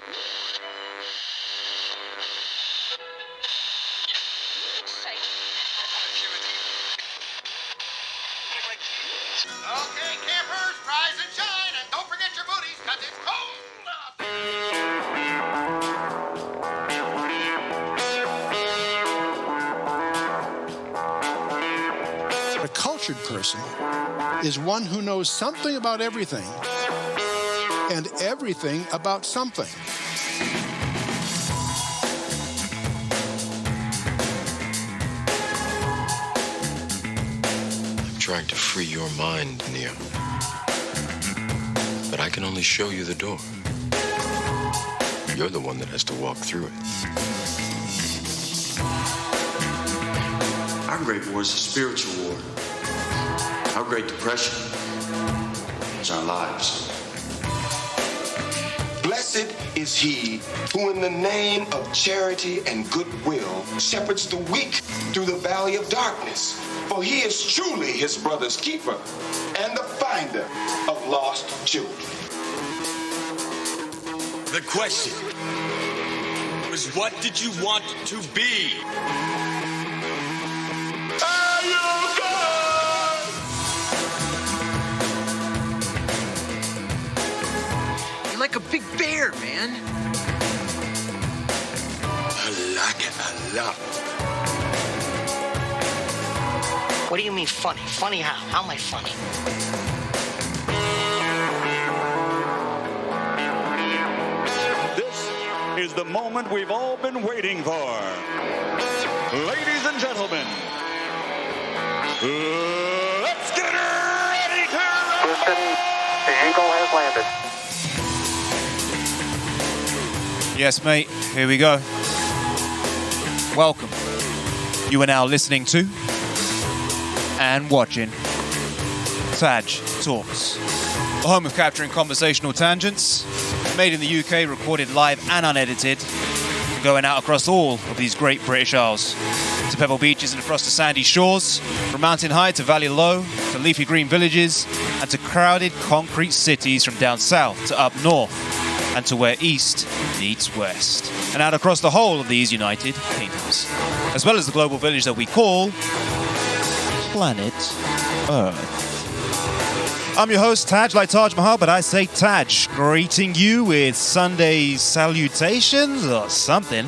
Okay, campers, rise and shine, and don't forget your booties, because it's cold A cultured person is one who knows something about everything and everything about something. I'm trying to free your mind, Neo. But I can only show you the door. You're the one that has to walk through it. Our Great War is a spiritual war. Our Great Depression is our lives. Blessed is he who in the name of charity and goodwill shepherds the weak through the valley of darkness. For he is truly his brother's keeper and the finder of lost children. The question was, what did you want to be? You're like a big bear, man. I like it a lot. What do you mean funny? Funny how? How am I funny? This is the moment we've all been waiting for. Ladies and gentlemen, let's get ready to Houston, the Eagle has landed. Yes, mate, here we go. Welcome. You are now listening to and watching TAJ Talks, the home of capturing conversational tangents, made in the UK, recorded live and unedited, going out across all of these great British Isles, to pebble beaches and across the sandy shores, from mountain high to valley low, to leafy green villages, and to crowded concrete cities from down south to up north, and to where east meets west, and out across the whole of these United Kingdoms, as well as the global village that we call Planet Earth. I'm your host, Taj, like Taj Mahal, but I say Taj, greeting you with Sunday salutations or something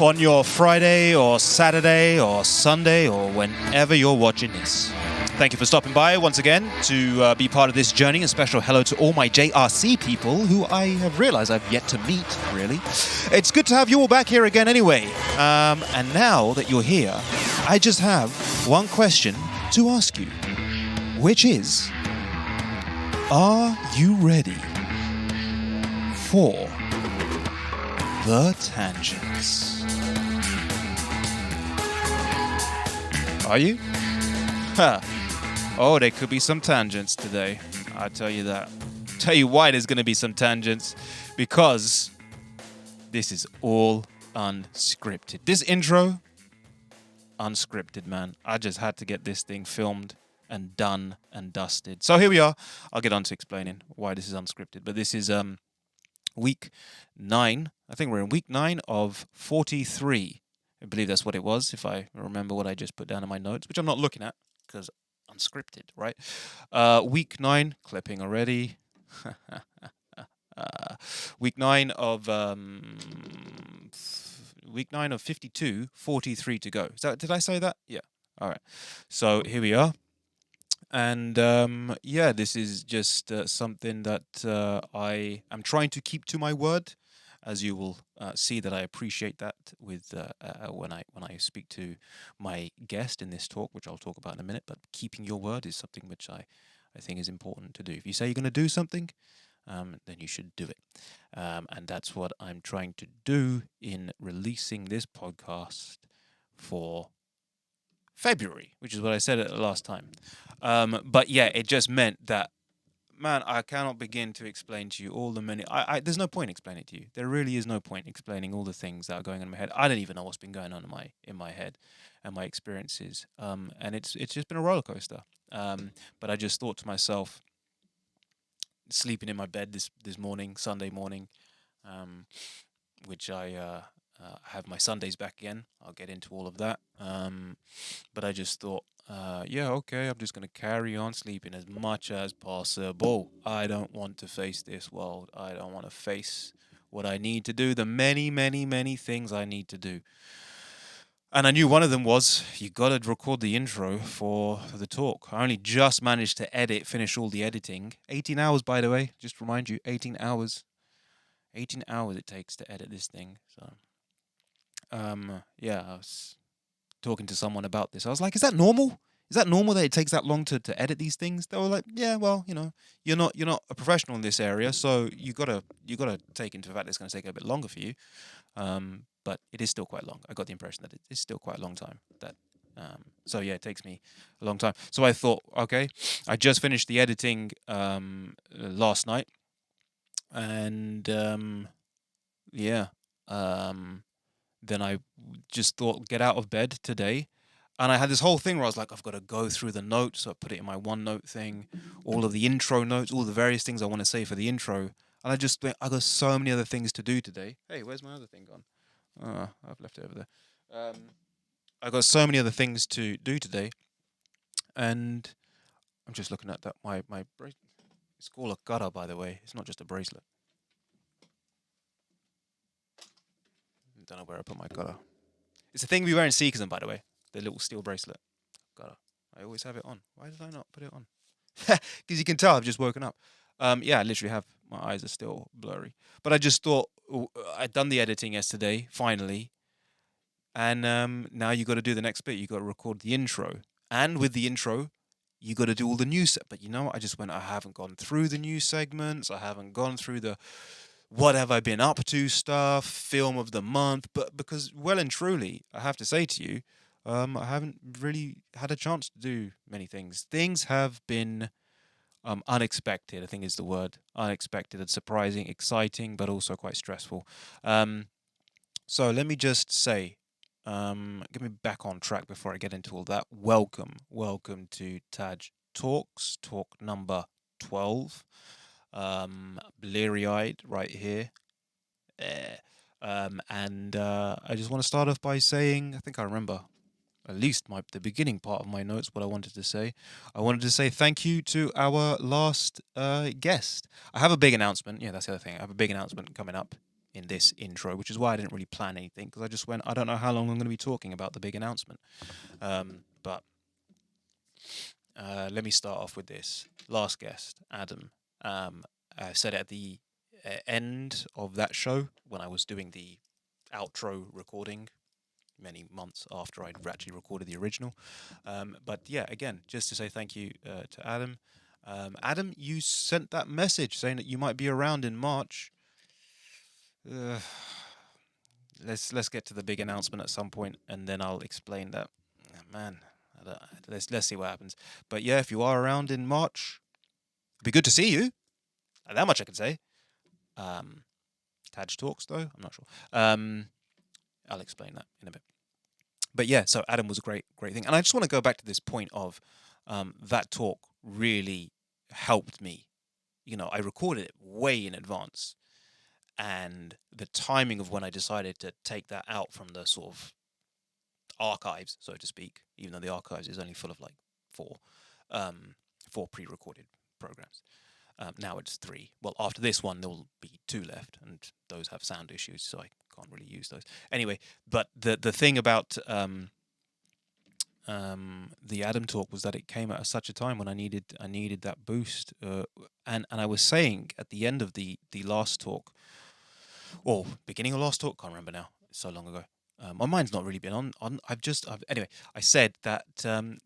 on your Friday or Saturday or Sunday or whenever you're watching this. Thank you for stopping by once again to be part of this journey. A special hello to all my JRC people who I have realized I've yet to meet, really. It's good to have you all back here again anyway. And now that you're here, I just have one question to ask you, which is, are you ready for the tangents? Are you? Huh. Oh, there could be some tangents today. I'll tell you that. Tell you why there's going to be some tangents. Because this is all unscripted. This intro, unscripted, man. I just had to get this thing filmed and done and dusted. So here we are. I'll get on to explaining why this is unscripted. But this is week 9. I think we're in week 9 of 43. I believe that's what it was, if I remember what I just put down in my notes, which I'm not looking at because unscripted, right? Week 9, clipping already. Week 9 of 52, 43 to go. Did I say that? Yeah. All right. So here we are. And yeah, this is just something that I am trying to keep to my word, as you will see that I appreciate that with when I speak to my guest in this talk, which I'll talk about in a minute. But keeping your word is something which I think is important to do. If you say you're going to do something, then you should do it. And that's what I'm trying to do in releasing this podcast for February, which is what I said at the last time. But yeah, it just meant that, man, I cannot begin to explain to you all the many. There's no point explaining it to you. There really is no point explaining all the things that are going on in my head. I don't even know what's been going on in my head and my experiences. And it's just been a roller coaster. But I just thought to myself, sleeping in my bed this morning, Sunday morning, which I have my Sundays back again. I'll get into all of that. But I just thought, yeah, okay, I'm just going to carry on sleeping as much as possible. I don't want to face this world. I don't want to face what I need to do, the many, many, many things I need to do. And I knew one of them was, you got to record the intro for the talk. I only just managed to finish all the editing. 18 hours, by the way, just to remind you, 18 hours. 18 hours it takes to edit this thing. So, yeah, I was talking to someone about this. I was like, is that normal? Is that normal that it takes that long to edit these things? They were like, yeah, well, you're not a professional in this area, so you gotta take into the fact that it's going to take a bit longer for you. But it is still quite long. I got the impression that it is still quite a long time. So yeah, it takes me a long time. So I thought, okay, I just finished the editing last night, and then I just thought, get out of bed today. And I had this whole thing where I was like, I've got to go through the notes. So I put it in my OneNote thing, all of the intro notes, all the various things I want to say for the intro. And I just went, I got so many other things to do today. Hey, where's my other thing gone? I've left it over there. I got so many other things to do today. And I'm just looking at that. My bracelet. It's called a gara, by the way. It's not just a bracelet. I don't know where I put my gara. It's the thing we wear in Sikhism, by the way. The little steel bracelet. Gara. I always have it on. Why did I not put it on? Because you can tell I've just woken up. Yeah, I literally have. My eyes are still blurry. But I just thought, I'd done the editing yesterday, finally. And now you got to do the next bit. You got to record the intro. And with the intro, you got to do all the news. But you know what? I just went, I haven't gone through the news segments. I haven't gone through the what have I been up to stuff, film of the month. But because, well and truly, I have to say to you, I haven't really had a chance to do many things. Things have been unexpected, I think is the word. Unexpected and surprising, exciting, but also quite stressful. So let me just say, get me back on track before I get into all that. Welcome to TAJ Talks, talk number 12. Bleary-eyed right here. And I just want to start off by saying, I think I remember at least the beginning part of my notes, what I wanted to say. I wanted to say thank you to our last guest. I have a big announcement. Yeah, that's the other thing. I have a big announcement coming up in this intro, which is why I didn't really plan anything, because I just went, I don't know how long I'm going to be talking about the big announcement. But let me start off with this. Last guest, Adam. I said at the end of that show, when I was doing the outro recording, many months after I'd actually recorded the original. But yeah, again, just to say thank you to Adam. Adam, you sent that message saying that you might be around in March. Let's get to the big announcement at some point, and then I'll explain that. Man, let's see what happens. But yeah, if you are around in March, it'd be good to see you. That much I can say. TAJ Talks, though, I'm not sure. I'll explain that in a bit. But yeah, so Adam was a great thing. And I just want to go back to this point of that talk really helped me. I recorded it way in advance. And the timing of when I decided to take that out from the sort of archives, so to speak, even though the archives is only full of like four pre-recorded programs. Now it's 3. Well, after this one, there will be 2 left, and those have sound issues, so I can't really use those. Anyway, but the thing about the Adam talk was that it came at such a time when I needed that boost, and I was saying at the end of the last talk, or beginning of last talk, can't remember now. It's so long ago. My mind's not really been on. Anyway, I said that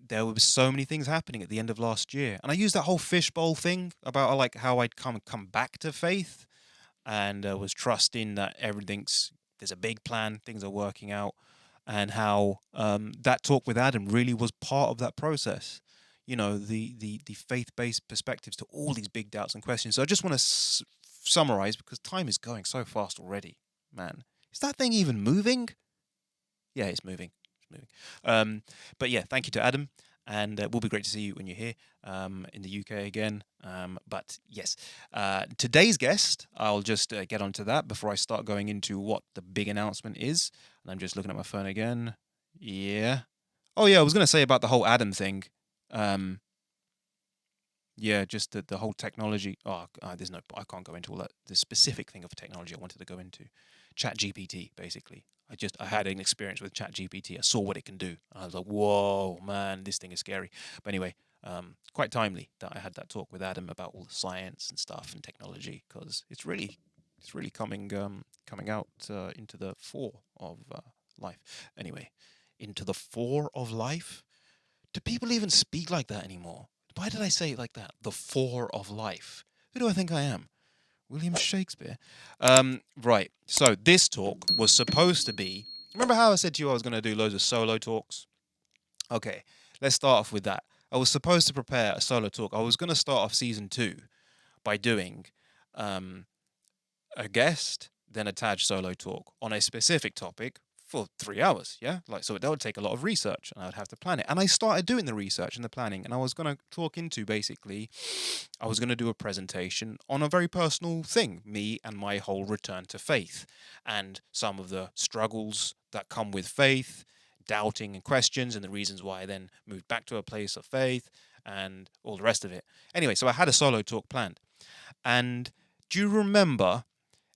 there were so many things happening at the end of last year, and I used that whole fishbowl thing about like how I'd come back to faith, and was trusting that there's a big plan, things are working out, and how that talk with Adam really was part of that process. The faith-based perspectives to all these big doubts and questions. So I just want to summarize, because time is going so fast already. Man, is that thing even moving? Yeah, it's moving. But yeah, thank you to Adam. and it will be great to see you when you're here in the UK again. But yes, today's guest, I'll just get onto that before I start going into what the big announcement is. And I'm just looking at my phone again. Yeah. Oh yeah, I was going to say about the whole Adam thing. Yeah, just the whole technology. There's no. I can't go into all that. The specific thing of technology I wanted to go into, ChatGPT, basically. I had an experience with ChatGPT. I saw what it can do. I was like, whoa, man, this thing is scary. But anyway, quite timely that I had that talk with Adam about all the science and stuff and technology, because it's really coming out into the fore of life. Anyway, into the fore of life. Do people even speak like that anymore? Why did I say it like that? The fore of life. Who do I think I am? William Shakespeare. Right. So this talk was supposed to be... Remember how I said to you I was going to do loads of solo talks? Okay, let's start off with that. I was supposed to prepare a solo talk. I was going to start off season 2 by doing a guest, then a TAJ solo talk on a specific topic for 3 hours, yeah? So that would take a lot of research, and I would have to plan it. And I started doing the research and the planning, and I was going to talk into, basically, I was going to do a presentation on a very personal thing, me and my whole return to faith, and some of the struggles that come with faith, doubting and questions, and the reasons why I then moved back to a place of faith, and all the rest of it. Anyway, so I had a solo talk planned. And do you remember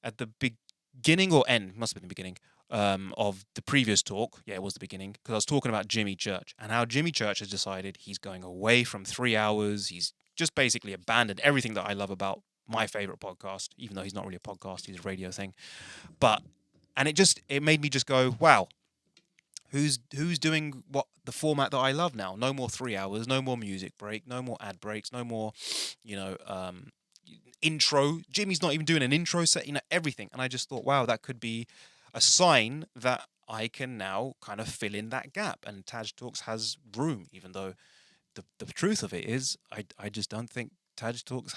at the beginning or end, must have been the beginning, of the previous talk, yeah, it was the beginning, because I was talking about Jimmy Church and how Jimmy Church has decided he's going away from 3 hours. He's just basically abandoned everything that I love about my favorite podcast, even though he's not really a podcast, he's a radio thing. And it made me just go, wow, who's doing what the format that I love now? No more 3 hours, no more music break, no more ad breaks, no more, intro. Jimmy's not even doing an intro set, everything. And I just thought, wow, that could be a sign that I can now kind of fill in that gap, and TAJ Talks has room, even though the truth of it is I just don't think TAJ Talks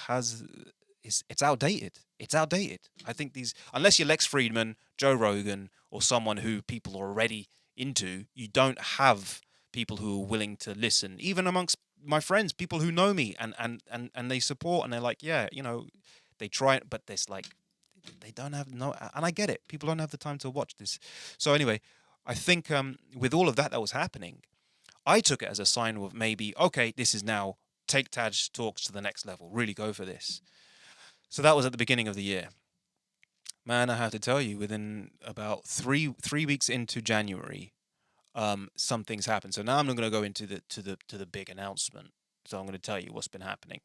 it's outdated. It's outdated. I think unless you're Lex Friedman, Joe Rogan, or someone who people are already into, you don't have people who are willing to listen, even amongst my friends, people who know me and they support, and they're like, yeah, they try it, but there's like, they don't have and I get it. People don't have the time to watch this. So anyway, I think with all of that was happening, I took it as a sign of maybe, okay, this is now take TAJ Talks to the next level. Really go for this. So that was at the beginning of the year. Man, I have to tell you, within about three weeks into January, some things happened. So now I'm not going to go into the big announcement. So I'm going to tell you what's been happening.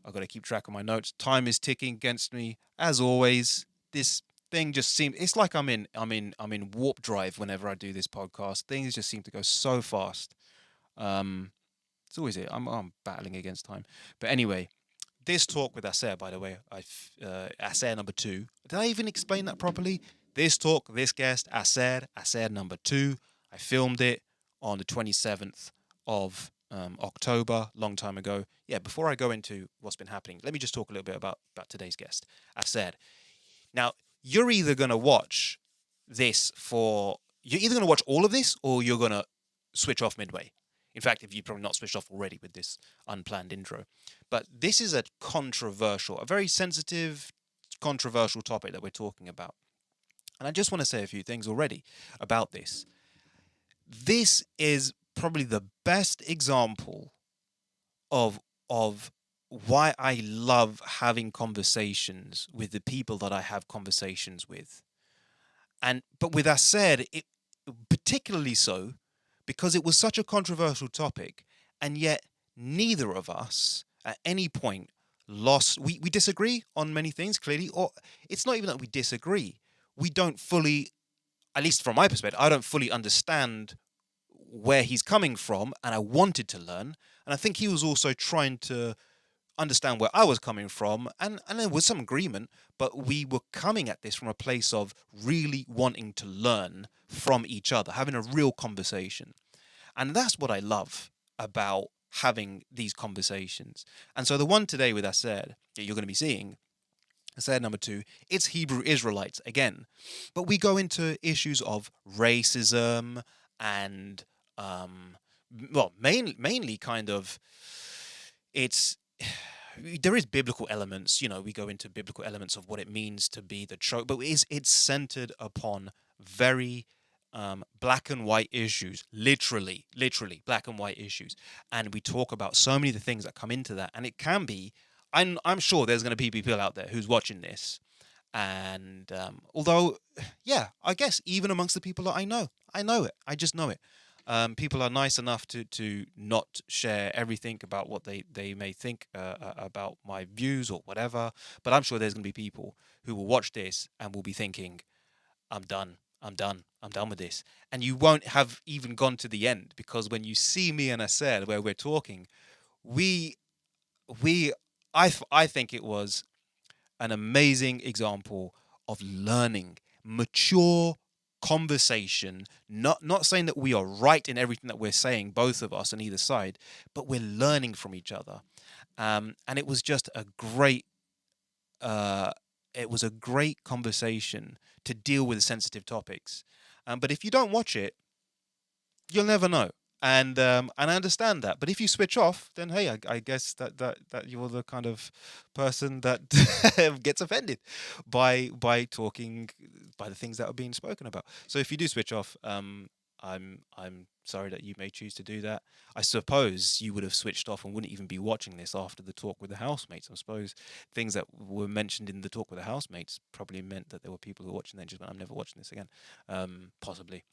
I've got to keep track of my notes. Time is ticking against me, as always. This thing just seems, it's like I'm in warp drive whenever I do this podcast. Things just seem to go so fast. It's always it. I'm battling against time. But anyway, this talk with Aser, by the way, Aser number 2. Did I even explain that properly? This talk, this guest, Aser number 2. I filmed it on the 27th of October, long time ago. Yeah, before I go into what's been happening, let me just talk a little bit about today's guest, Aser. Now, you're either going to watch you're either going to watch all of this, or you're going to switch off midway. In fact, if you've probably not switched off already with this unplanned intro. But this is a very sensitive, controversial topic that we're talking about. And I just want to say a few things already about this. This is probably the best example of why I love having conversations with the people that I have conversations with. But with that said, it particularly so because it was such a controversial topic, and yet neither of us at any point we disagree on many things, clearly, or it's not even that we disagree. We don't fully, at least from my perspective, I don't fully understand where he's coming from, and I wanted to learn. And I think he was also trying to understand where I was coming from, and there was some agreement, but we were coming at this from a place of really wanting to learn from each other, having a real conversation. And that's what I love about having these conversations. And so the one today with Aser that you're going to be seeing, Aser number 2, it's Hebrew Israelites again. But we go into issues of racism and well, mainly kind of, there is biblical elements. We go into biblical elements of what it means to be the chosen, but it's centered upon very black and white issues, literally black and white issues, and we talk about so many of the things that come into that, and it can be. I'm sure there's going to be people out there who's watching this, and although, yeah, I guess even amongst the people that I know it. I just know it. People are nice enough to not share everything about what they may think about my views or whatever. But I'm sure there's going to be people who will watch this and will be thinking, I'm done with this. And you won't have even gone to the end, because when you see me and Aser where we're talking, I think it was an amazing example of learning, mature conversation. Not saying that we are right in everything that we're saying, both of us on either side, but we're learning from each other. And it was just a great conversation to deal with sensitive topics. But if you don't watch it, you'll never know. And I understand that. But if you switch off, then hey, I guess that you're the kind of person that gets offended by talking, by the things that are being spoken about. So if you do switch off, I'm sorry that you may choose to do that. I suppose you would have switched off and wouldn't even be watching this after the talk with the housemates. I suppose things that were mentioned in the talk with the housemates probably meant that there were people who were watching that and just went, I'm never watching this again. Possibly.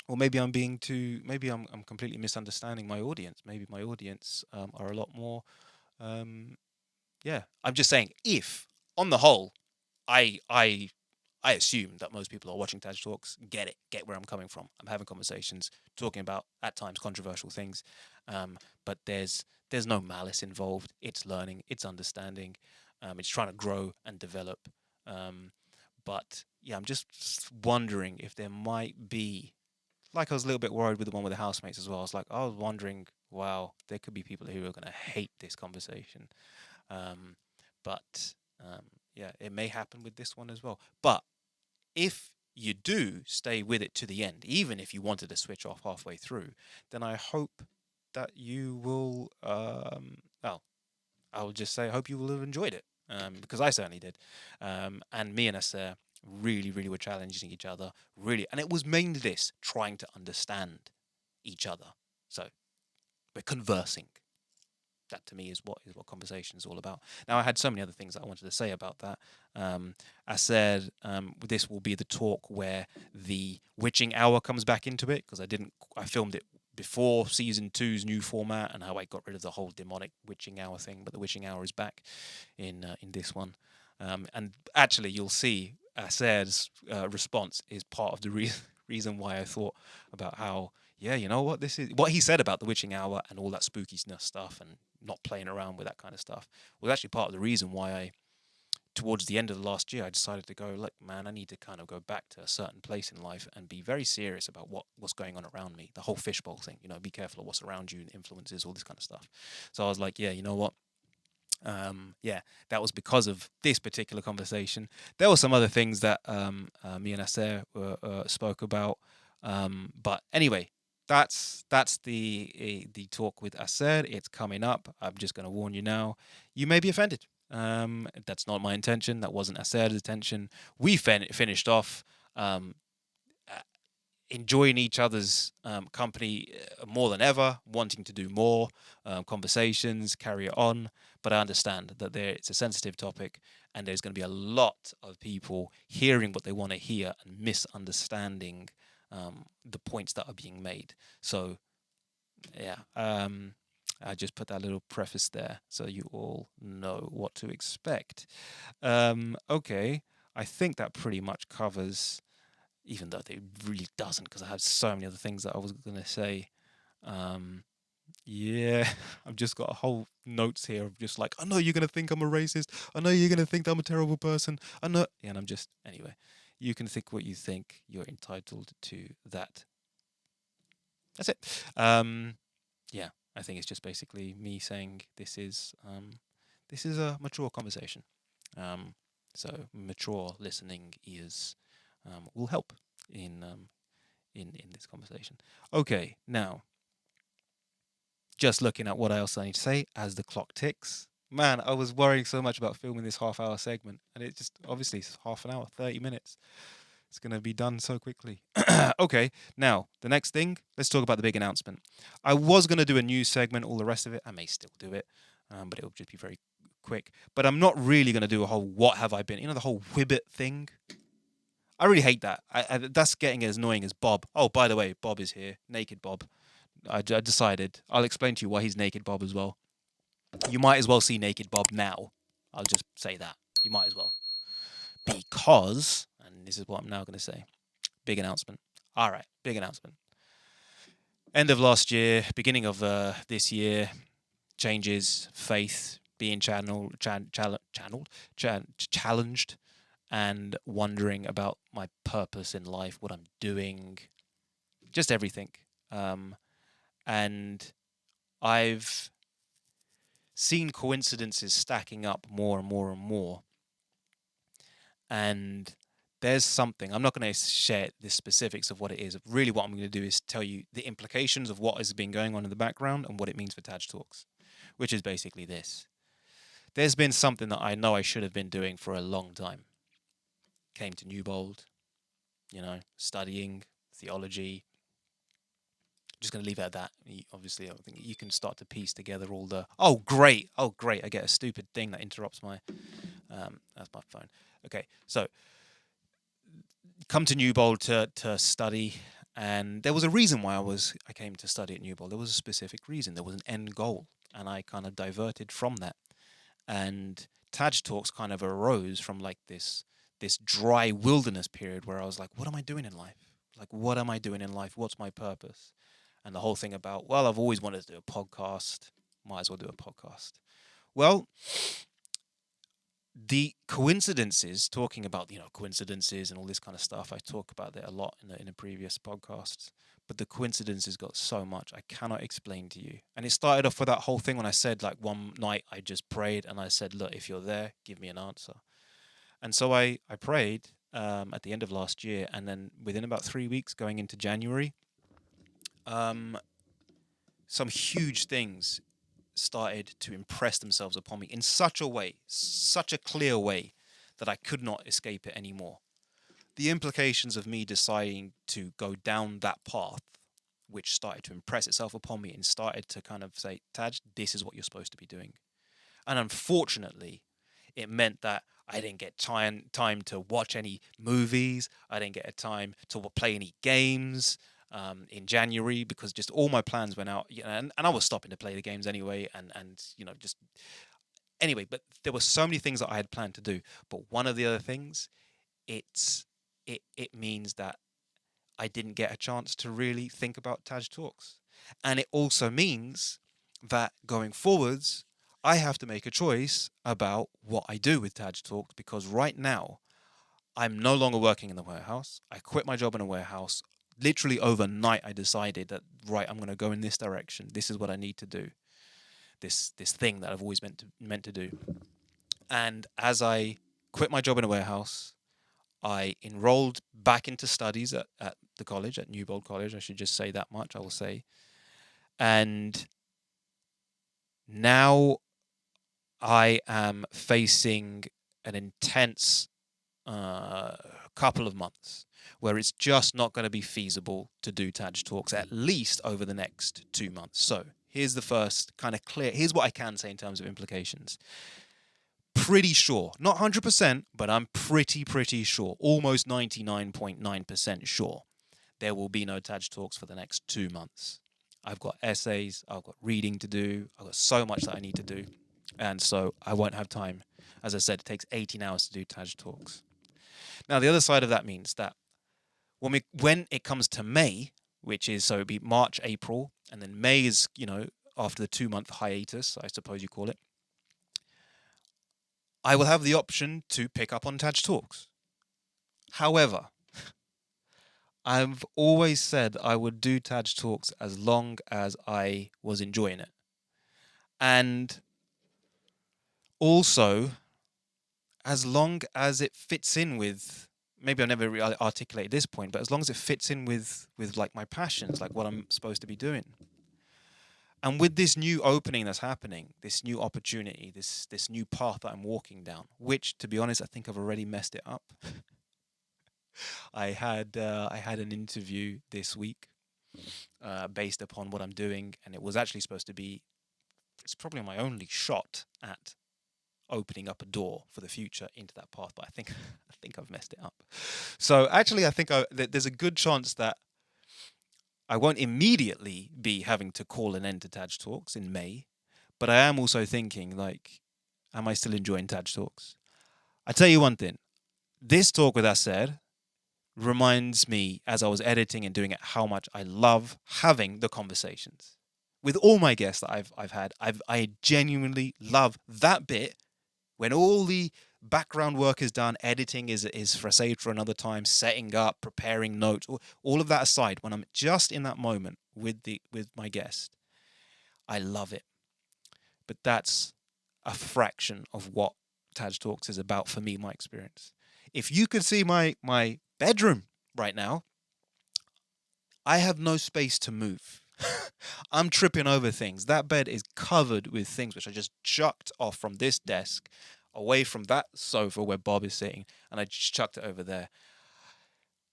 Or maybe I'm I'm completely misunderstanding my audience. Maybe my audience are a lot more. Yeah, I'm just saying, if on the whole, I assume that most people are watching TAJ Talks get where I'm coming from. I'm having conversations, talking about at times controversial things, but there's no malice involved. It's learning, it's understanding, it's trying to grow and develop. But yeah, I'm just wondering if there might be. Like, I was a little bit worried with the one with the housemates as well. I was wondering, wow, there could be people who are going to hate this conversation. But yeah, it may happen with this one as well. But if you do stay with it to the end, even if you wanted to switch off halfway through, then I hope that you will, well, I will just say I hope you will have enjoyed it, because I certainly did. And me and Aser really were challenging each other, really. And it was mainly this, trying to understand each other. So we're conversing. That to me is what conversation is all about. Now, I had so many other things that I wanted to say about that. I said this will be the talk where the witching hour comes back into it, because I filmed it before season 2's new format and how I got rid of the whole demonic witching hour thing. But the witching hour is back in this one. And actually, you'll see Aser's response is part of the reason why I thought about how, yeah, you know what, this is what he said about the witching hour and all that spookiness stuff and not playing around with that kind of stuff was actually part of the reason why I, towards the end of the last year, I decided to go, look, man, I need to kind of go back to a certain place in life and be very serious about what's going on around me. The whole fishbowl thing, be careful of what's around you and influences, all this kind of stuff. So I was like, yeah, you know what? Yeah, that was because of this particular conversation. There were some other things that me and Aser spoke about, but anyway, that's the talk with Aser. It's coming up. I'm just going to warn you now. You may be offended. That's not my intention. That wasn't Aser's intention. We finished off enjoying each other's company more than ever, wanting to do more conversations, carry it on. But I understand that it's a sensitive topic, and there's going to be a lot of people hearing what they want to hear and misunderstanding the points that are being made. So, yeah, I just put that little preface there so you all know what to expect. Okay, I think that pretty much covers, even though it really doesn't, because I have so many other things that I was going to say. Yeah, I've just got a whole notes here of just like, I know you're going to think I'm a racist. I know you're going to think I'm a terrible person. I know. Yeah, and I'm just, anyway, you can think what you think. You're entitled to that. That's it. Yeah, I think it's just basically me saying this is a mature conversation. So mature listening ears will help in this conversation. Okay, now just looking at what else I need to say as the clock ticks. Man, I was worrying so much about filming this half-hour segment, and it just, obviously, it's half an hour, 30 minutes. It's going to be done so quickly. Okay, now, the next thing, let's talk about the big announcement. I was going to do a news segment, all the rest of it. I may still do it, but it will just be very quick. But I'm not really going to do a whole what have I been, you know, the whole Whibbit thing. I really hate that. That's getting as annoying as Bob. Oh, by the way, Bob is here. Naked Bob. I decided. I'll explain to you why he's Naked Bob as well. You might as well see Naked Bob now. I'll just say that. You might as well. Because, and this is what I'm now going to say, big announcement. All right, big announcement. End of last year, beginning of this year, changes, faith, being challenged, and wondering about my purpose in life, what I'm doing, just everything. And I've seen coincidences stacking up more and more and more. And there's something, I'm not going to share the specifics of what it is. Really what I'm going to do is tell you the implications of what has been going on in the background and what it means for TAJ Talks, which is basically this. There's been something that I know I should have been doing for a long time. Came to Newbold, you know, studying theology. Just going to leave it at that. Obviously, I think you can start to piece together all the... Oh, great. I get a stupid thing that interrupts my... that's my phone. Okay, so come to Newbold to study, and there was a reason why I came to study at Newbold. There was a specific reason. There was an end goal, and I kind of diverted from that. And TAJ Talks kind of arose from like this dry wilderness period where I was like, what am I doing in life? Like, what am I doing in life? What's my purpose? And the whole thing about, well, I've always wanted to do a podcast. Might as well do a podcast. Well, the coincidences, talking about, you know, coincidences and all this kind of stuff, I talk about that a lot in a previous podcasts. But the coincidences got so much I cannot explain to you. And it started off with that whole thing when I said, like, one night I just prayed and I said, look, if you're there, give me an answer. And so I prayed at the end of last year, and then within about 3 weeks going into January, some huge things started to impress themselves upon me in such a way, such a clear way, that I could not escape it anymore. The implications of me deciding to go down that path, which started to impress itself upon me and started to kind of say, Taj, this is what you're supposed to be doing. And unfortunately, it meant that I didn't get time to watch any movies. I didn't get a time to play any games in January, because just all my plans went out. You know, and I was stopping to play the games anyway. And you know, just anyway. But there were so many things that I had planned to do. But one of the other things, it means that I didn't get a chance to really think about TAJ Talks, and it also means that going forwards, I have to make a choice about what I do with TAJ Talks, because right now, I'm no longer working in the warehouse. I quit my job in a warehouse. Literally overnight, I decided that, right, I'm going to go in this direction. This is what I need to do. This thing that I've always meant to do. And as I quit my job in a warehouse, I enrolled back into studies at the college, at Newbold College. I should just say that much, I will say. And now I am facing an intense couple of months where it's just not going to be feasible to do TAJ Talks, at least over the next 2 months. So here's the first kind of clear, here's what I can say in terms of implications. Pretty sure, not 100%, but I'm pretty sure, almost 99.9% sure, there will be no TAJ Talks for the next 2 months. I've got essays, I've got reading to do, I've got so much that I need to do. And so I won't have time. As I said, it takes 18 hours to do TAJ Talks. Now, the other side of that means that when it comes to May, which is, so it'd be March, April, and then May is, you know, after the 2-month hiatus, I suppose you call it, I will have the option to pick up on TAJ Talks. However, I've always said I would do TAJ Talks as long as I was enjoying it. And also, as long as it fits in with, maybe I never really articulated this point, but as long as it fits in with like my passions, like what I'm supposed to be doing. And with this new opening that's happening, this new opportunity, this new path that I'm walking down, which, to be honest, I think I've already messed it up. I had an interview this week based upon what I'm doing, and it was actually supposed to be, it's probably my only shot at opening up a door for the future into that path, but I think I've messed it up. So actually, I think there's a good chance that I won't immediately be having to call an end to TAJ Talks in May, but I am also thinking, like, am I still enjoying TAJ Talks? I tell you one thing, this talk with Aser reminds me, as I was editing and doing it, how much I love having the conversations with all my guests that I've had. I genuinely love that bit when all the background work is done, editing is for saved for another time, setting up, preparing notes, all of that aside, when I'm just in that moment with my guest, I love it. But that's a fraction of what TAJ Talks is about for me, my experience. If you could see my bedroom right now, I have no space to move. I'm tripping over things. That bed is covered with things which I just chucked off from this desk, away from that sofa where Bob is sitting, and I just chucked it over there.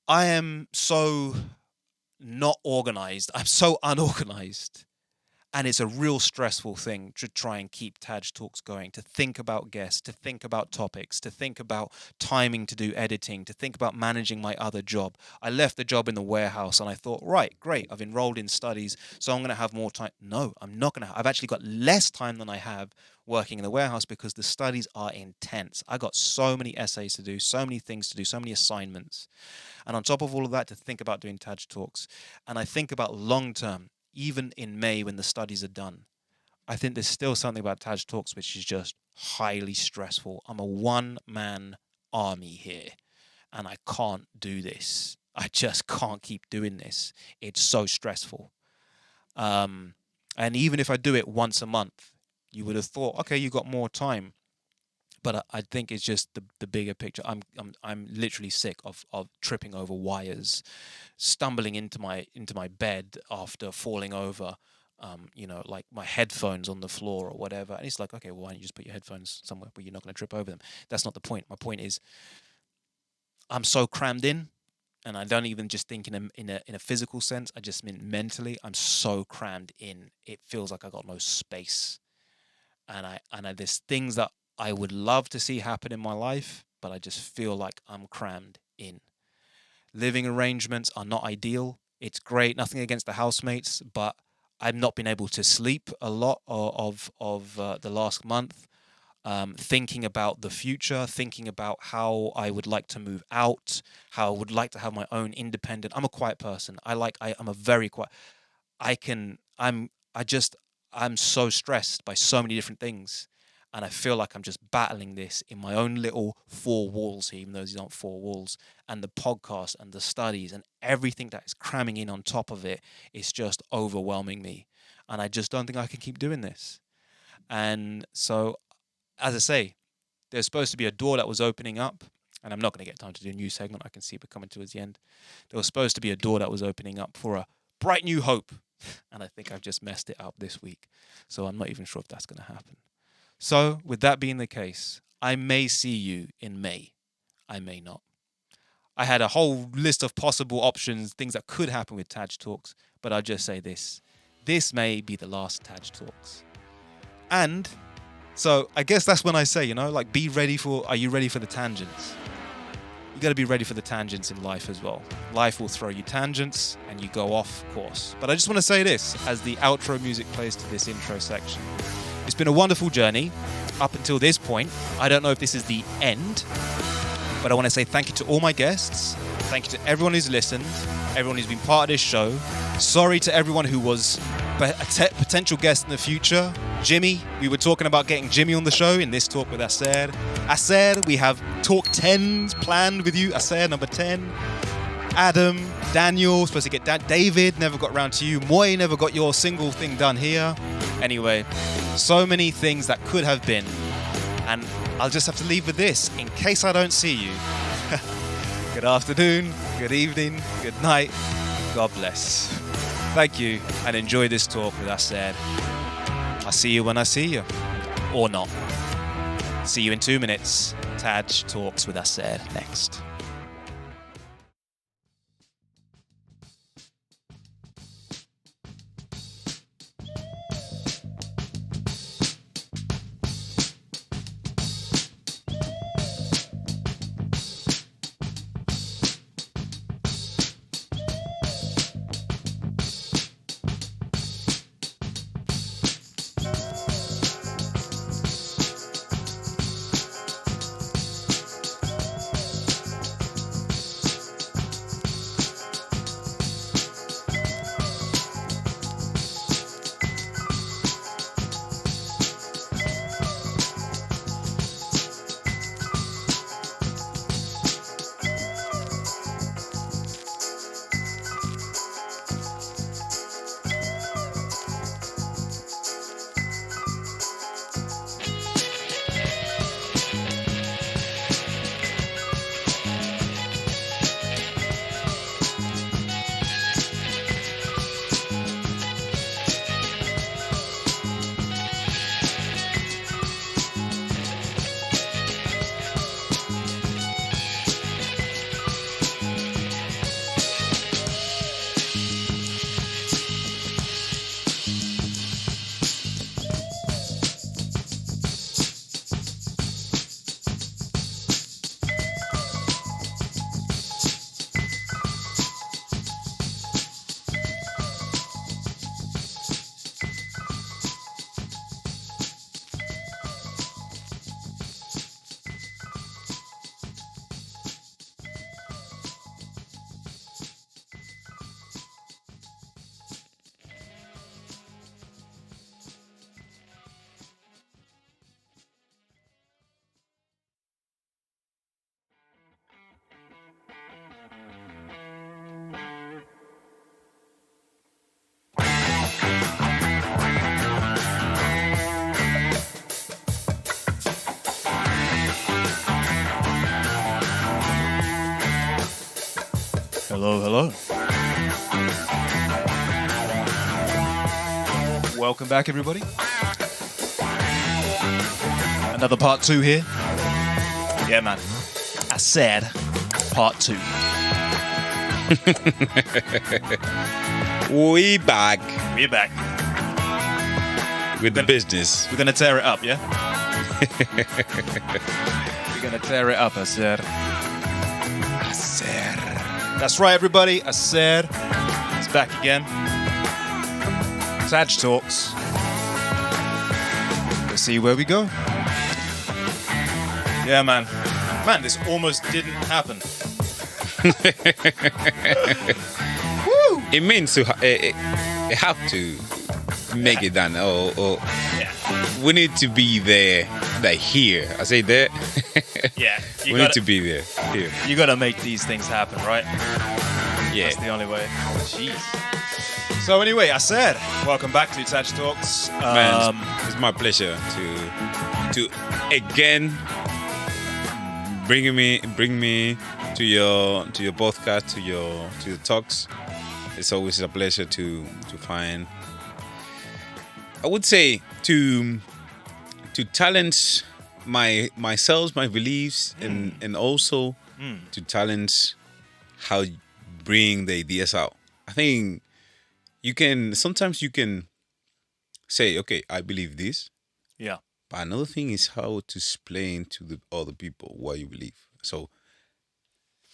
I am so not organized. I'm so unorganized. And it's a real stressful thing to try and keep TAJ Talks going, to think about guests, to think about topics, to think about timing to do editing, to think about managing my other job. I left the job in the warehouse and I thought, right, great, I've enrolled in studies, so I'm going to have more time. No, I'm not going to. I've actually got less time than I have working in the warehouse because the studies are intense. I got so many essays to do, so many things to do, so many assignments. And on top of all of that, to think about doing TAJ Talks. And I think about long term. Even in May when the studies are done, I think there's still something about TAJ Talks which is just highly stressful. I'm a one-man army here, and I can't do this. I just can't keep doing this. It's so stressful. And even if I do it once a month, you would have thought, okay, you got more time. But I think it's just the bigger picture. I'm literally sick of tripping over wires, stumbling into my bed after falling over, like my headphones on the floor or whatever. And it's like, okay, well, why don't you just put your headphones somewhere where you're not going to trip over them? That's not the point. My point is, I'm so crammed in, and I don't even just think in a physical sense. I just mean mentally. I'm so crammed in. It feels like I got no space, and there's things that I would love to see happen in my life, but I just feel like I'm crammed in. Living arrangements are not ideal. It's great, nothing against the housemates, but I've not been able to sleep a lot of the last month, thinking about the future, thinking about how I would like to move out, how I would like to have my own independent. I'm a quiet person. I'm a very quiet. I'm so stressed by so many different things. And I feel like I'm just battling this in my own little four walls here, even though these aren't four walls. And the podcast and the studies and everything that is cramming in on top of it is just overwhelming me. And I just don't think I can keep doing this. And so, as I say, there's supposed to be a door that was opening up. And I'm not going to get time to do a new segment. I can see we're coming towards the end. There was supposed to be a door that was opening up for a bright new hope. And I think I've just messed it up this week. So I'm not even sure if that's going to happen. So, with that being the case, I may see you in May. I may not. I had a whole list of possible options, things that could happen with TAJ Talks, but I'll just say this. This may be the last TAJ Talks. And so I guess that's when I say, are you ready for the tangents? You got to be ready for the tangents in life as well. Life will throw you tangents and you go off course. But I just want to say this as the outro music plays to this intro section. It's been a wonderful journey up until this point. I don't know if this is the end, but I want to say thank you to all my guests. Thank you to everyone who's listened, everyone who's been part of this show. Sorry to everyone who was a potential guest in the future. Jimmy, we were talking about getting Jimmy on the show in this talk with Aser. Aser, we have talk 10s planned with you. Aser, number 10. Adam, Daniel, supposed to get David, never got round to you. Moy, never got your single thing done here. Anyway, so many things that could have been. And I'll just have to leave with this, in case I don't see you. Good afternoon, good evening, good night. God bless. Thank you, and enjoy this talk with Aser. I'll see you when I see you. Or not. See you in 2 minutes. TAJ Talks with Aser next. Hello, hello. Welcome back, everybody. Another part 2 here. Yeah, man. I said part 2. We back. We're back. With the business. We're going to tear it up, yeah? We're going to tear it up, I said. That's right, everybody. Aser is back again. TAJ Talks. Let's see where we go. Yeah, man. Man, this almost didn't happen. Woo! It means to it have to make it done. Or yeah. We need to be there, like here. I say there. Yeah. We need to be there. Here. You gotta make these things happen, right? Yeah. That's the only way. Jeez. So anyway, I said, welcome back to TAJ Talks. Man, it's my pleasure to again bring me to your podcast, to the talks. It's always a pleasure to find. I would say to challenge myself, my beliefs, and also to challenge how you bring the ideas out. I think sometimes you can say, okay, I believe this. Yeah. But another thing is how to explain to the other people what you believe. So,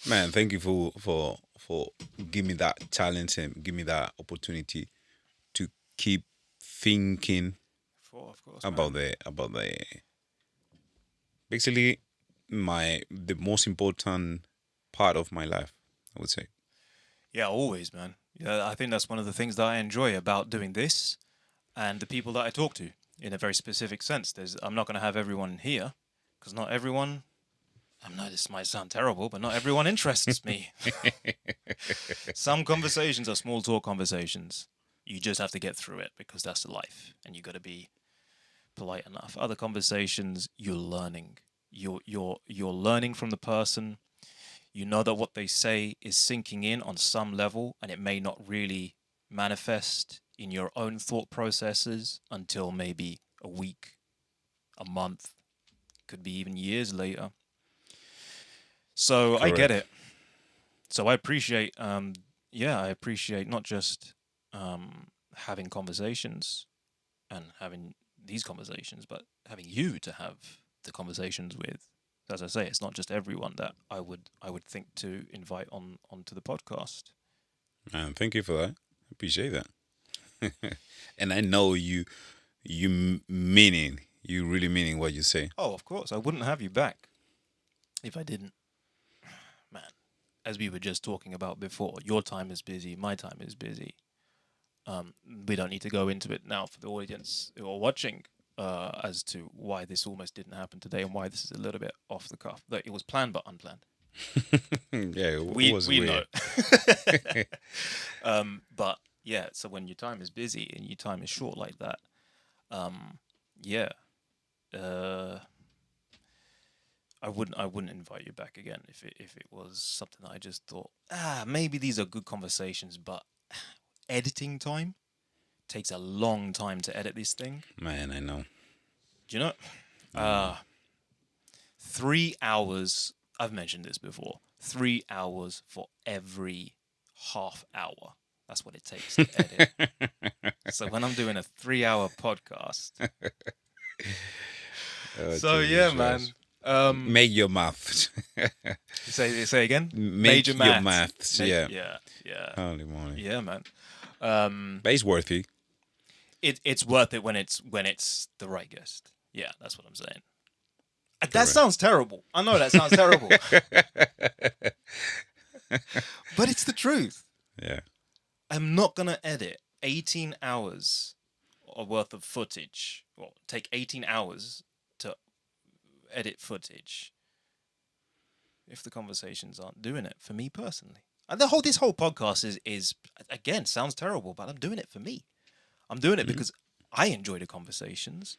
man, thank you for giving me that challenge and give me that opportunity to keep thinking about the basically the most important part of my life, I would say. Yeah, always, man. Yeah, I think that's one of the things that I enjoy about doing this and the people that I talk to in a very specific sense. I'm not going to have everyone here because not everyone, I know this might sound terrible, but not everyone interests me. Some conversations are small talk conversations. You just have to get through it because that's the life and you got to be polite enough. Other conversations, you're learning. You're learning from the person. You know that what they say is sinking in on some level and it may not really manifest in your own thought processes until maybe a week, a month, could be even years later. So Correct. I get it. So I appreciate, I appreciate not just having conversations and having these conversations, but having you to have the conversations with. As I say, it's not just everyone that I would think to invite onto the podcast. Thank you for that. I appreciate that. And I know you really meaning what you say. Oh, of course. I wouldn't have you back if I didn't. Man, as we were just talking about before, your time is busy, my time is busy. We don't need to go into it now for the audience who are watching as to why this almost didn't happen today and why this is a little bit off the cuff. Though it was planned but unplanned. Yeah, we weird. know. But yeah, so when your time is busy and your time is short like that, I wouldn't invite you back again if it was something that I just thought, maybe these are good conversations, but editing time takes a long time to edit this thing. Man, I know. Do you know? 3 hours. I've mentioned this before. 3 hours for every half hour. That's what it takes to edit. So when I'm doing a 3-hour podcast. Yeah, man. Make your maths. say again. Make your maths. maths. Yeah. Holy moly. Yeah, man. But it's worthy. It's worth it when it's the right guest. Yeah, that's what I'm saying. That sounds terrible. I know that sounds terrible. But it's the truth. Yeah. I'm not gonna edit 18 hours worth of footage. Well, take 18 hours to edit footage if the conversations aren't doing it for me personally. And this whole podcast is again sounds terrible, but I'm doing it for me. I'm doing it because I enjoy the conversations.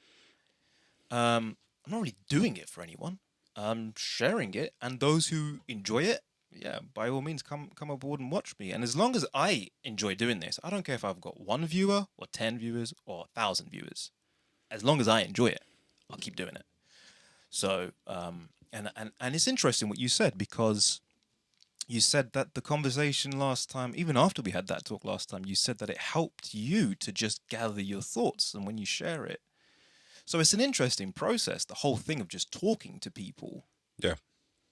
I'm not really doing it for anyone. I'm sharing it, and those who enjoy it, yeah, by all means, come aboard and watch me. And as long as I enjoy doing this, I don't care if I've got 1 viewer or 10 viewers or 1,000 viewers. As long as I enjoy it, I'll keep doing it. So, and it's interesting what you said, because you said that the conversation last time, even after we had that talk last time, you said that it helped you to just gather your thoughts and when you share it. So it's an interesting process, the whole thing of just talking to people. Yeah.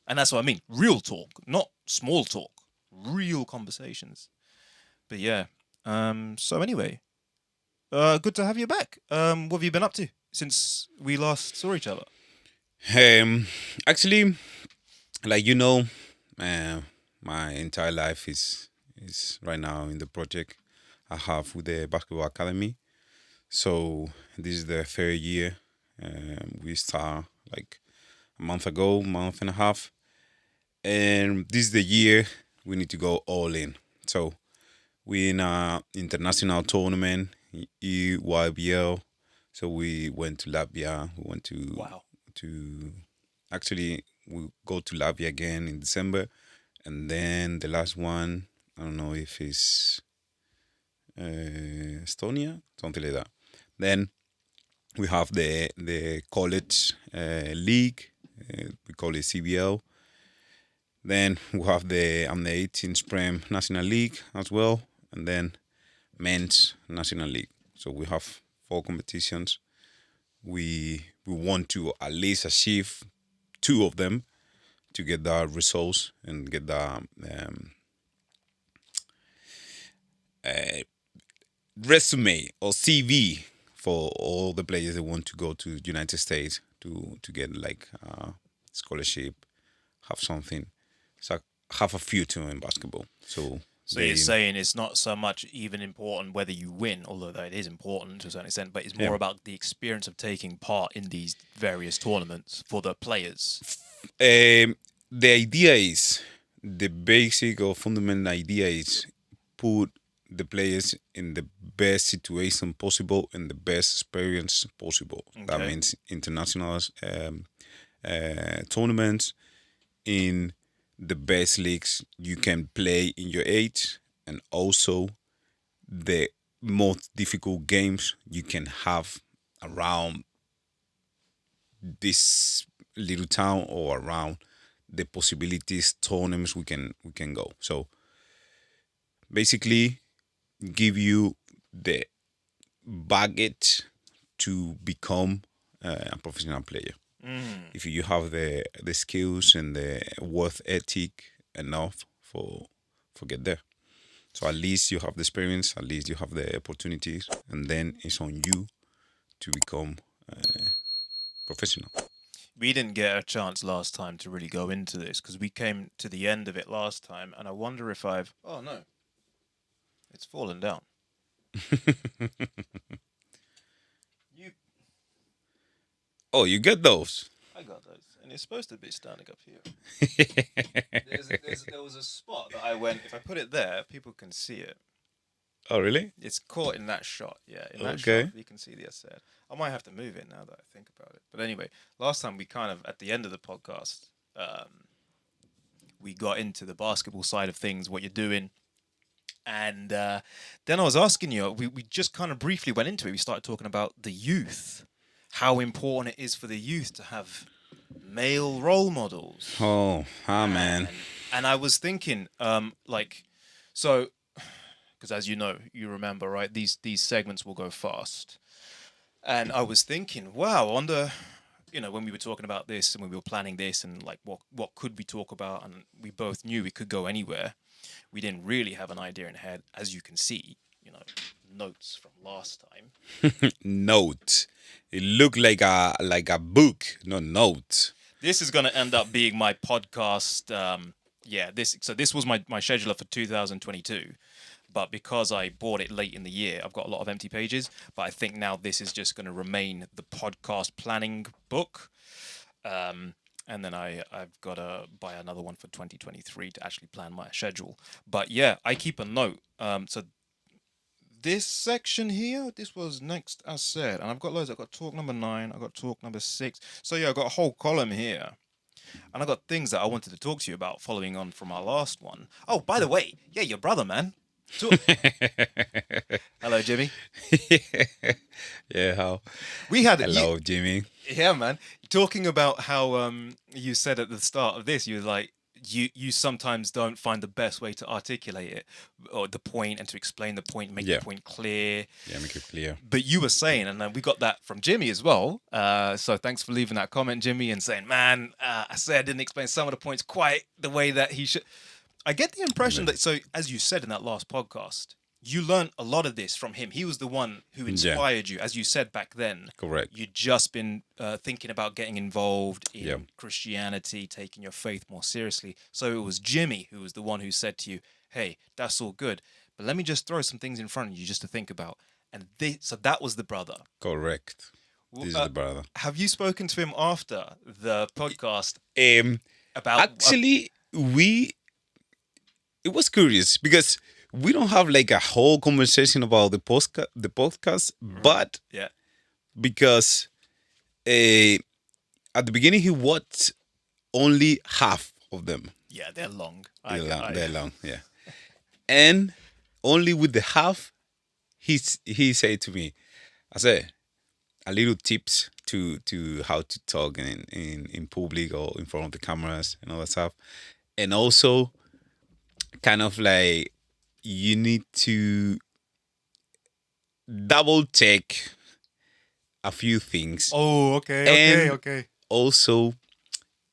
And that's what I mean. Real talk, not small talk. Real conversations. But yeah. So anyway, good to have you back. What have you been up to since we last saw each other? Actually, like my entire life is right now in the project I have with the basketball academy. So this is the third year. We start like a month and a half, and this is the year we need to go all in. So we're in a international tournament, EYBL. So we went to Latvia. We went to actually we go to Latvia again in December, and then the last one, I don't know if it's Estonia, something like that. Then we have the college league, we call it CBL. Then we have the under 18 Prem National League as well, and then men's National League. So we have 4 competitions. We want to at least achieve 2 of them to get the results and get the resume or CV for all the players that want to go to United States to get like scholarship, have something. So have a future in basketball. So you're saying it's not so much even important whether you win, although that is important to a certain extent, but it's more about the experience of taking part in these various tournaments for the players. The idea is, the basic or fundamental idea is put the players in the best situation possible and the best experience possible. Okay. That means international tournaments in the best leagues you can play in your age, and also the most difficult games you can have around this little town or around the possibilities tournaments we can go. So basically give you the baggage to become a professional player. If you have the skills and the worth ethic enough for get there. So at least you have the experience, at least you have the opportunities, and then it's on you to become professional. We didn't get a chance last time to really go into this because we came to the end of it last time, and I wonder if I've... Oh, no. It's fallen down. Oh, you get those? I got those. And it's supposed to be standing up here. There was a spot that I went... If I put it there, people can see it. Oh, really? It's caught in that shot, yeah. In that Okay. shot, you can see the Aser. I might have to move it now that I think about it. But anyway, last time we kind of, at the end of the podcast, we got into the basketball side of things, what you're doing. And then I was asking you, we just kind of briefly went into it. We started talking about the youth, how important it is for the youth to have male role models. Oh, man. And I was thinking, so... Because as you know, you remember, right? These segments will go fast. And I was thinking, wow, when we were talking about this and when we were planning this and like what could we talk about, and we both knew we could go anywhere. We didn't really have an idea in head, as you can see, notes from last time. Note. It looked like a book, no note. This is going to end up being my podcast. This was my scheduler for 2022. But because I bought it late in the year, I've got a lot of empty pages. But I think now this is just going to remain the podcast planning book. And then I've got to buy another one for 2023 to actually plan my schedule. But yeah, I keep a note. So this section here, this was next, as said. And I've got loads. I've got talk number 9. I've got talk number 6. So yeah, I've got a whole column here. And I've got things that I wanted to talk to you about following on from our last one. Oh, by the way, yeah, your brother, man. Hello, Jimmy. Yeah, how? Hello, Jimmy. Yeah, man. Talking about how you said at the start of this, you were like, you sometimes don't find the best way to articulate it or the point and to explain the point, make the point clear. Yeah, make it clear. But you were saying, and then we got that from Jimmy as well. So thanks for leaving that comment, Jimmy, and saying, man, I said I didn't explain some of the points quite the way that he should. I get the impression that, so as you said in that last podcast, you learned a lot of this from him. He was the one who inspired you, as you said back then. Correct. You'd just been thinking about getting involved in Christianity, taking your faith more seriously. So it was Jimmy who was the one who said to you, hey, that's all good, but let me just throw some things in front of you just to think about. And so that was the brother. Correct. This is the brother. Have you spoken to him after the podcast? About actually, it was curious because we don't have like a whole conversation about the podcast, but because at the beginning he watched only half of them. Yeah, they're long. They're long, yeah. And only with the half, he said to me, I said, a little tips to how to talk in public or in front of the cameras and all that stuff, and also kind of like you need to double check a few things. Oh, okay. Also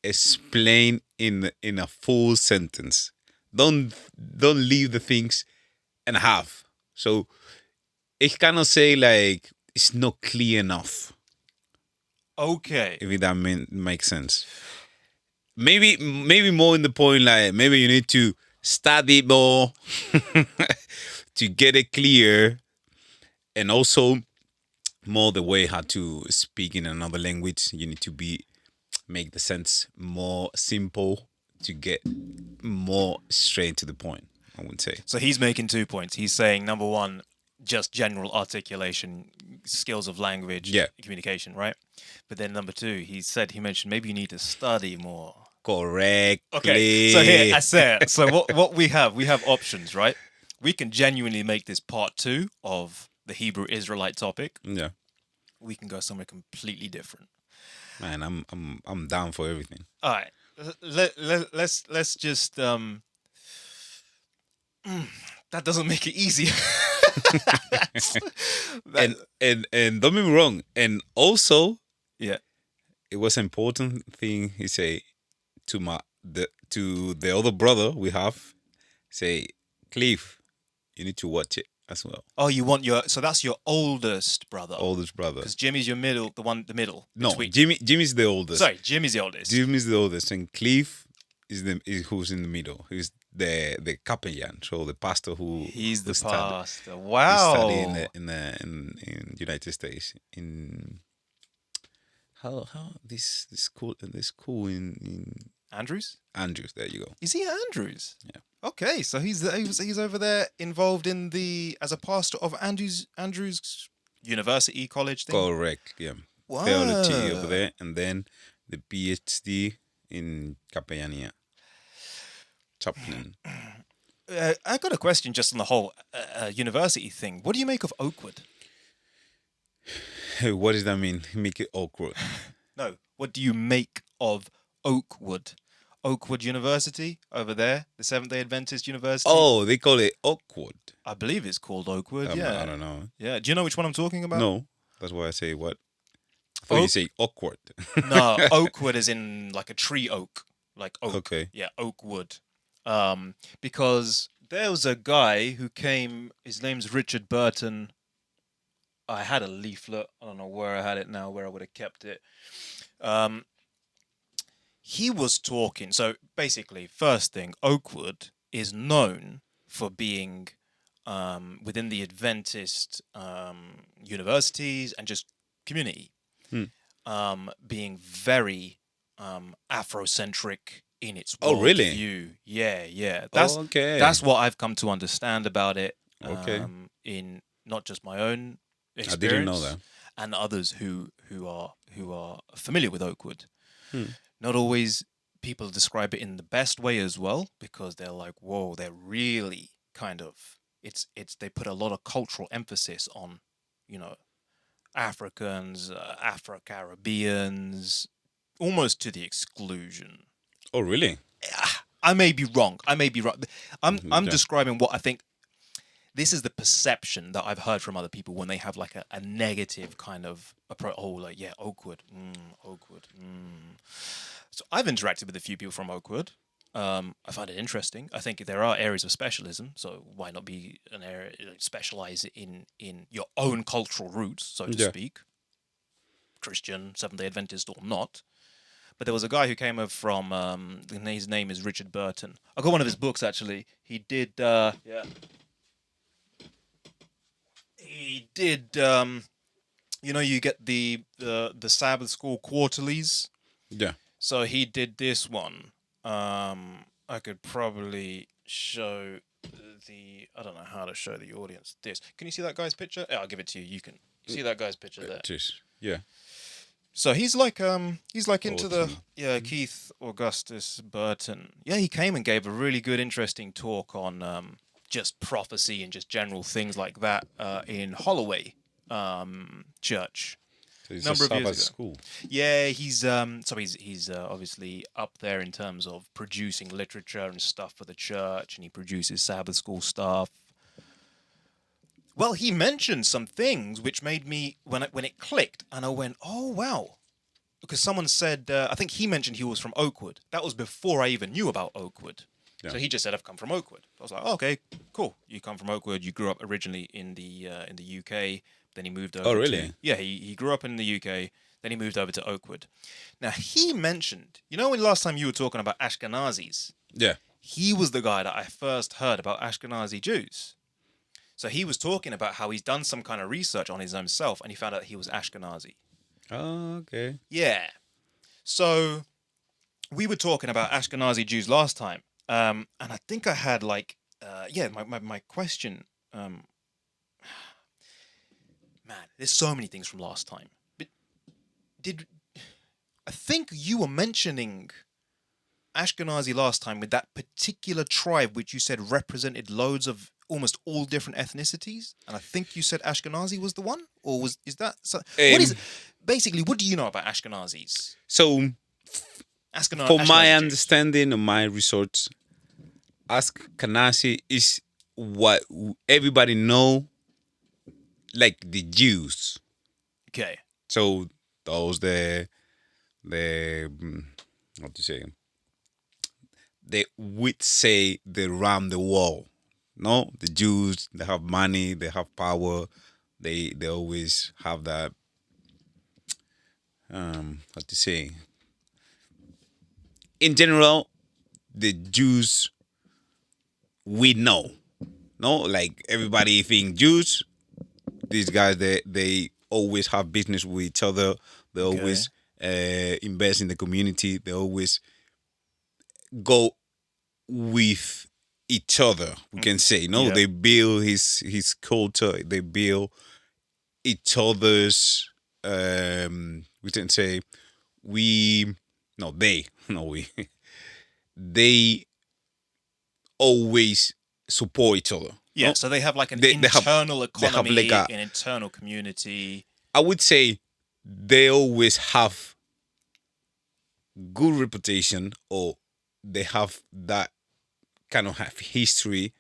explain in a full sentence. Don't leave the things in half. So it cannot say like it's not clear enough. Okay. If that makes sense. Maybe more in the point like maybe you need to study more to get it clear, and also more the way how to speak in another language. You need to make the sense more simple to get more straight to the point, I would say. So he's making 2 points. He's saying, number one, just general articulation, skills of language, communication, right? But then number two, he mentioned maybe you need to study more. Correctly. Okay, so here, I said, so what we have options, right? we can genuinely make this part 2 of the Hebrew Israelite topic. Yeah. We can go somewhere completely different. Man, I'm down for everything. All right. Let's just that doesn't make it easier. and don't be wrong. And also, yeah, it was an important thing he say to the other brother we have. Say, Cliff, you need to watch it as well. Oh, so that's your oldest brother. Oldest brother. Because Jimmy's your middle, the middle. No, between... Jimmy's the oldest. Sorry, Jimmy's the oldest. Jimmy's the oldest, and Cliff is who's in the middle. He's the capellan, so the pastor who. He's the pastor. Study, wow. Study in United States in. How this school in Andrews? Andrews, there you go. Is he at Andrews? Yeah. Okay, so he's over there involved in as a pastor of Andrews University College thing. Correct, yeah. Wow. Theology over there, and then the PhD in Capellania. Chaplain. I got a question just on the whole university thing. What do you make of Oakwood? What does that mean? Make it awkward. No. What do you make of Oakwood? Oakwood University over there, the Seventh-day Adventist University. Oh, they call it Oakwood. I believe it's called Oakwood. Yeah, I don't know. Yeah, do you know which one I'm talking about? No, that's why I say what. I thought you say awkward. No, Oakwood is in like a tree oak, like oak. Okay. Yeah, Oakwood. Because there was a guy who came. His name's Richard Burton. I had a leaflet. I don't know where I had it now. Where I would have kept it. He was talking. So basically, first thing, Oakwood is known for being within the Adventist universities and just community, being very Afrocentric in its worldview. Oh, really? Yeah. That's what I've come to understand about it. In not just my own experience, I didn't know that, and others who are familiar with Oakwood. Not always people describe it in the best way as well, because they're like, whoa, they're really kind of they put a lot of cultural emphasis on, Africans, Afro-Caribbeans, almost to the exclusion. Oh, really? I may be wrong. I'm describing what I think. This is the perception that I've heard from other people when they have like a negative kind of approach. Oh, like, yeah, Oakwood. Oakwood. So I've interacted with a few people from Oakwood. I find it interesting. I think there are areas of specialism, so why not be an area specialize in your own cultural roots, so to speak, Christian, Seventh-day Adventist or not. But there was a guy who came over from. His name is Richard Burton. I got one of his books actually. He did. He did. You get the Sabbath School quarterlies. Yeah. So he did this one. I could probably show I don't know how to show the audience this. Can you see that guy's picture? Yeah, I'll give it to you. You can see that guy's picture there. Yeah. So he's like into the Keith Augustus Burton. Yeah, he came and gave a really good, interesting talk on just prophecy and just general things like that in Holloway Church. So he's a Sabbath school. Yeah, he's obviously up there in terms of producing literature and stuff for the church, and he produces Sabbath school stuff. Well, he mentioned some things which made me when it clicked, and I went, "Oh wow," because someone said I think he mentioned he was from Oakwood. That was before I even knew about Oakwood. Yeah. So he just said, "I've come from Oakwood." I was like, oh, "Okay, cool. You come from Oakwood. You grew up originally in the UK." Then he moved over. Oh, really? He grew up in the UK. Then he moved over to Oakwood. Now, he mentioned, when last time you were talking about Ashkenazis? Yeah. He was the guy that I first heard about Ashkenazi Jews. So he was talking about how he's done some kind of research on his own self, and he found out he was Ashkenazi. Oh, okay. Yeah. So we were talking about Ashkenazi Jews last time. And I think I had my question... Man, there's so many things from last time. But I think you were mentioning Ashkenazi last time with that particular tribe which you said represented loads of almost all different ethnicities, and I think you said Ashkenazi was the one, or is that so? Basically, what do you know about Ashkenazis? So, for my understanding of my research, Ashkenazi is what everybody know, like the Jews. Okay. So those the what to say? They would say they run the world. No, the Jews, they have money, they have power, they always have that. What to say? In general, the Jews we know, no, like everybody think Jews. These guys, they always have business with each other. They always invest in the community. They always go with each other. We can say, no, they build his culture. They build each other's. We can say they always support each other. Yeah, no? So they have like an internal economy, like an internal community. I would say they always have good reputation, or they have that kind of history.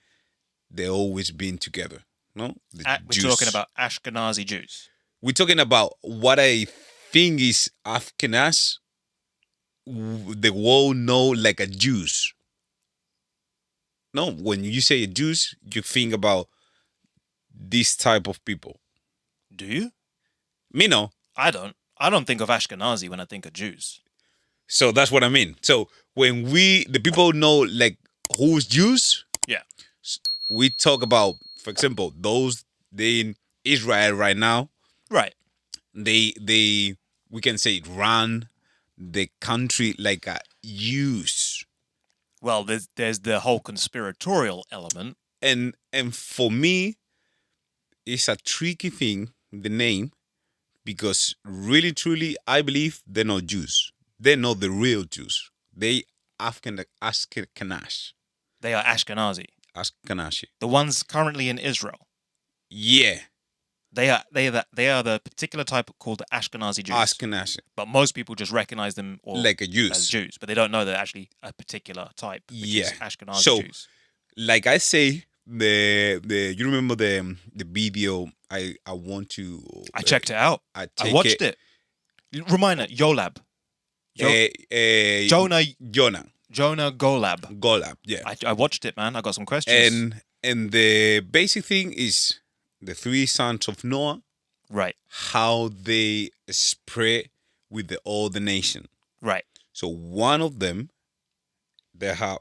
They always been together. No, we're talking about Ashkenazi Jews. We're talking about what I think is Ashkenaz. The world know like a Jews. No, when you say Jews, you think about this type of people. Do you? Me no. I don't. I don't think of Ashkenazi when I think of Jews. So that's what I mean. So when the people know like who's Jews, yeah, we talk about, for example, those they in Israel right now. Right. They we can say run the country like a Jews. Well, there's the whole conspiratorial element, and for me, it's a tricky thing, the name, because really truly I believe they're not Jews. They're not the real Jews. They Ashkenazi. They are Ashkenazi. Ashkenazi. The ones currently in Israel. Yeah. They are the particular type called the Ashkenazi Jews. Ashkenazi. But most people just recognize them like a Jews. As Jews, but they don't know they're actually a particular type, which is Ashkenazi Jews. Like I say, the you remember the video I want to I checked it out. I watched it. Reminder, Yolab. Jonah Golab. Yeah. I watched it, man. I got some questions. And the basic thing is the three sons of Noah, right? How they spread with all the nation, right? So one of them, they are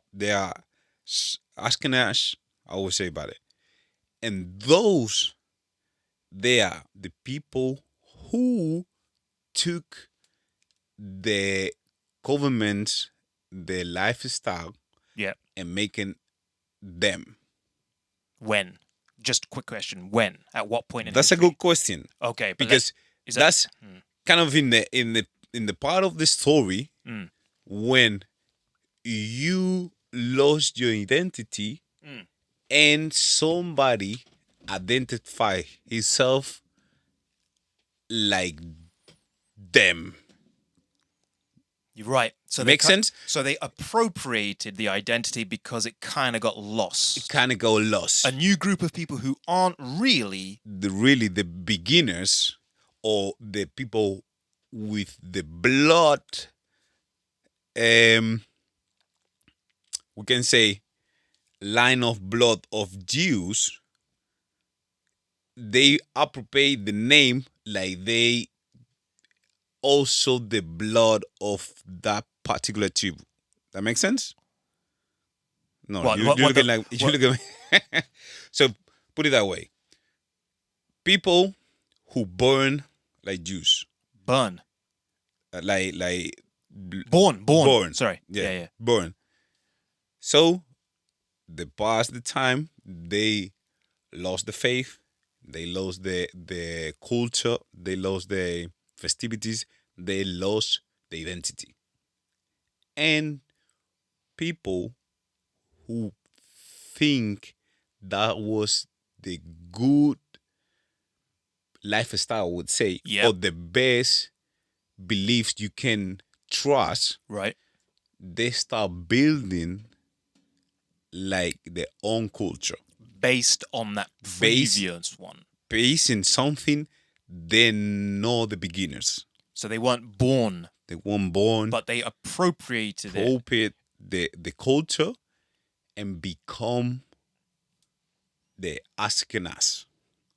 Ashkenaz. I always say about it, and those they are the people who took the government, the lifestyle, and making them. When? Just quick question. When? At what point in That's history? a good question. Okay, because that's kind of in the part of the story when you lost your identity and somebody identify himself like them. You're right. So Makes sense? So they appropriated the identity because it kind of got lost. It kind of got lost. A new group of people who aren't really the beginners or the people with the blood, we can say line of blood of Jews, they appropriate the name like they also the blood of that particular tribe. That makes sense? No, you look at me. So put it that way. People who burn like Jews. Burn. Like born. Sorry. Yeah. Born. So they passed the time, they lost the faith, they lost the culture, they lost the festivities, they lost the identity. And people who think that was the good lifestyle, I would say, or the best beliefs you can trust. Right. They start building like their own culture. Based on that previous one. Based in something they know the beginners. So they weren't born. They weren't born. But they appropriated it. The culture and become the Ashkenazi.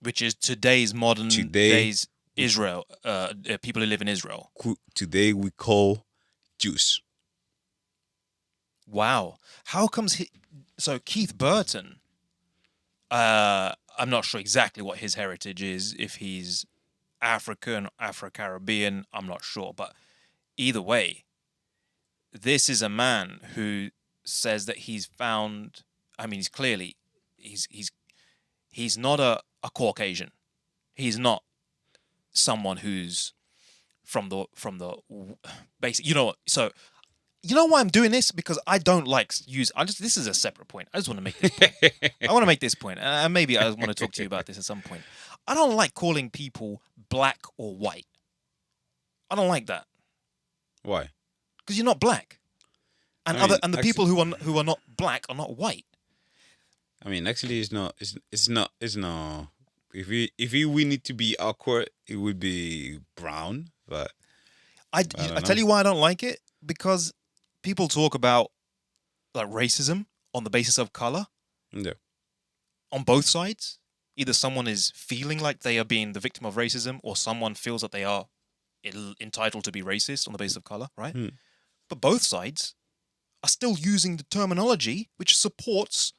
Which is today's modern days Israel, people who live in Israel. Today we call Jews. Wow. How comes so Keith Burton, I'm not sure exactly what his heritage is, if he's African, Afro-Caribbean, I'm not sure. But either way, this is a man who says that he's found, I mean, he's not a Caucasian. He's not someone who's from the basic, so you know why I'm doing this? Because I don't like this is a separate point. I just want to make this point. I want to make this point. And maybe I want to talk to you about this at some point. I don't like calling people black or white. I don't like that. Why? Because you're not black. And the people who are not black are not white. I mean, actually, it's not. If we need to be awkward, it would be brown. But I tell you why I don't like it, because people talk about like racism on the basis of color. Yeah. On both sides, either someone is feeling like they are being the victim of racism, or someone feels that they are entitled to be racist on the basis of color, right? But both sides are still using the terminology which supports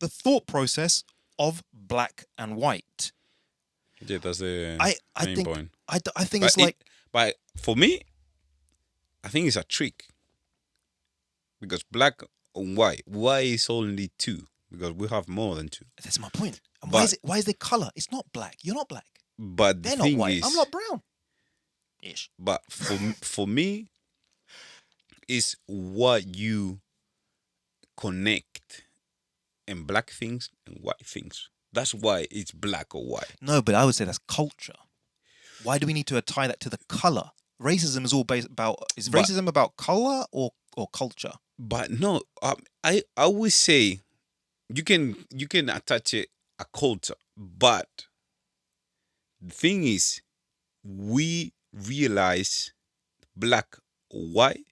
the thought process of black and white. Yeah, that's the main point. I think it's like... But for me, I think it's a trick. Because black and white is only two. Because we have more than two. That's my point. And why is there color? It's not black. You're not black. But they're not white. I'm not brown. Ish. But for me, it's what you connect in black things and white things. That's why it's black or white. No, but I would say that's culture. Why do we need to tie that to the color? Racism is all based about... Is racism about color or culture? But no, I would say you can attach a culture, but the thing is, we realize black or white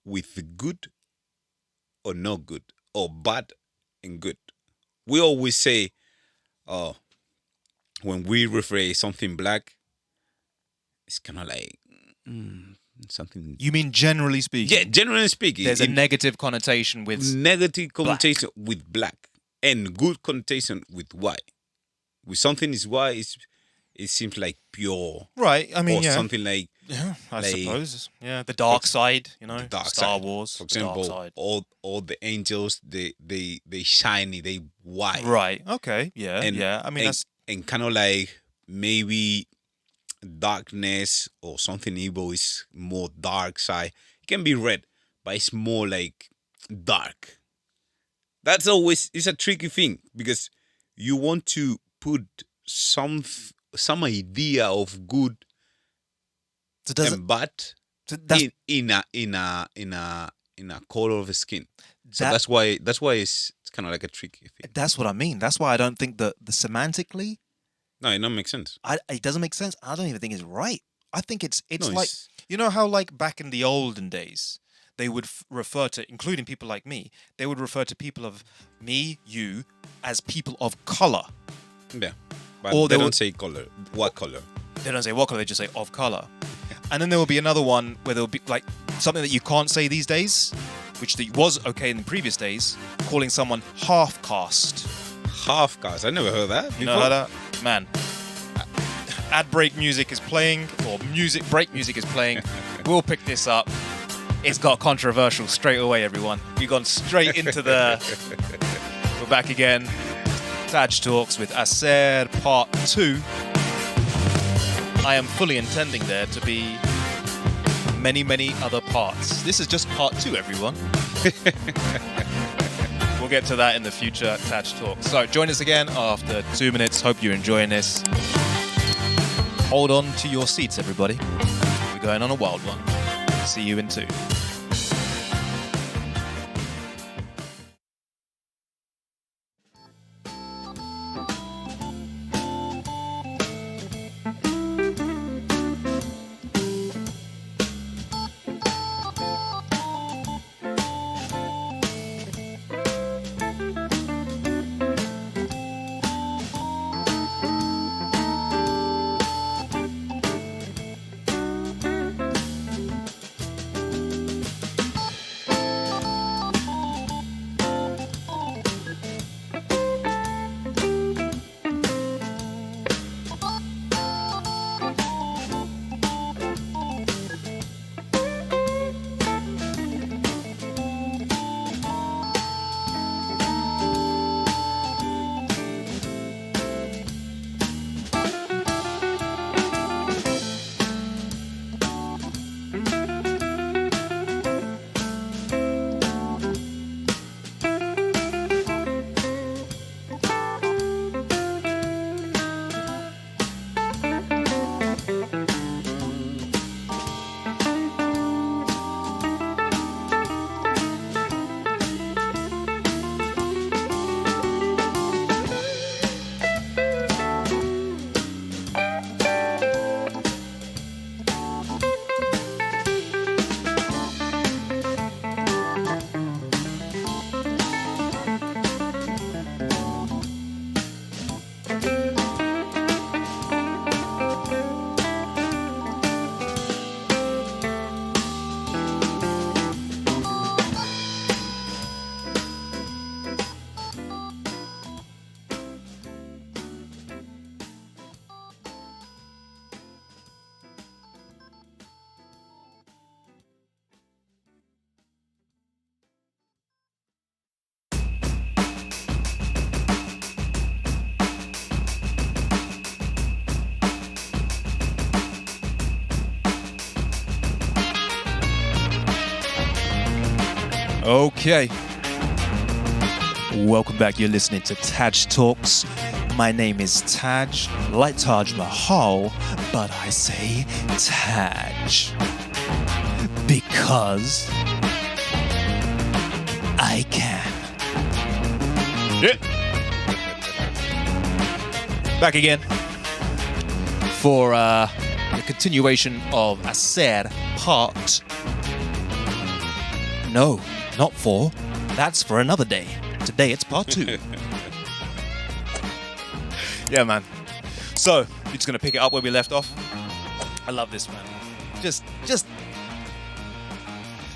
with good or not good, or bad and good. We always say, when we refer something black, it's kind of like something. You mean generally speaking? Yeah, generally speaking. There's a negative connotation with with black and good connotation with white. With something is white, it seems like pure. Right. I mean, or something like. Yeah, I suppose. Yeah, the dark side, the dark Star side. Wars. For example, all the angels, they shiny, they white. Right. Okay. Yeah. I mean, that's and kind of like maybe darkness or something evil is more dark side. It can be red, but it's more like dark. That's always it's a tricky thing because you want to put some idea of good and bad in a color of the skin. So that's why it's kind of like a tricky thing. That's what I mean. That's why I don't think the semantically. No, it don't make sense. It doesn't make sense. I don't even think it's right. I think it's like you know how like back in the olden days they would refer to, including people like me, they would refer to people of me, you, as people of color. Yeah, but they don't say color. What color? They don't say what color. They just say of color. And then there will be another one where there will be like something that you can't say these days, which was okay in the previous days, calling someone half caste. Half caste? I never heard that before. You know that? Man. Ad break music is playing, or break music is playing. We'll pick this up. It's got controversial straight away, everyone. We've gone straight into We're back again. TAJ Talks with Aser Part 2. I am fully intending there to be many, many other parts. This is just Part 2, everyone. We're get to that in the future TAJ Talks. So join us again after 2 minutes. Hope you're enjoying this. Hold on to your seats, everybody. We're going on a wild one. See you in 2. Okay. Welcome back. You're listening to TAJ Talks. My name is Taj, like Taj Mahal, but I say Taj because I can. Yeah. Back again for the continuation of Aser part. No, not 4. That's for another day. Today it's part 2. Yeah, man. So, you're just going to pick it up where we left off? I love this, man. Just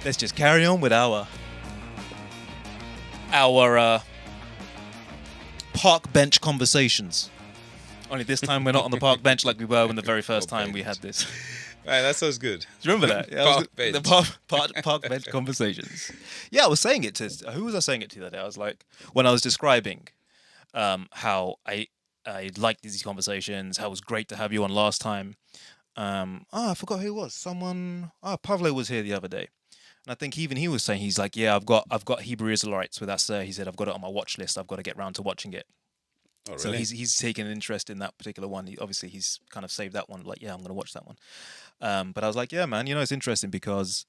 let's just carry on with our park bench conversations. Only this time we're not on the park bench like we were when the very first time we had this. Right, that sounds good. Do you remember that? Yeah, Park bench. The park bench conversations. Yeah, I was saying it to... Who was I saying it to that day? I was like... When I was describing how I liked these conversations, how it was great to have you on last time. I forgot who it was. Someone... Pavlo was here the other day. And I think even he was saying, he's like, yeah, I've got Hebrew Israelites with Aser. He said, I've got it on my watch list. I've got to get round to watching it. Oh, really? So he's taken an interest in that particular one. Obviously, he's kind of saved that one. Like, yeah, I'm going to watch that one. But I was like, yeah, man, it's interesting because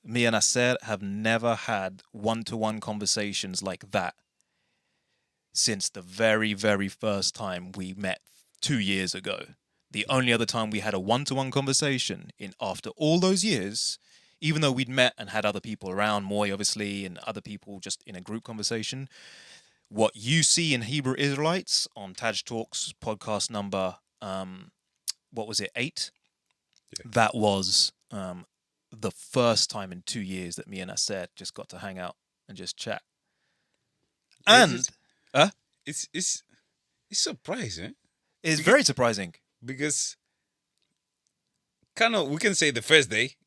me and Aser have never had one-to-one conversations like that since the very, very first time we met 2 years ago. The only other time we had a one-to-one conversation after all those years, even though we'd met and had other people around, Moy obviously, and other people just in a group conversation, what you see in Hebrew Israelites on TAJ Talks podcast number, 8? Yeah. That was the first time in 2 years that me and Aser just got to hang out and just chat. And it's surprising. It's very surprising because kind of we can say the first day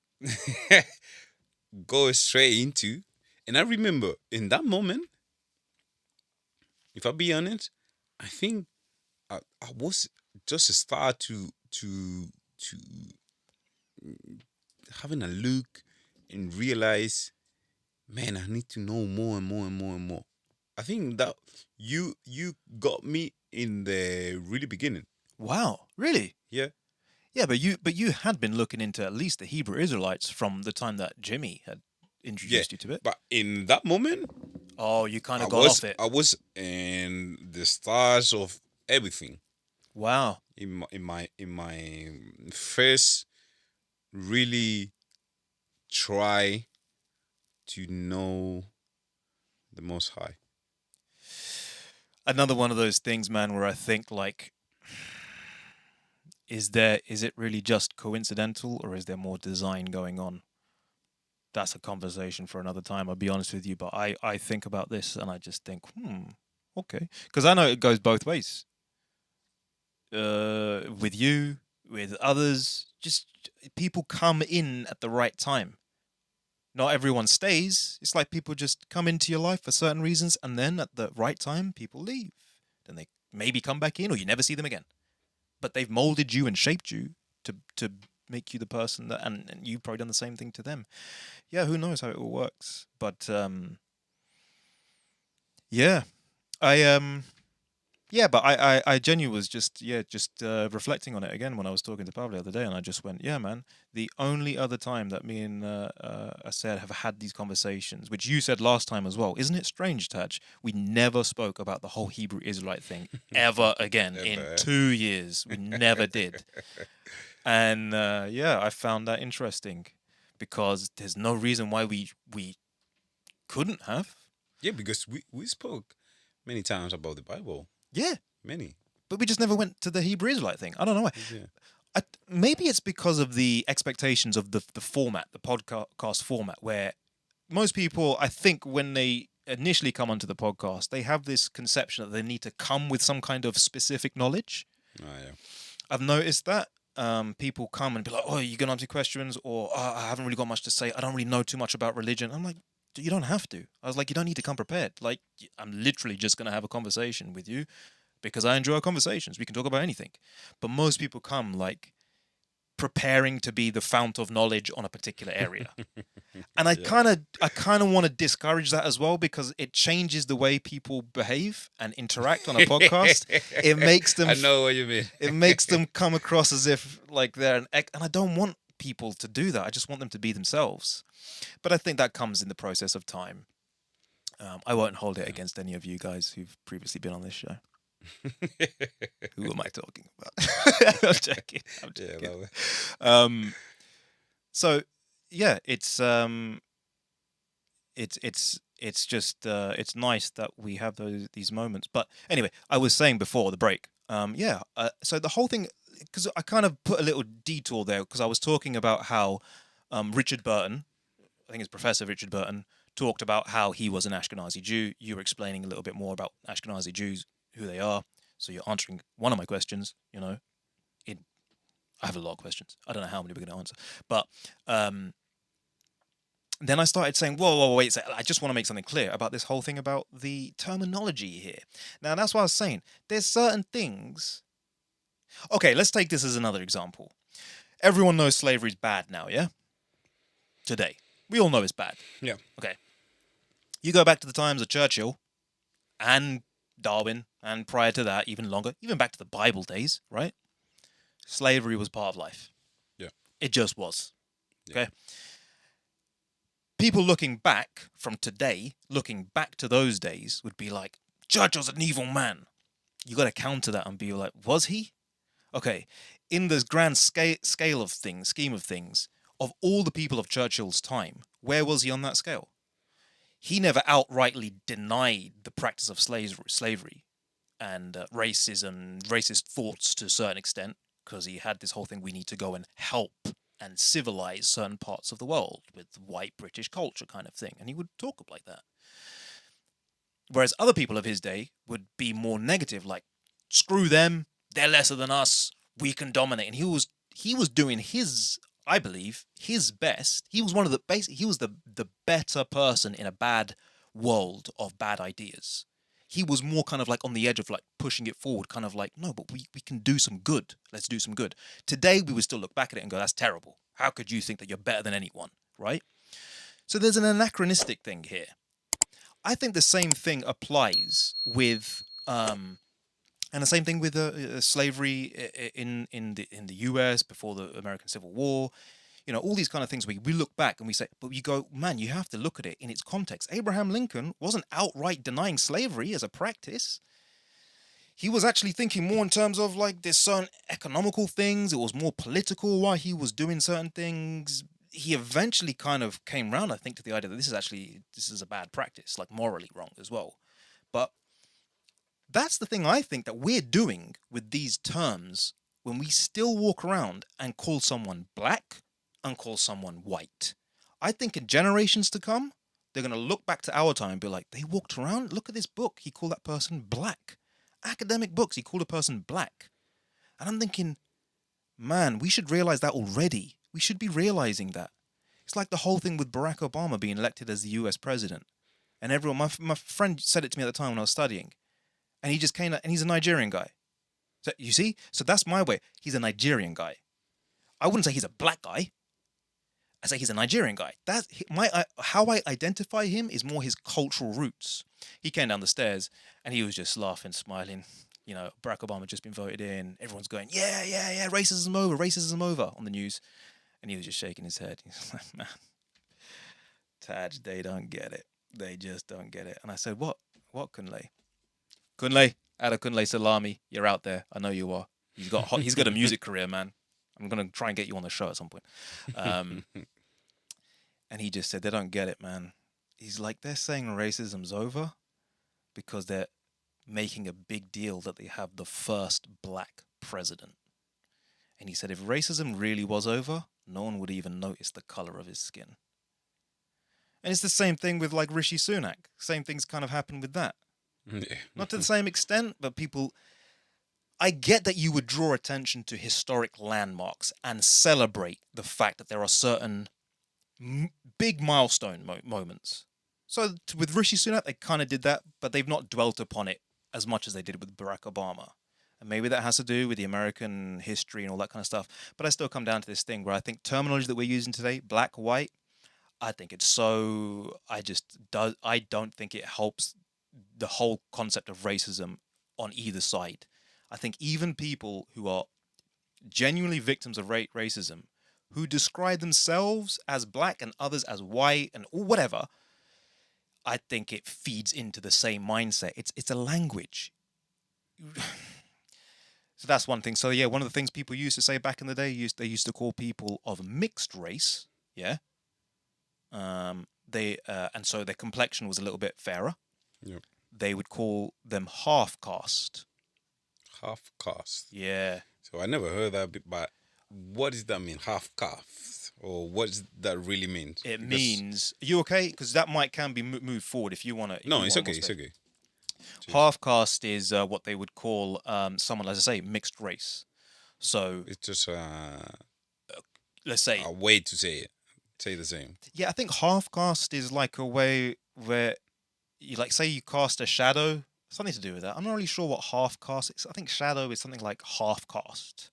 go straight into, and I remember in that moment, if I be honest, I think I was just a start to having a look and realize, man, I need to know more and more and more and more. I think that you got me in the really beginning. Wow, really? Yeah. Yeah, but you had been looking into at least the Hebrew Israelites from the time that Jimmy had introduced you to it. But in that moment, oh, you kind of got off it. I was in the stars of everything. Wow. In my first really try to know the Most High. Another one of those things, man, where I think like, is it really just coincidental, or is there more design going on? That's a conversation for another time, I'll be honest with you. But I think about this and I just think, okay. Because I know it goes both ways. With you, with others, just people come in at the right time. Not everyone stays. It's like people just come into your life for certain reasons, and then at the right time, people leave. Then they maybe come back in, or you never see them again. But they've molded you and shaped you to make you the person that, and you've probably done the same thing to them. Yeah, who knows how it all works? But yeah, I genuinely was just reflecting on it again when I was talking to Pablo the other day, and I just went, yeah, man, the only other time that me and Aser have had these conversations, which you said last time as well, isn't it strange, Taj? We never spoke about the whole Hebrew Israelite thing ever again in 2 years. We never did. And I found that interesting because there's no reason why we couldn't have. Yeah, because we spoke many times about the Bible. Yeah. Many. But we just never went to the Hebrew Israelite thing. I don't know why. Yeah. Maybe it's because of the expectations of the format, the podcast format, where most people, I think, when they initially come onto the podcast, they have this conception that they need to come with some kind of specific knowledge. Oh, yeah. I've noticed that. People come and be like, oh, you're going to answer questions, or oh, I haven't really got much to say. I don't really know too much about religion. I'm like, you don't have to. I was like, you don't need to come prepared. Like, I'm literally just going to have a conversation with you because I enjoy our conversations. We can talk about anything. But most people come like preparing to be the fount of knowledge on a particular area. And I kind of want to discourage that as well, because it changes the way people behave and interact on a podcast. It makes them, I know what you mean. It makes them come across as if like they're and I don't want people to do that. I just want them to be themselves. But I think that comes in the process of time. I won't hold it against any of you guys who've previously been on this show. Who am I talking about? I'm joking. So yeah, it's just it's nice that we have these moments. But anyway, I was saying before the break, so the whole thing, because I kind of put a little detour there because I was talking about how Richard Burton, I think it's Professor Richard Burton, talked about how he was an Ashkenazi Jew. You were explaining a little bit more about Ashkenazi Jews, who they are. So you're answering one of my questions, you know. I have a lot of questions. I don't know how many we're going to answer. But then I started saying, whoa, wait a second. I just want to make something clear about this whole thing about the terminology here. Now, that's what I was saying. There's certain things. Okay, let's take this as another example. Everyone knows slavery is bad now, yeah? Today. We all know it's bad. Yeah. Okay. You go back to the times of Churchill and Darwin, and prior to that, even longer, even back to the Bible days, right? Slavery was part of life. Yeah. It just was. Yeah. Okay? People looking back from today, looking back to those days, would be like, Churchill's an evil man. You got to counter that and be like, was he? Okay, in this grand scheme of things, of all the people of Churchill's time, where was he on that scale? He never outrightly denied the practice of slavery and racism, racist thoughts to a certain extent, because he had this whole thing, we need to go and help and civilize certain parts of the world with white British culture kind of thing. And he would talk like that. Whereas other people of his day would be more negative, like, screw them, they're lesser than us, we can dominate. And he was doing his, I believe, his best. He was he was the better person in a bad world of bad ideas. He was more kind of like on the edge of like pushing it forward, kind of like, no, but we can do some good. Let's do some good. Today, we would still look back at it and go, that's terrible. How could you think that you're better than anyone, right? So there's an anachronistic thing here. I think the same thing applies with, and the same thing with slavery in the U.S. before the American Civil War. You know, all these kind of things. We look back and we say, but you go, man, you have to look at it in its context. Abraham Lincoln wasn't outright denying slavery as a practice. He was actually thinking more in terms of like there's certain economical things. It was more political why he was doing certain things. He eventually kind of came around, I think, to the idea that this is a bad practice, like morally wrong as well. But that's the thing I think that we're doing with these terms when we still walk around and call someone black and call someone white. I think in generations to come, they're going to look back to our time and be like, they walked around, look at this book, he called that person black. Academic books, he called a person black. And I'm thinking, man, we should realize that already. We should be realizing that. It's like the whole thing with Barack Obama being elected as the US president. And everyone, my friend said it to me at the time when I was studying. And he just came, and he's a Nigerian guy. So you see? So that's my way. He's a Nigerian guy. I wouldn't say he's a black guy. I say he's a Nigerian guy. That's how I identify him is more his cultural roots. He came down the stairs and he was just laughing, smiling. You know, Barack Obama just been voted in. Everyone's going, yeah, racism over on the news. And he was just shaking his head. He's like, man, Taj, they don't get it. They just don't get it. And I said, what, Kunle? Kunle, out of Kunle Salami, you're out there. I know you are. He's got a music career, man. I'm going to try and get you on the show at some point. And he just said, they don't get it, man. He's like, they're saying racism's over because they're making a big deal that they have the first black president. And he said, if racism really was over, no one would even notice the color of his skin. And it's the same thing with like Rishi Sunak. Same things kind of happen with that. Yeah. Not to the same extent, but people... I get that you would draw attention to historic landmarks and celebrate the fact that there are certain big milestone moments. So with Rishi Sunak, they kind of did that, but they've not dwelt upon it as much as they did with Barack Obama. And maybe that has to do with the American history and all that kind of stuff. But I still come down to this thing where I think terminology that we're using today, black, white, I think it's so... I don't think it helps the whole concept of racism on either side. I think even people who are genuinely victims of racism, who describe themselves as black and others as white and whatever, I think it feeds into the same mindset. It's a language. So that's one thing. So yeah, one of the things people used to say back in the day, they used to call people of mixed race, yeah. And so their complexion was a little bit fairer. Yep. They would call them half caste. Half caste. Yeah. So I never heard that, but what does that mean? Half caste, or what does that really mean? It means, are you okay? Because that can be moved forward if you want to. No, it's okay. It's okay. Half caste is what they would call someone, as I say, mixed race. So it's just let's say a way to say it. Say the same. Yeah, I think half caste is like a way where you like say you cast a shadow. Something to do with that. I'm not really sure what half caste is. I think shadow is something like half caste.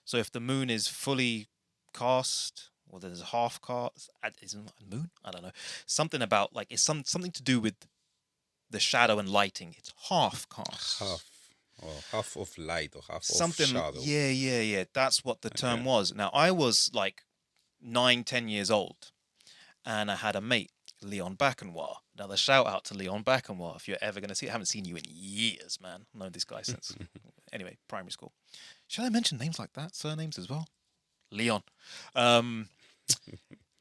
So if the moon is fully cast, or there's half cast, isn't a moon? I don't know. Something about like it's something to do with the shadow and lighting. It's half cast. Half of light or half something, of shadow. Yeah. That's what the term was. Now I was like 9-10 years old, and I had a mate, Leon Bakenwa. Now, the shout out to Leon Bakenwa, if you're ever going to see it. I haven't seen you in years, man. I've known this guy since, anyway, primary school. Should I mention names like that? Surnames as well? Leon.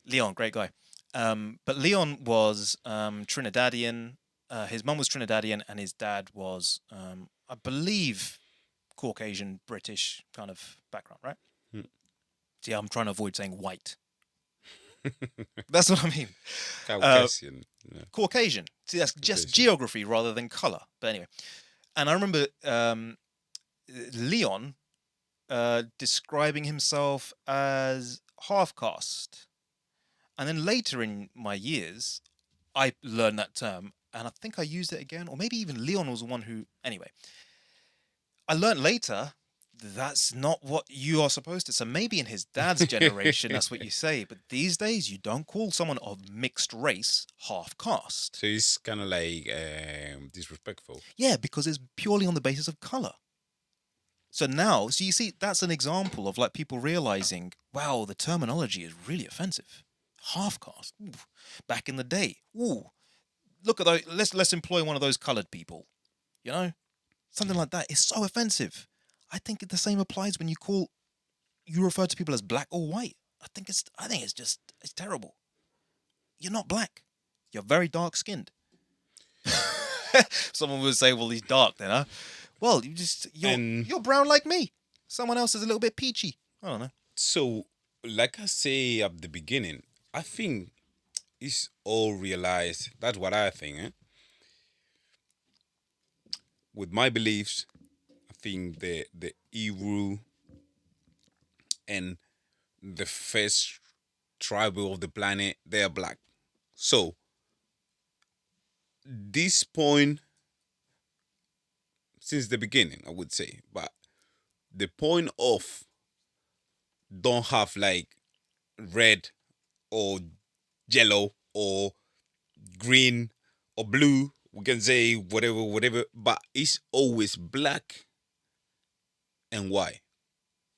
Leon, great guy. But Leon was Trinidadian. His mum was Trinidadian, and his dad was, I believe, Caucasian, British kind of background, right? See, I'm trying to avoid saying white. That's what I mean. Caucasian. Caucasian. See, that's just geography rather than color. But anyway, and I remember Leon describing himself as half caste, and then later in my years, I learned that term, and I think I used it again, or maybe even Leon was the one who. Anyway, I learned later that's not what you are supposed to. So maybe in his dad's generation, that's what you say. But these days, you don't call someone of mixed race half caste. So it's kind of like disrespectful. Yeah, because it's purely on the basis of color. So now, so you see, that's an example of like people realizing, wow, the terminology is really offensive. Half caste. Ooh. Back in the day, ooh, look at those. Let's employ one of those colored people. You know, something like that is so offensive. I think the same applies when you refer to people as black or white. I think it's terrible. You're not black. You're very dark skinned. Someone would say, well, he's dark then, huh? Well, you're brown like me. Someone else is a little bit peachy. I don't know. So, like I say at the beginning, I think it's all realized. That's what I think. With my beliefs, I think the Hebrew and the first tribe of the planet, they are black. So, this point, since the beginning, I would say, but the point of don't have like red or yellow or green or blue, we can say whatever, but it's always black and white.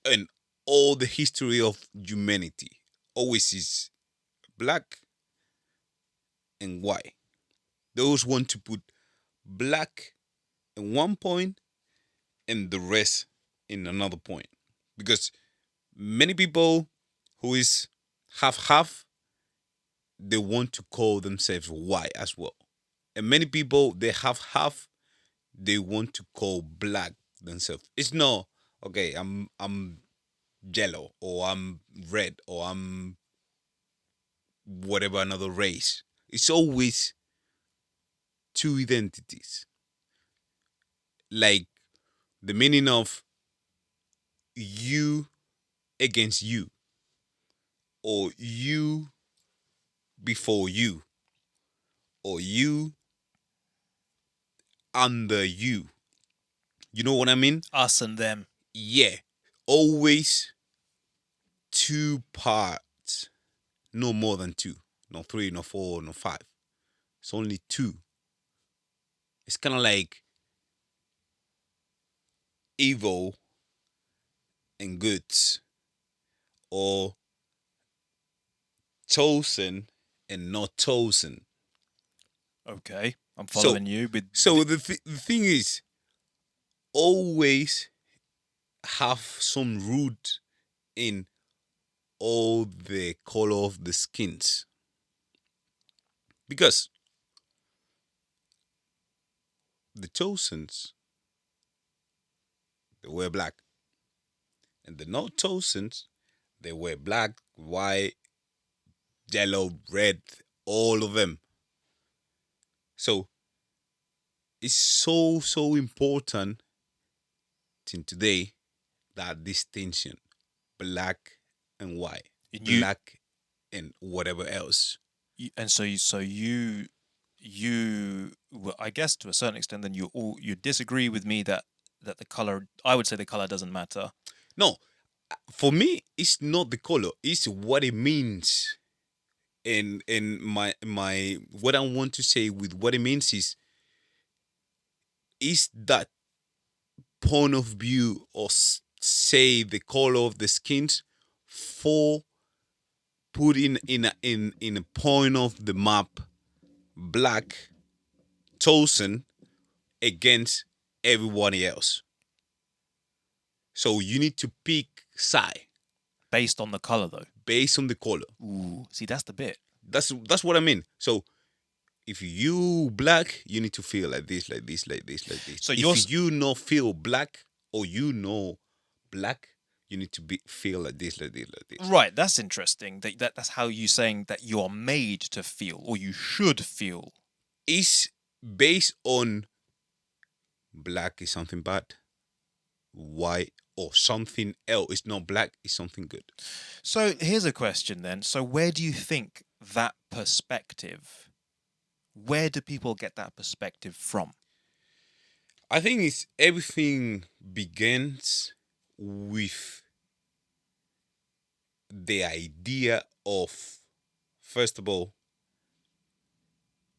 And all the history of humanity always is black and white. Those want to put black in one point and the rest in another point. Because many people who is half, they want to call themselves white as well. And many people, they half, they want to call black themselves. It's not, okay, I'm yellow or I'm red or I'm whatever another race. It's always two identities. Like the meaning of you against you or you before you or you under you. You know what I mean? Us and them. Yeah. Always two parts. No more than two. No 3, no 4, no 5. It's only 2. It's kind of like evil and goods. Or chosen and not chosen. Okay, I'm following you. But so the thing is, always have some root in all the color of the skins. Because the chosens, they wear black. And the not chosens, they wear black, white, yellow, red, all of them. So it's so important in today, that distinction, black and white, black and whatever else. And so you, I guess to a certain extent, then you disagree with me that the color. I would say the color doesn't matter. No, for me, it's not the color; it's what it means. And my what I want to say with what it means is that point of view, or say the color of the skins, for putting in a point of the map, black chosen against everybody else. So you need to pick side based on the color, though. Based on the color. Ooh, see, that's the bit. That's what I mean. So if you black, you need to feel like this, like this, like this, like this. So if you not feel black, or you know black, you need to feel like this, like this, like this. Right, that's interesting. That's how you saying that you are made to feel, or you should feel. It's based on black is something bad, white or something else. It's not black, it's something good. So here's a question then. So where do you think that perspective, where do people get that perspective from? I think everything begins with the idea of, first of all,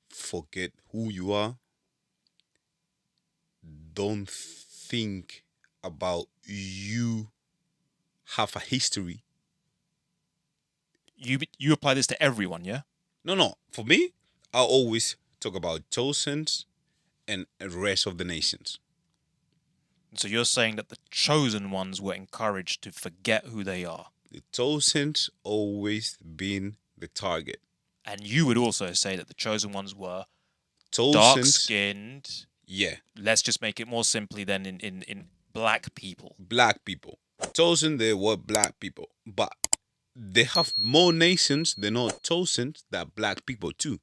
forget who you are. Don't think about you have a history. You apply this to everyone, yeah? No. For me, I always talk about chosen and the rest of the nations. So you're saying that the chosen ones were encouraged to forget who they are. The chosen's always been the target. And you would also say that the chosen ones were Chosen, dark-skinned. Yeah. Let's just make it more simply than in black people. Black people. Chosen, they were black people. But they have more nations than not chosen than black people too.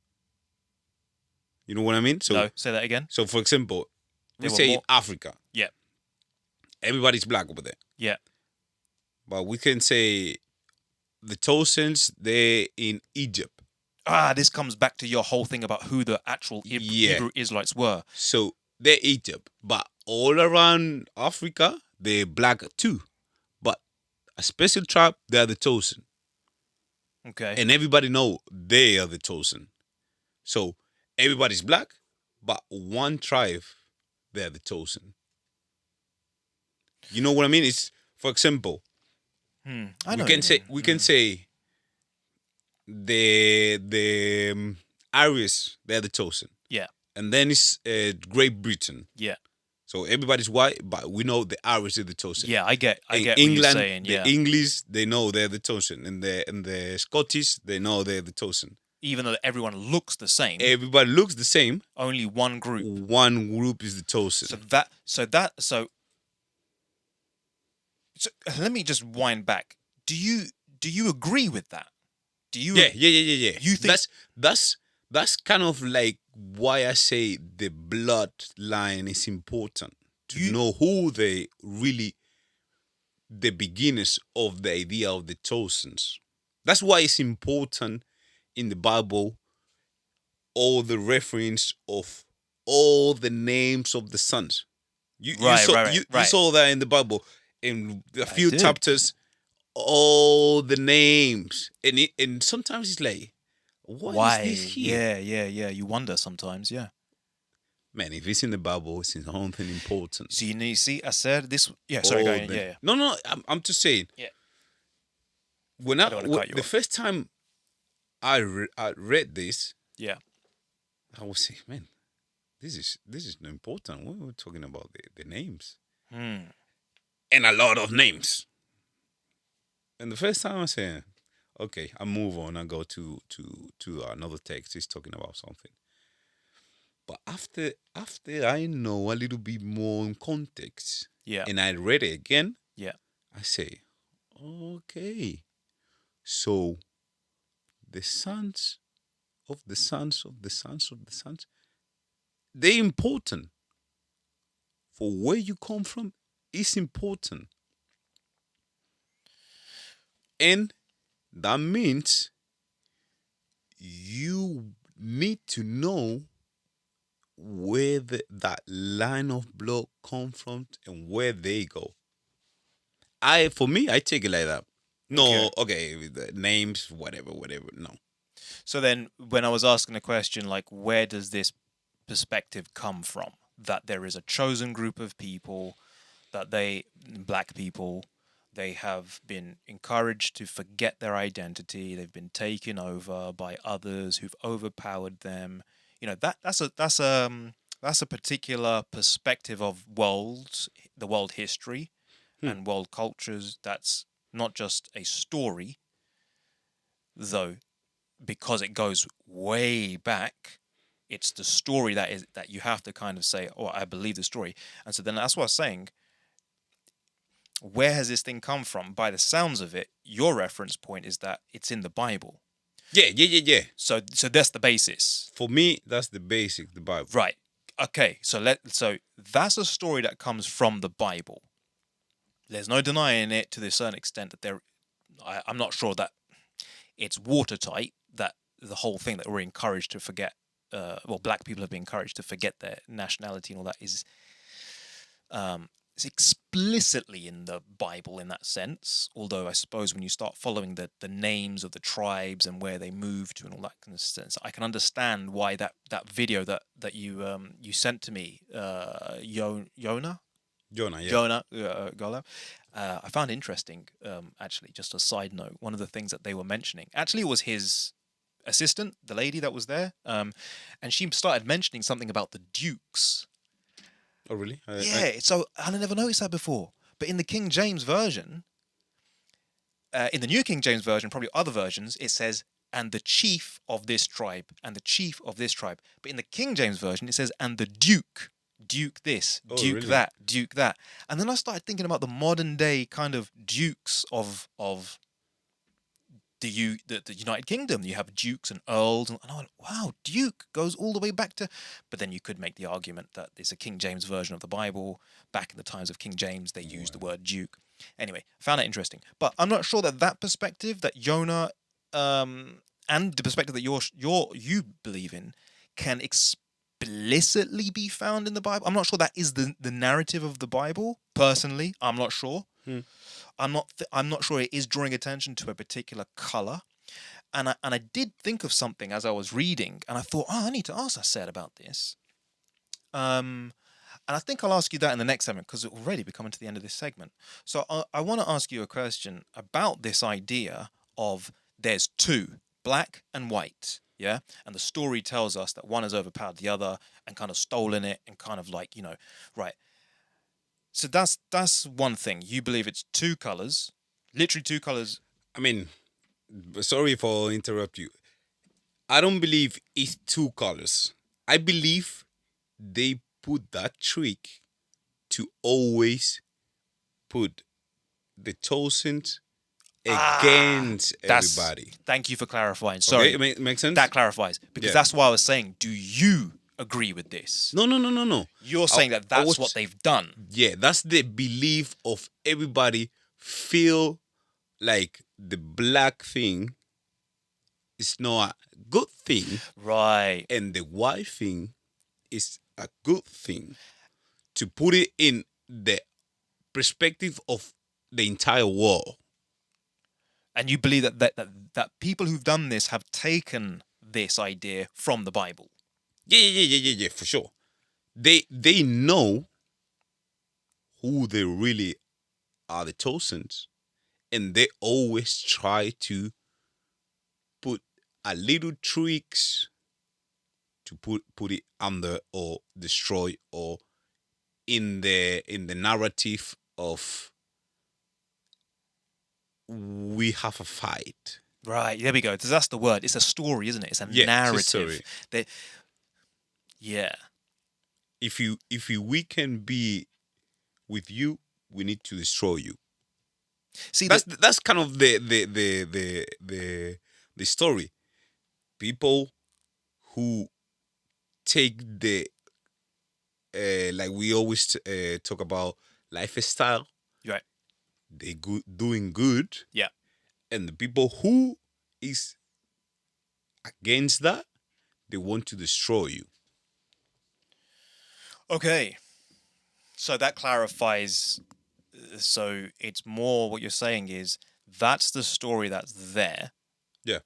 You know what I mean? So, no, say that again. So, for example, we say in Africa. Yeah. Everybody's black over there. Yeah. But we can say the chosens, they're in Egypt. This comes back to your whole thing about who the actual Hebrew Israelites were. So they're Egypt, but all around Africa, they're black too. But a special tribe, they're the chosen. Okay. And everybody know they are the chosen. So everybody's black, but one tribe, they're the chosen. You know what I mean? It's, for example, we can say the Irish, they're the chosen. Yeah. And then it's Great Britain. Yeah. So everybody's white, but we know the Irish are the chosen. Yeah, I get England, what you're saying. Yeah. The English, they know they're the chosen. And the Scottish, they know they're the chosen. Even though everyone looks the same. Everybody looks the same. Only one group. One group is the chosen. So let me just wind back. Do you agree with that? Do you? Yeah. You think that's kind of like why I say the bloodline is important to know who they really, the beginners of the idea of the chosens. That's why it's important in the Bible, all the reference of all the names of the sons. You saw that in the Bible in a few chapters. All the names, and sometimes it's like, why is this here? Yeah. You wonder sometimes, yeah. Man, if it's in the Bible, it's something important. So you see, Aser, this. Yeah, sorry, go ahead. Yeah. No, I'm just saying. Yeah. The first time I read this, yeah, I was saying, man, this is not important. We're talking about the names, and a lot of names. And the first time I said, okay, I move on. I go to another text. He's talking about something. But after I know a little bit more in context, and I read it again, I say, okay, so the sons of the sons of the sons of the sons, they're important. For where you come from, it's important. And that means you need to know where that line of blood comes from and where they go. For me, I take it like that. No, okay, the names, whatever, no. So then when I was asking the question, like, where does this perspective come from? That there is a chosen group of people, that black people, they have been encouraged to forget their identity. They've been taken over by others who've overpowered them. You know, that's a particular perspective of the world history and world cultures. That's not just a story, though, because it goes way back. It's the story that you have to kind of say, oh, I believe the story. And so then that's what I was saying. Where has this thing come from? By the sounds of it, your reference point is that it's in the Bible. Yeah. So that's the basis. For me, that's the basic, the Bible. Right. Okay. So that's a story that comes from the Bible. There's no denying it to a certain extent that I'm not sure that it's watertight, that the whole thing that we're encouraged to forget, black people have been encouraged to forget their nationality and all that is explicitly in the Bible in that sense. Although I suppose when you start following the names of the tribes and where they moved to and all that kind of sense, I can understand why that video that you sent to me, Jonah, I found interesting. Actually, just a side note, one of the things that they were mentioning actually was his assistant, the lady that was there, and she started mentioning something about the dukes. Oh, really? So I never noticed that before. But in the King James Version, in the New King James Version, probably other versions, it says, and the chief of this tribe, and the chief of this tribe. But in the King James Version, it says, and the duke, duke this, duke that, duke that. And then I started thinking about the modern day kind of dukes of the United Kingdom. You have dukes and earls, and I went, wow, duke goes all the way back to. But then you could make the argument that it's a King James version of the Bible. Back in the times of King James, they used the word duke. Anyway, I found that interesting. But I'm not sure that perspective that Jonah and the perspective that you believe in can explicitly be found in the Bible. I'm not sure that is the narrative of the Bible. Personally, I'm not sure. I'm not sure it is drawing attention to a particular color, and I did think of something as I was reading, and I thought, I need to ask Aser about this. And I think I'll ask you that in the next segment because we'll already be coming to the end of this segment. So I want to ask you a question about this idea of there's two, black and white, yeah, and the story tells us that one has overpowered the other and kind of stolen it and kind of like right. So that's one thing. You believe it's two colors, literally two colors. I mean, sorry for interrupt you. I don't believe it's two colors. I believe they put that trick to always put the chosen against everybody. Thank you for clarifying. Sorry. Okay, makes sense? That clarifies. Because that's why I was saying, do you agree with this? No. You're saying that's what they've done. Yeah, that's the belief of everybody. Feel like the black thing is not a good thing. Right. And the white thing is a good thing. To put it in the perspective of the entire world. And you believe that people who've done this have taken this idea from the Bible? Yeah, for sure. They know who they really are, the chosen, and they always try to put a little tricks to put it under or destroy or in the narrative of we have a fight. Right, there we go. That's the word. It's a story, isn't it? It's a narrative. Yeah. If we can be with you, we need to destroy you. See, that's kind of the story. People who take the like we always talk about lifestyle. Right. They doing good. Yeah. And the people who is against that, they want to destroy you. Okay. So that clarifies. So it's more what you're saying is that's the story that's there. Yeah.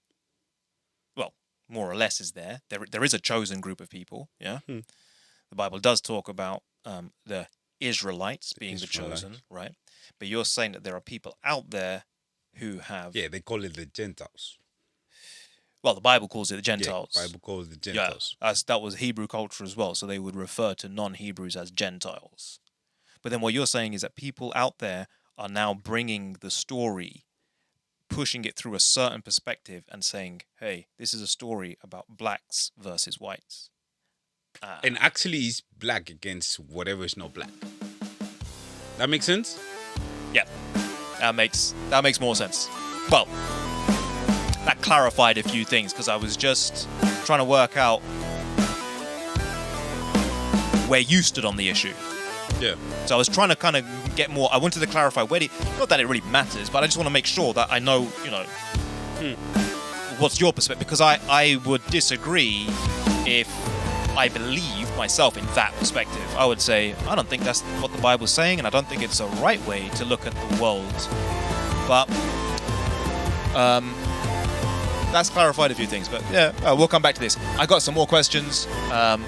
Well, more or less is there. There is a chosen group of people. Yeah. The Bible does talk about the Israelites being the chosen, right? But you're saying that there are people out there who have... Yeah, they call it the Gentiles. Well, the Bible calls it the Gentiles. Yeah, the Bible calls it the Gentiles. Yeah, that was Hebrew culture as well, so they would refer to non-Hebrews as Gentiles. But then what you're saying is that people out there are now bringing the story, pushing it through a certain perspective and saying, hey, this is a story about blacks versus whites. And actually it's black against whatever is not black. That makes sense? Yeah, that makes more sense. Well, that clarified a few things because I was just trying to work out where you stood on the issue. Yeah. So I was trying to kind of get more. I wanted to clarify not that it really matters, but I just want to make sure that I know, what's your perspective? Because I would disagree if I believe myself in that perspective. I would say, I don't think that's what the Bible's saying, and I don't think it's a right way to look at the world. But that's clarified a few things. But yeah, we'll come back to this. I got some more questions,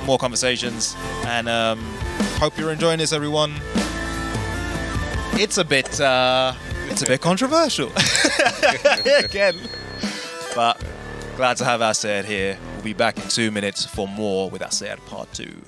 more conversations, and hope you're enjoying this, everyone. It's a bit controversial again, but glad to have Aser here. We'll be back in 2 minutes for more with Aser Part 2.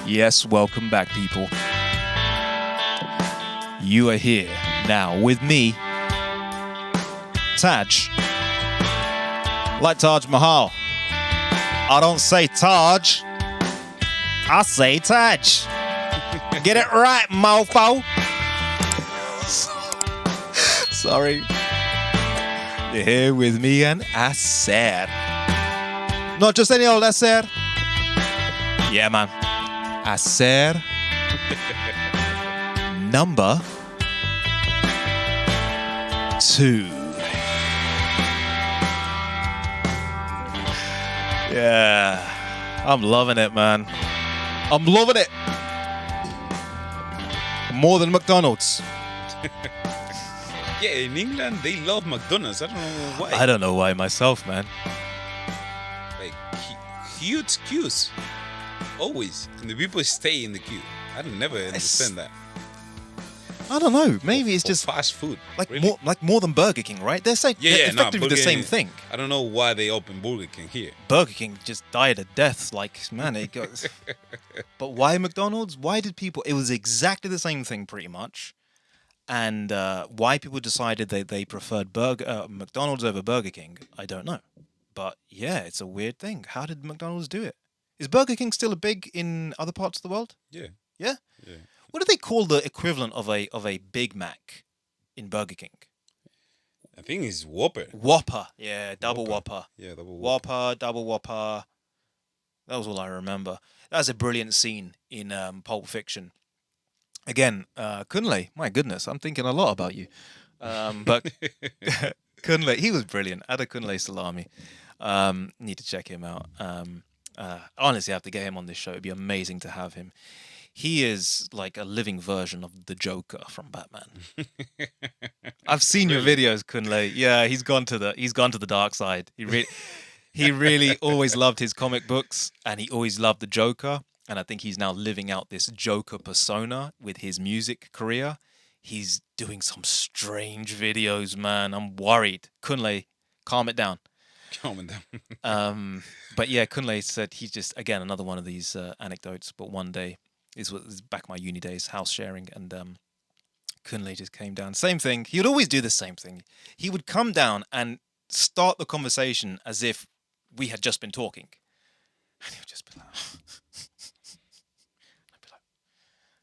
Yes, welcome back, people. You are here now with me, TAJ. Like Taj Mahal. I don't say Taj, I say TAJ. Get it right, mofo. Sorry. You're here with me and Aser. Not just any old Aser. Yeah, man. Aser number 2. Yeah, I'm loving it, man. I'm loving it. More than McDonald's. Yeah, in England, they love McDonald's. I don't know why. I don't know why myself, man. Like, huge queues. Always. And the people stay in the queue. I don't never understand that. I don't know. Maybe it's just fast food. Like really? more than Burger King, right? They're effectively the same thing. I don't know why they open Burger King here. Burger King just died a death. Like, man, it goes. But why McDonald's? Why did people? It was exactly the same thing, pretty much. And why people decided they preferred McDonald's over Burger King, I don't know. But yeah, it's a weird thing. How did McDonald's do it? Is Burger King still big in other parts of the world? Yeah. Yeah? Yeah. What do they call the equivalent of a Big Mac in Burger King? I think it's Whopper. Whopper. Yeah, double Whopper. Yeah, double Whopper, double Whopper. That was all I remember. That was a brilliant scene in Pulp Fiction. Again, Kunle, my goodness, I'm thinking a lot about you. But Kunle, he was brilliant. Ada Kunle Salami. Need to check him out. Honestly, I have to get him on this show. It'd be amazing to have him. He is like a living version of the Joker from Batman. I've seen your videos, Kunle. Yeah, he's gone to the dark side. He really always loved his comic books, and he always loved the Joker. And I think he's now living out this Joker persona with his music career. He's doing some strange videos, man. I'm worried. Kunle, calm it down. Calm it down. But yeah, Kunle said he's just, again, another one of these anecdotes. But one day, this was back my uni days, house sharing, and Kunle just came down. Same thing. He would always do the same thing. He would come down and start the conversation as if we had just been talking. And he would just be like, I'd be like,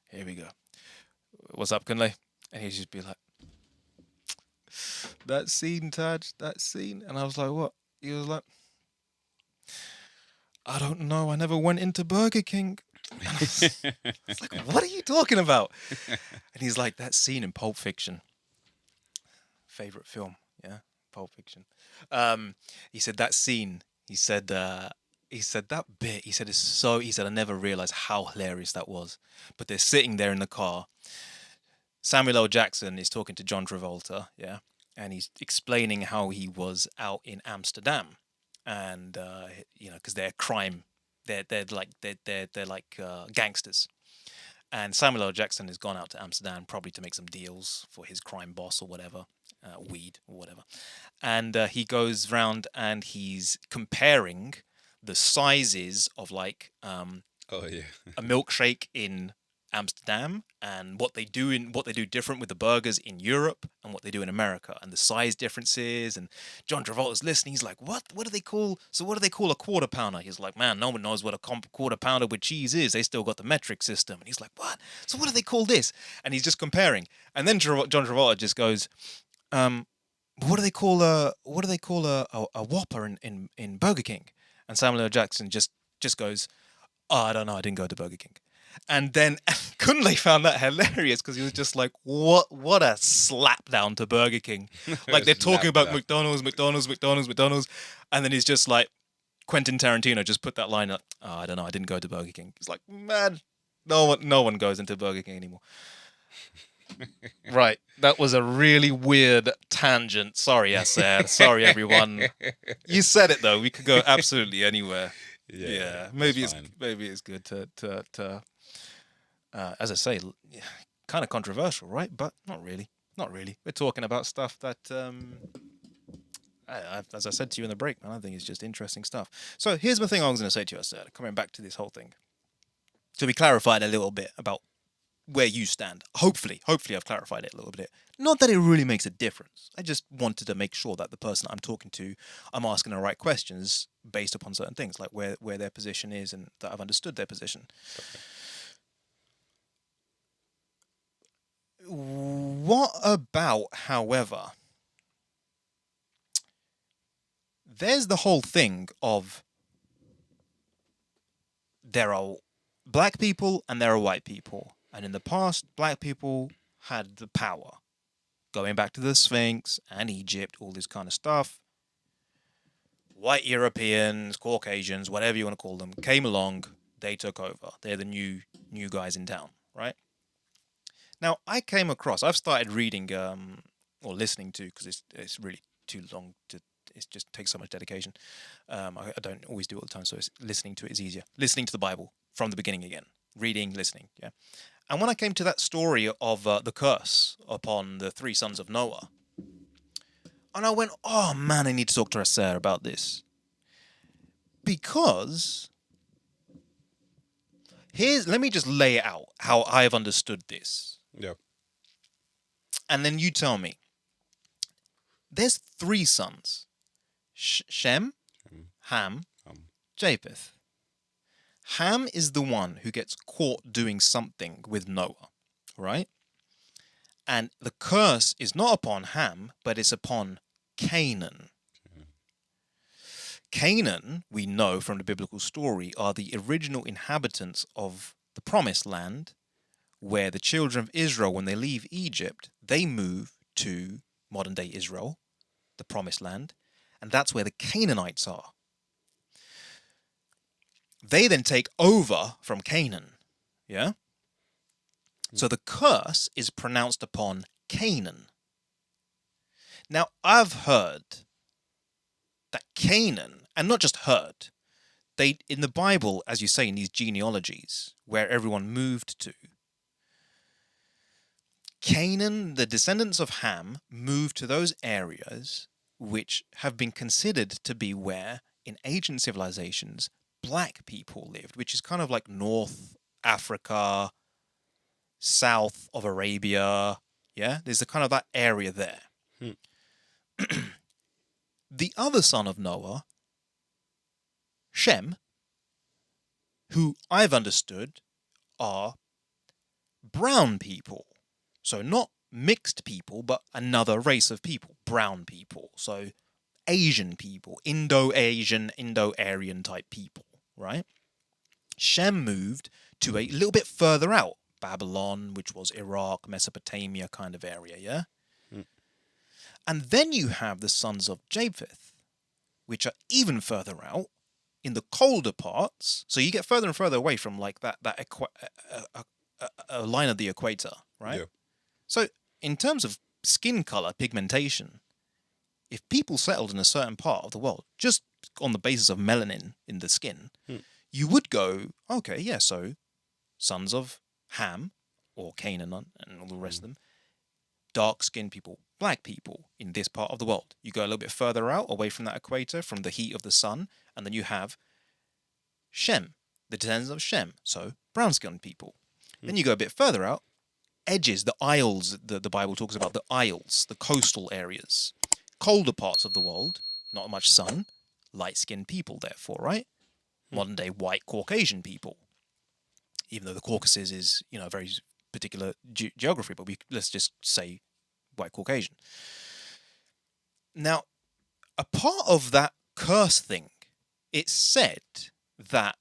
here we go. What's up, Kunle? And he'd just be like, that scene, Taj, that scene. And I was like, what? He was like, I don't know. I never went into Burger King. And I was like, what are you talking about? And he's like, that scene in Pulp Fiction. Favorite film, yeah, Pulp Fiction. He said that scene. He said that bit. He said it's so. He said I never realized how hilarious that was. But they're sitting there in the car. Samuel L. Jackson is talking to John Travolta, yeah, and he's explaining how he was out in Amsterdam, and because they're crime. They're like gangsters, and Samuel L. Jackson has gone out to Amsterdam probably to make some deals for his crime boss or whatever, weed or whatever, and he goes round and he's comparing the sizes of like a milkshake in Amsterdam and what they do different with the burgers in Europe and what they do in America and the size differences. And John Travolta's listening. He's like, what do they call a quarter pounder? He's like, man, no one knows what a quarter pounder with cheese is. They still got the metric system. And he's like, what? So what do they call this? And he's just comparing. And then John Travolta just goes, what do they call a Whopper in Burger King? And Samuel L. Jackson just goes, oh, I don't know. I didn't go to Burger King. And then Kunle found that hilarious because he was just like, what a slap down to Burger King. Like they're talking about McDonald's. And then he's just like, Quentin Tarantino just put that line up. Oh, I don't know. I didn't go to Burger King. He's like, man, no one goes into Burger King anymore. Right. That was a really weird tangent. Sorry, Aser. Sorry, everyone. You said it though. We could go absolutely anywhere. Yeah. Maybe it's good to as I say, kind of controversial, right? But not really. We're talking about stuff that, as I said to you in the break, man, I think it's just interesting stuff. So here's the thing I was going to say to you, Aser, coming back to this whole thing. So we clarified a little bit about where you stand. Hopefully I've clarified it a little bit. Not that it really makes a difference. I just wanted to make sure that the person I'm talking to, I'm asking the right questions based upon certain things, like where their position is and that I've understood their position. Okay. What about, however, there's the whole thing of there are black people and there are white people. And in the past, black people had the power. Going back to the Sphinx and Egypt, all this kind of stuff. White Europeans, Caucasians, whatever you want to call them, came along, they took over. They're the new guys in town, right? Now, I've started reading or listening to, because it's really too long to, it just takes so much dedication. I don't always do it all the time, so listening to it is easier. Listening to the Bible from the beginning again. Reading, listening, yeah. And when I came to that story of the curse upon the 3 sons of Noah, and I went, oh man, I need to talk to Aser about this. Because let me just lay it out how I've understood this. Yeah. And then you tell me. There's 3 sons. Shem, Ham, Japheth. Ham is the one who gets caught doing something with Noah, right? And the curse is not upon Ham, but it's upon Canaan. Canaan, we know from the biblical story, are the original inhabitants of the Promised Land, where the children of Israel, when they leave Egypt, they move to modern-day Israel, the Promised Land, and that's where the Canaanites are. they then take over from Canaan. Yeah? So the curse is pronounced upon Canaan. Now, I've heard that Canaan, and not just heard, they in the Bible, as you say, in these genealogies, where everyone moved to, Canaan, the descendants of Ham, moved to those areas which have been considered to be where, in ancient civilizations, black people lived, which is kind of like North Africa, south of Arabia. Yeah, there's a kind of that area there. The other son of Noah, Shem, who I've understood are brown people. So not mixed people, but another race of people, brown people. So Asian people, Indo-Asian, Indo-Aryan type people, right? Shem moved to a little bit further out, Babylon, which was Iraq, Mesopotamia kind of area, yeah? And then you have the sons of Japheth, which are even further out in the colder parts. So you get further and further away from like that line of the equator, right? Yeah. So in terms of skin color, pigmentation, if people settled in a certain part of the world, just on the basis of melanin in the skin, you would go, okay, yeah, so sons of Ham or Canaan and all the rest of them, dark-skinned people, black people in this part of the world. You go a little bit further out, away from that equator, from the heat of the sun, and then you have Shem, the descendants of Shem, so brown-skinned people. Then you go a bit further out, edges, the isles, the Bible talks about the isles, the coastal areas, colder parts of the world, not much sun, light-skinned people, therefore, right? Modern-day white Caucasian people. Even though the Caucasus is, a very particular geography, but let's just say white Caucasian. Now, a part of that curse thing, it said that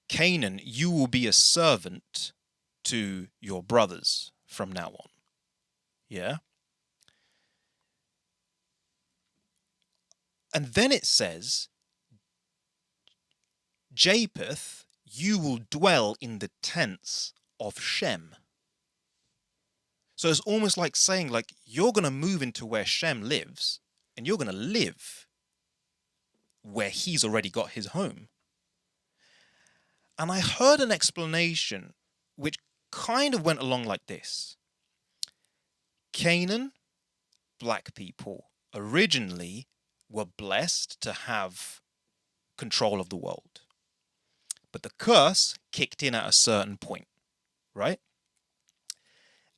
Canaan, you will be a servant to your brothers from now on. Yeah? And then it says, Japheth, you will dwell in the tents of Shem. So it's almost like saying, like, you're going to move into where Shem lives, and you're going to live where he's already got his home. And I heard an explanation which kind of went along like this. Canaan, black people, originally were blessed to have control of the world. But the curse kicked in at a certain point, right?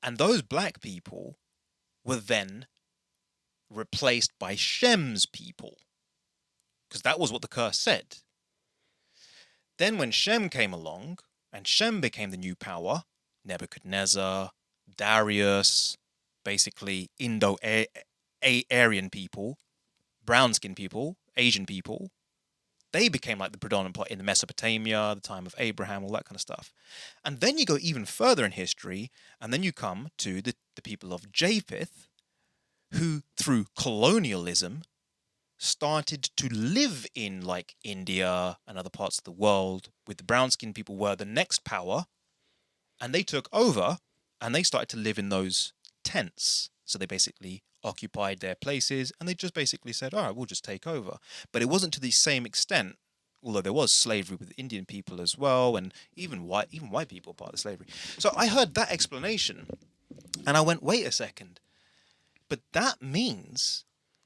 And those black people were then replaced by Shem's people, because that was what the curse said. Then when Shem came along, and Shem became the new power, Nebuchadnezzar, Darius, basically Indo-Aryan people, brown-skinned people, Asian people, they became like the predominant part in the Mesopotamia, the time of Abraham, all that kind of stuff. And then you go even further in history, and then you come to the people of Japheth, who, through colonialism, started to live in like India and other parts of the world, with the brown-skinned people were the next power, and they took over, and they started to live in those tents. So they basically occupied their places, and they just basically said, all right, we'll just take over. But it wasn't to the same extent, although there was slavery with Indian people as well, and even white people were part of slavery. So I heard that explanation, and I went, wait a second. But that means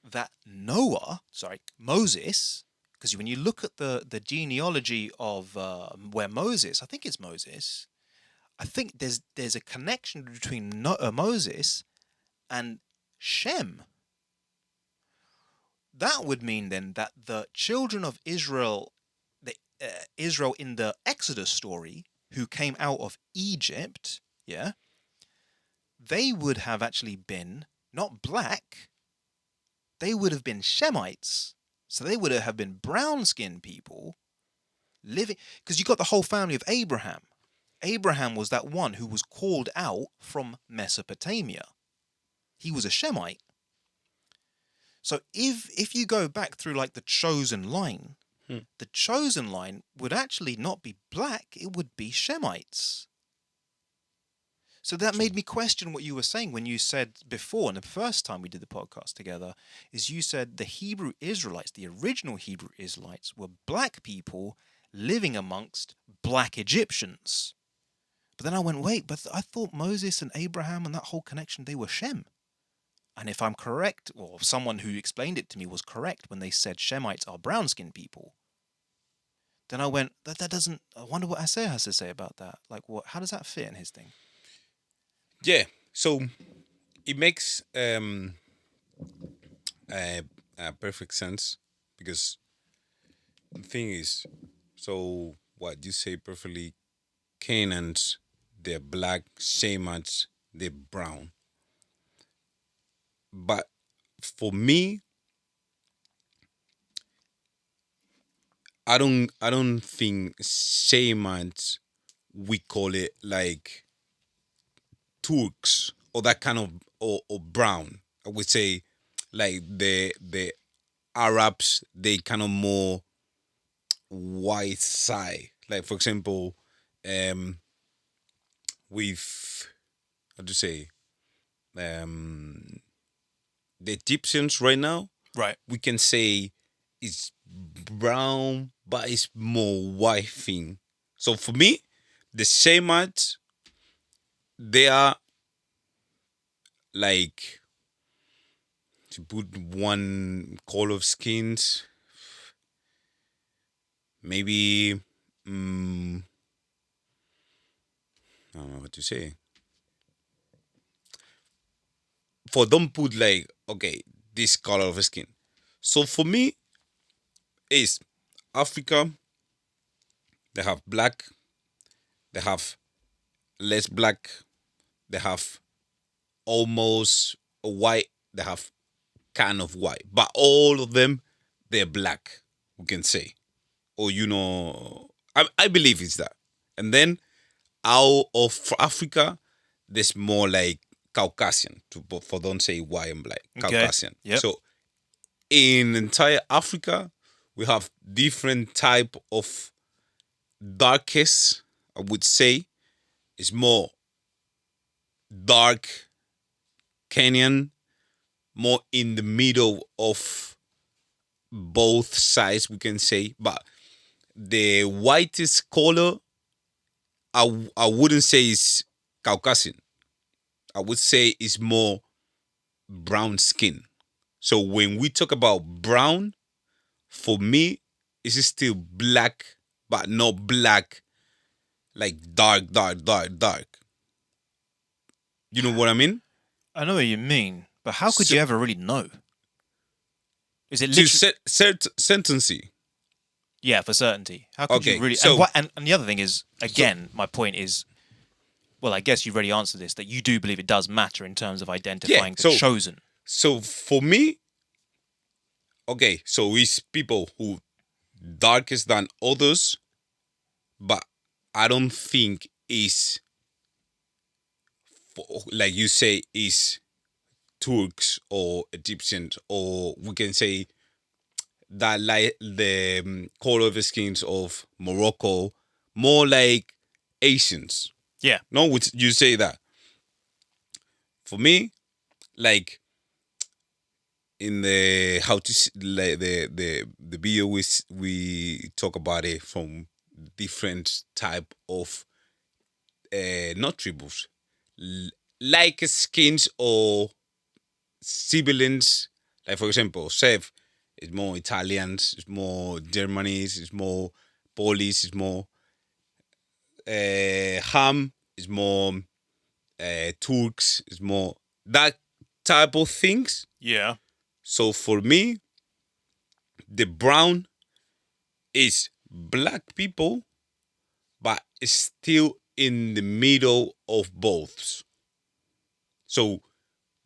that Moses, because when you look at the genealogy of where Moses, I think it's Moses, I think there's a connection between Moses and Shem. That would mean then that the children of Israel, Israel in the Exodus story, who came out of Egypt, yeah, they would have actually been not black, they would have been Shemites. So they would have been brown-skinned people living, because you got the whole family of Abraham. Abraham was that one who was called out from Mesopotamia. He was a Shemite. So if you go back through like the chosen line, the chosen line would actually not be black, it would be Shemites. So that made me question what you were saying when you said before, and the first time we did the podcast together, is you said the Hebrew Israelites, the original Hebrew Israelites, were black people living amongst black Egyptians. But then I went, wait, but I thought Moses and Abraham and that whole connection, they were Shem. And if I'm correct, or someone who explained it to me was correct when they said Shemites are brown-skinned people, then I went, that doesn't, I wonder what Aser has to say about that. Like, how does that fit in his thing? Yeah, so it makes perfect sense, because the thing is, so what you say perfectly, Canaans, they're black, Shemites, they're brown. But for me, I don't think Shemites, we call it like Turks or that kind of or brown. I would say like the Arabs, they kind of more white side. Like for example, with how do you say the Egyptians right now, right? We can say it's brown, but it's more white thing. So for me, the Shemites, they are like, to put one color of skins, maybe I don't know what to say. For don't put like, okay, this color of skin. So for me, is Africa, they have black, they have less black, they have almost white, they have kind of white, but all of them, they're black, we can say. Or, I believe it's that. And then out of Africa, there's more like Caucasian, for don't say white and black, Caucasian. Yep. So in entire Africa, we have different type of darkest, I would say. It's more dark Kenyan, more in the middle of both sides, we can say. But the whitest color, I wouldn't say is Caucasian. I would say it's more brown skin. So when we talk about brown, for me, it's still black, but not black, like dark. You know what I mean? I know what you mean, but how could you ever really know? Is it literally... Certainty. Yeah, for certainty. How could you really... So, and the other thing is, again, my point is, well, I guess you've already answered this, that you do believe it does matter in terms of identifying the chosen. So for me, okay, so it's people who darkest than others, but I don't think is, like you say, is Turks or Egyptians, or we can say that like the color of the skins of Morocco, more like Asians. Yeah. No, would you say that? For me, like in the like the video we talk about it from different type of not tribes, like skins or siblings. Like for example, Sev is more Italians, it's more Germans, it's more Polish, it's more Ham is more Turks, is more that type of things. Yeah. So for me, the brown is black people, but it's still in the middle of both. So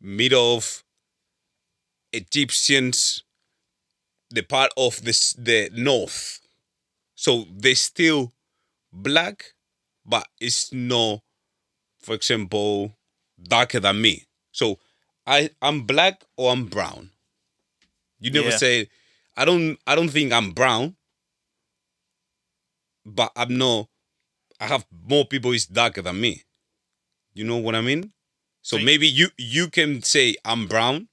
middle of Egyptians, the part of the north. So they're still black, but it's not, for example, darker than me. So I'm black or I'm brown. You never say I don't think I'm brown, but I'm not. I have more people is darker than me. You know what I mean? So maybe you can say I'm brown,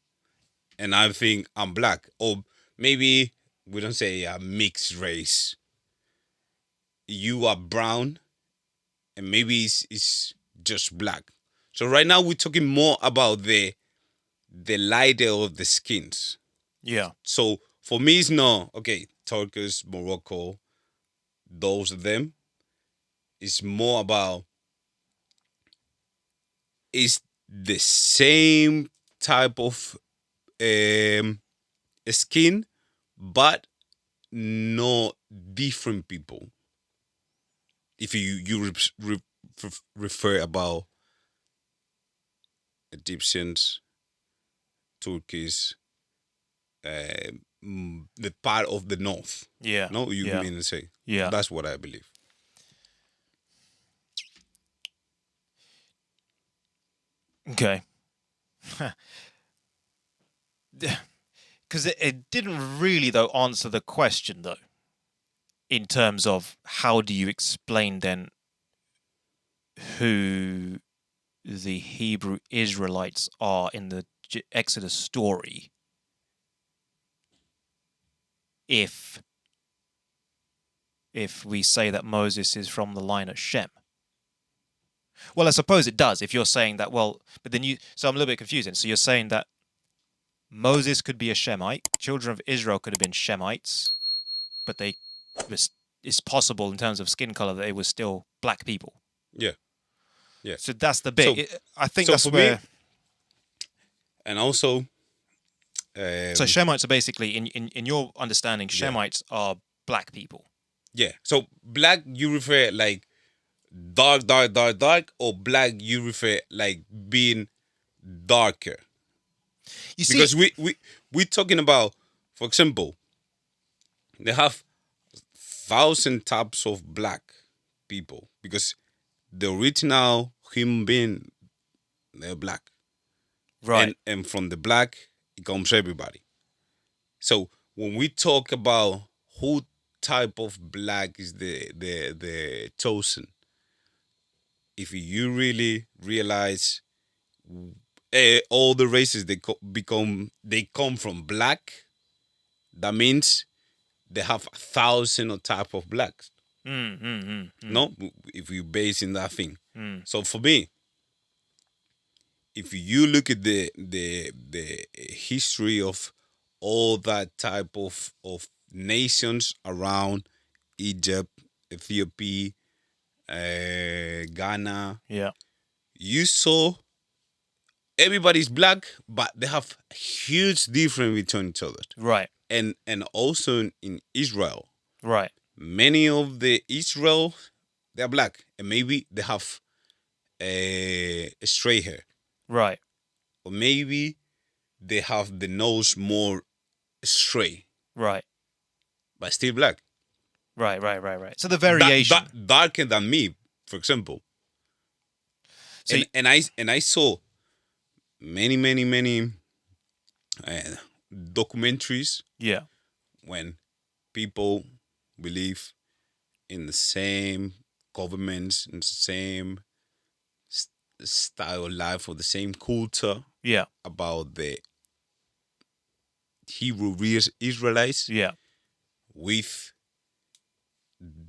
and I think I'm black, or maybe we don't say a mixed race. You are brown, and maybe it's just black. So right now we're talking more about the lighter of the skins. Yeah. So for me, it's not okay. Turkish, Morocco, those of them. It's more about it's the same type of skin, but not different people. If you refer about Egyptians, Turkish, the part of the north. Yeah. No, you mean to say. Yeah. That's what I believe. Okay. Because it didn't really, though, answer the question, though, in terms of how do you explain then who the Hebrew Israelites are in the Exodus story if we say that Moses is from the line of Shem. Well, I suppose it does if you're saying that, well, but then so I'm a little bit confusing. So you're saying that Moses could be a Shemite, children of Israel could have been Shemites, but it's possible in terms of skin color that they were still black people. Yeah. Yeah. So that's the bit. So, I think so that's for where. Me, and also. So Shemites are basically, in your understanding, Shemites are black people. Yeah. So black, you refer like dark, or black, you refer like being darker. You see, because we're talking about, for example, they have 1,000 types of black people because the original human being, they're black. Right. And from the black, it comes everybody. So when we talk about who type of black is the chosen, if you really realize all the races they come from black, that means they have 1,000 type of blacks. No, if you base in that thing. So for me, if you look at the history of all that type of nations around Egypt, Ethiopia, Ghana, you saw everybody's black, but they have huge difference between each other. Right. And also in Israel. Right. Many of the Israel, they're black. And maybe they have straight hair. Right. Or maybe they have the nose more straight. Right. But still black. Right. So the variation. Darker than me, for example. So and I saw many documentaries. Yeah. When people believe in the same governments, in the same style of life, or the same culture. Yeah. About the Hebrew Israelites. Yeah. With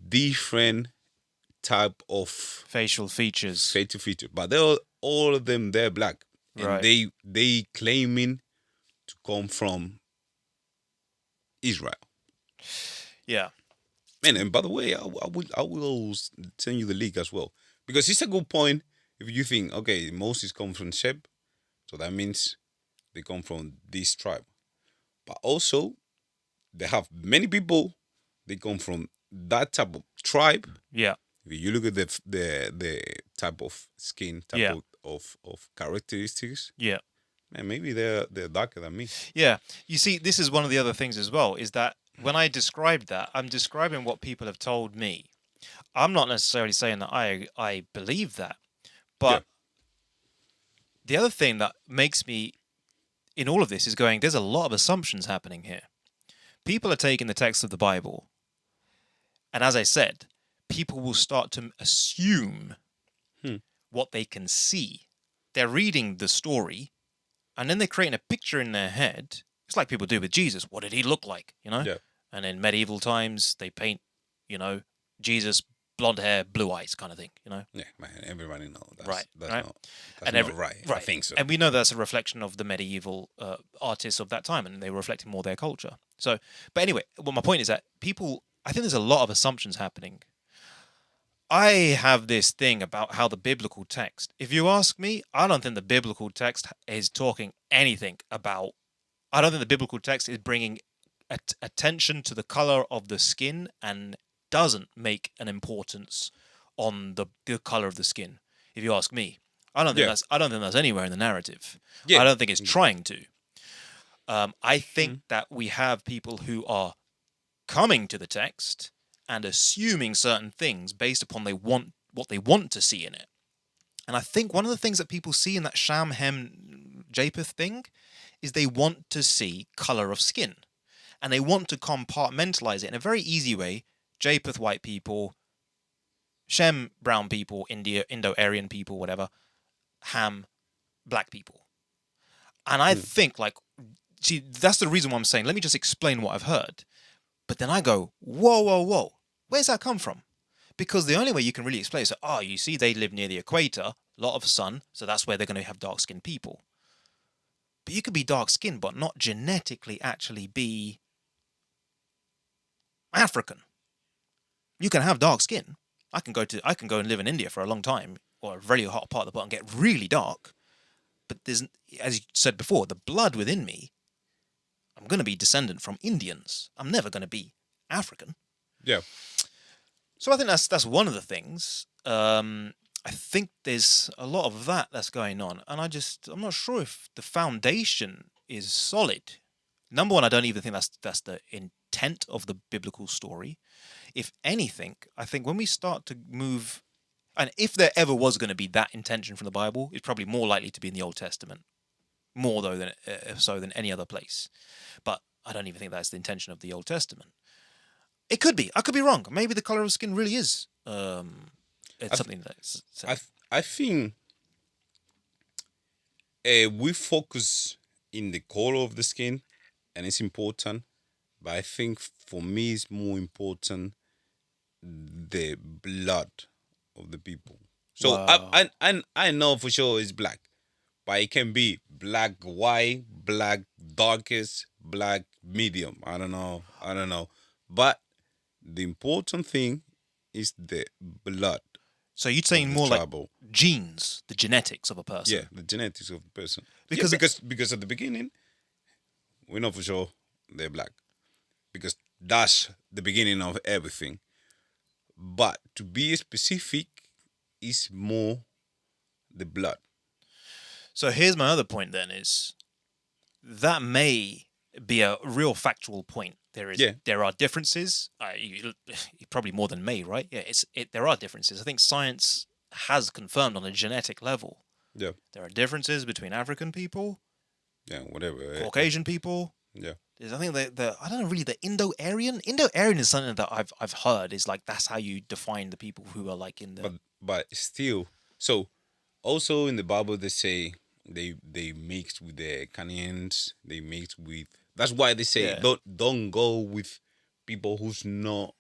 different type of facial features. But all of them, they're black. And right. they claiming to come from Israel. Yeah. And by the way, I will send you the link as well. Because it's a good point if you think, okay, Moses comes from Sheb, so that means they come from this tribe. But also, they have many people, they come from that type of tribe. Yeah. If you look at the type of skin, type of characteristics. Yeah. Man, maybe they're darker than me. Yeah. You see, this is one of the other things as well, is that when I described that, I'm describing what people have told me. I'm not necessarily saying that I believe that. But the other thing that makes me, in all of this, is going, there's a lot of assumptions happening here. People are taking the text of the Bible, and as I said, people will start to assume what they can see. They're reading the story, and then they're creating a picture in their head. It's like people do with Jesus. What did he look like? Yeah. And in medieval times, they paint, Jesus, blonde hair, blue eyes, kind of thing. Yeah, man. Everybody knows that's right. That's right. not right. I think so. And we know that's a reflection of the medieval artists of that time, and they were reflecting more their culture. So, but anyway, well, my point is that I think there's a lot of assumptions happening. I have this thing about how the biblical text, if you ask me, I don't think the biblical text is talking anything about, I don't think the biblical text is bringing attention to the color of the skin and doesn't make an importance on the color of the skin. If you ask me, I don't think that's anywhere in the narrative. I don't think it's trying to. I think that we have people who are coming to the text and assuming certain things based upon what they want to see in it. And I think one of the things that people see in that Shem, Ham, Japheth thing is they want to see color of skin. And they want to compartmentalize it in a very easy way. Japheth, white people. Shem, brown people. Indo-Aryan people, whatever. Ham, black people. And I think, see, that's the reason why I'm saying, let me just explain what I've heard. But then I go, whoa. Where's that come from? Because the only way you can really explain is, you see, they live near the equator, a lot of sun, so that's where they're going to have dark-skinned people. But you could be dark-skinned, but not genetically actually be African. You can have dark skin. I can go and live in India for a long time, or a very hot part of the world, and get really dark. But there's, as you said before, the blood within me, I'm going to be descendant from Indians. I'm never going to be African. Yeah. So I think that's one of the things. I think there's a lot of that's going on, and I'm not sure if the foundation is solid. Number one, I don't even think that's the intent of the biblical story. If anything, I think when we start to move, and if there ever was going to be that intention from the Bible, it's probably more likely to be in the Old Testament, more though than any other place. But I don't even think that's the intention of the Old Testament. It could be. I could be wrong. Maybe the color of skin really is something that's. I think we focus in the color of the skin, and it's important. But I think for me, it's more important the blood of the people. So wow. I know for sure it's black, but it can be black white, black darkest, black medium. I don't know. But the important thing is the blood. So you're saying more tribal. Like genes, the genetics of a person. Yeah, the genetics of the person. Because at the beginning, we know for sure they're black. Because that's the beginning of everything. But to be specific is more the blood. So here's my other point then is that may be a real factual point. There are differences. Probably more than may, right? Yeah, there are differences. I think science has confirmed on a genetic level. Yeah. There are differences between African people. Yeah, whatever. Caucasian people. Yeah. I think I don't know really the Indo-Aryan. Indo-Aryan is something that I've heard is like that's how you define the people who are like in the. But still, so also in the Bible they say they mixed with the Canaanites. They mixed with. That's why they say don't go with people who's not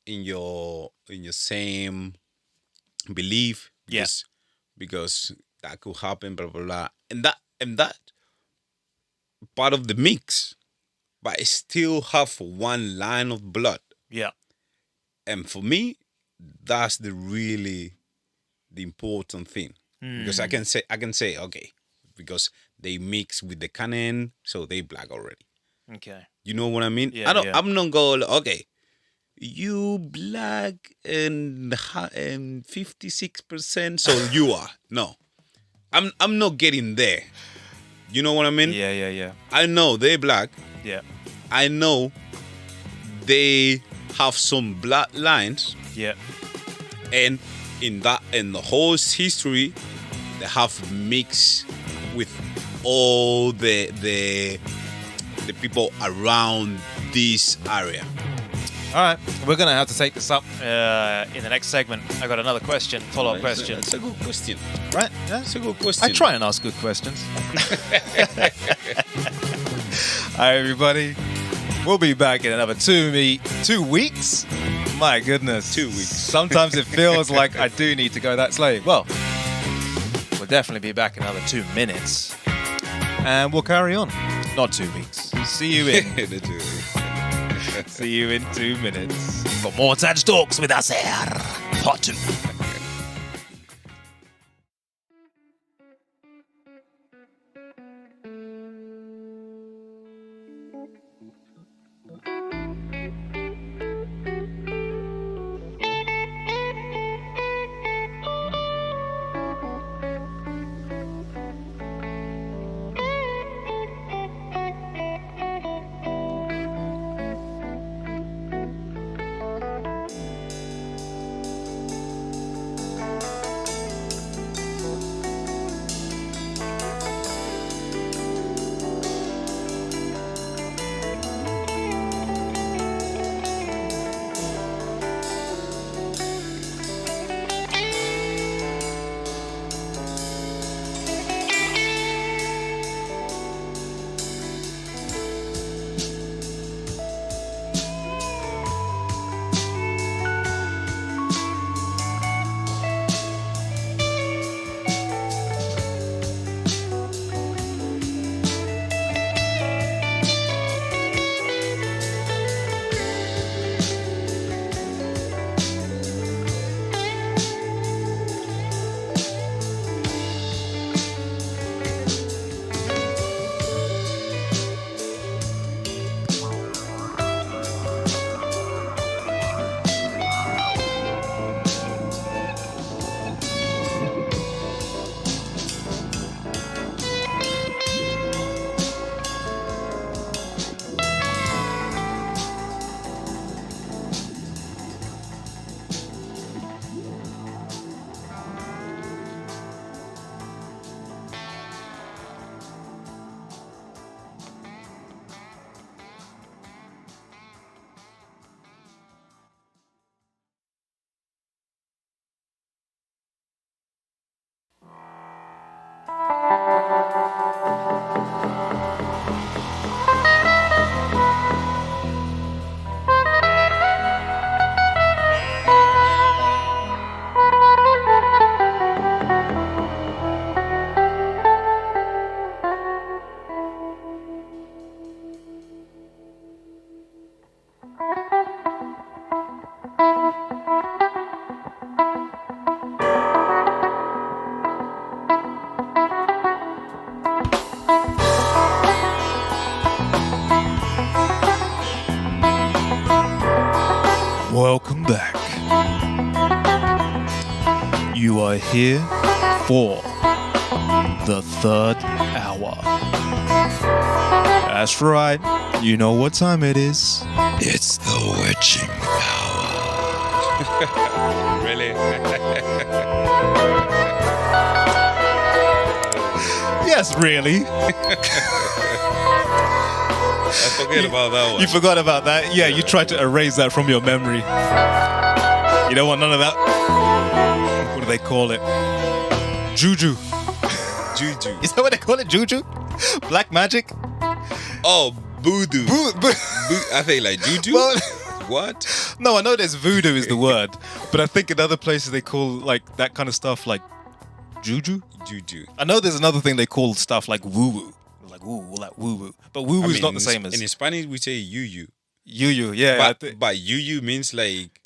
in your same belief. Because that could happen. Blah blah blah. And that part of the mix. But I still have one line of blood. Yeah. And for me, that's the important thing. Because I can say, okay, because they mix with the Canaan, so they black already. Okay. You know what I mean? Yeah, I'm not going, okay, you black and 56%, so you are. No. I'm not getting there. You know what I mean? Yeah. I know they're black. Yeah. I know they have some bloodlines. Yeah. And in the whole history, they have mixed with all the people around this area. All right, we're gonna have to take this up in the next segment. I got another question, follow-up question. It's a good question, right? Yeah, it's a good question. I try and ask good questions. Hi, everybody. We'll be back in another 2 weeks. My goodness, 2 weeks. Sometimes it feels like I do need to go that slow. Well, we'll definitely be back in another 2 minutes, and we'll carry on. Not 2 weeks. See you in. See you in 2 minutes for more TAJ Talks with Aser. Part 2. Welcome back. You are here for the third hour. That's right. You know what time it is. It's the witching hour. Really? Yes, really. I forget about that one. You forgot about that? Yeah, you tried to erase that from your memory. You don't want none of that? What do they call it? Juju. Juju. Is that what they call it? Juju? Black magic? Oh, voodoo. I think like juju. Well, what? No, I know there's voodoo is the word, but I think in other places they call like that kind of stuff like juju. Juju. I know there's another thing they call stuff like woo-woo. Like woo, like woo-woo. But woo-woo is not the same as... In Spanish, we say yu-yu. Yu-yu, yeah. But yu-yu means like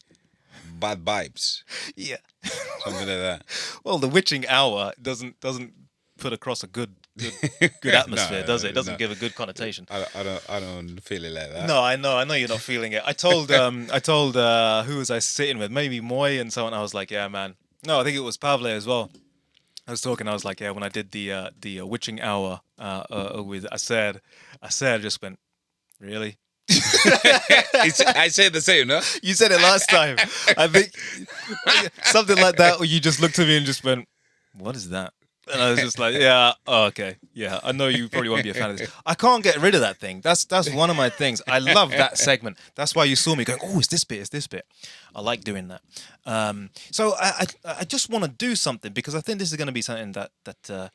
bad vibes. Yeah. Something like that. Well, the witching hour doesn't put across a good atmosphere, does it? It doesn't give a good connotation. I don't feel it like that. No, I know you're not feeling it. I told who was I sitting with? Maybe Moy and so on. I was like, yeah, man. No, I think it was Pavle as well. I was talking. I was like, yeah, when I did the witching hour with Aser, I just went, really? I said the same, no? You said it last time. I think something like that, where you just looked at me and just went, what is that? And I was just like, yeah, oh, okay. Yeah, I know you probably won't be a fan of this. I can't get rid of that thing. That's one of my things. I love that segment. That's why you saw me going, oh, it's this bit, it's this bit. I like doing that. So I just want to do something because I think this is going to be something that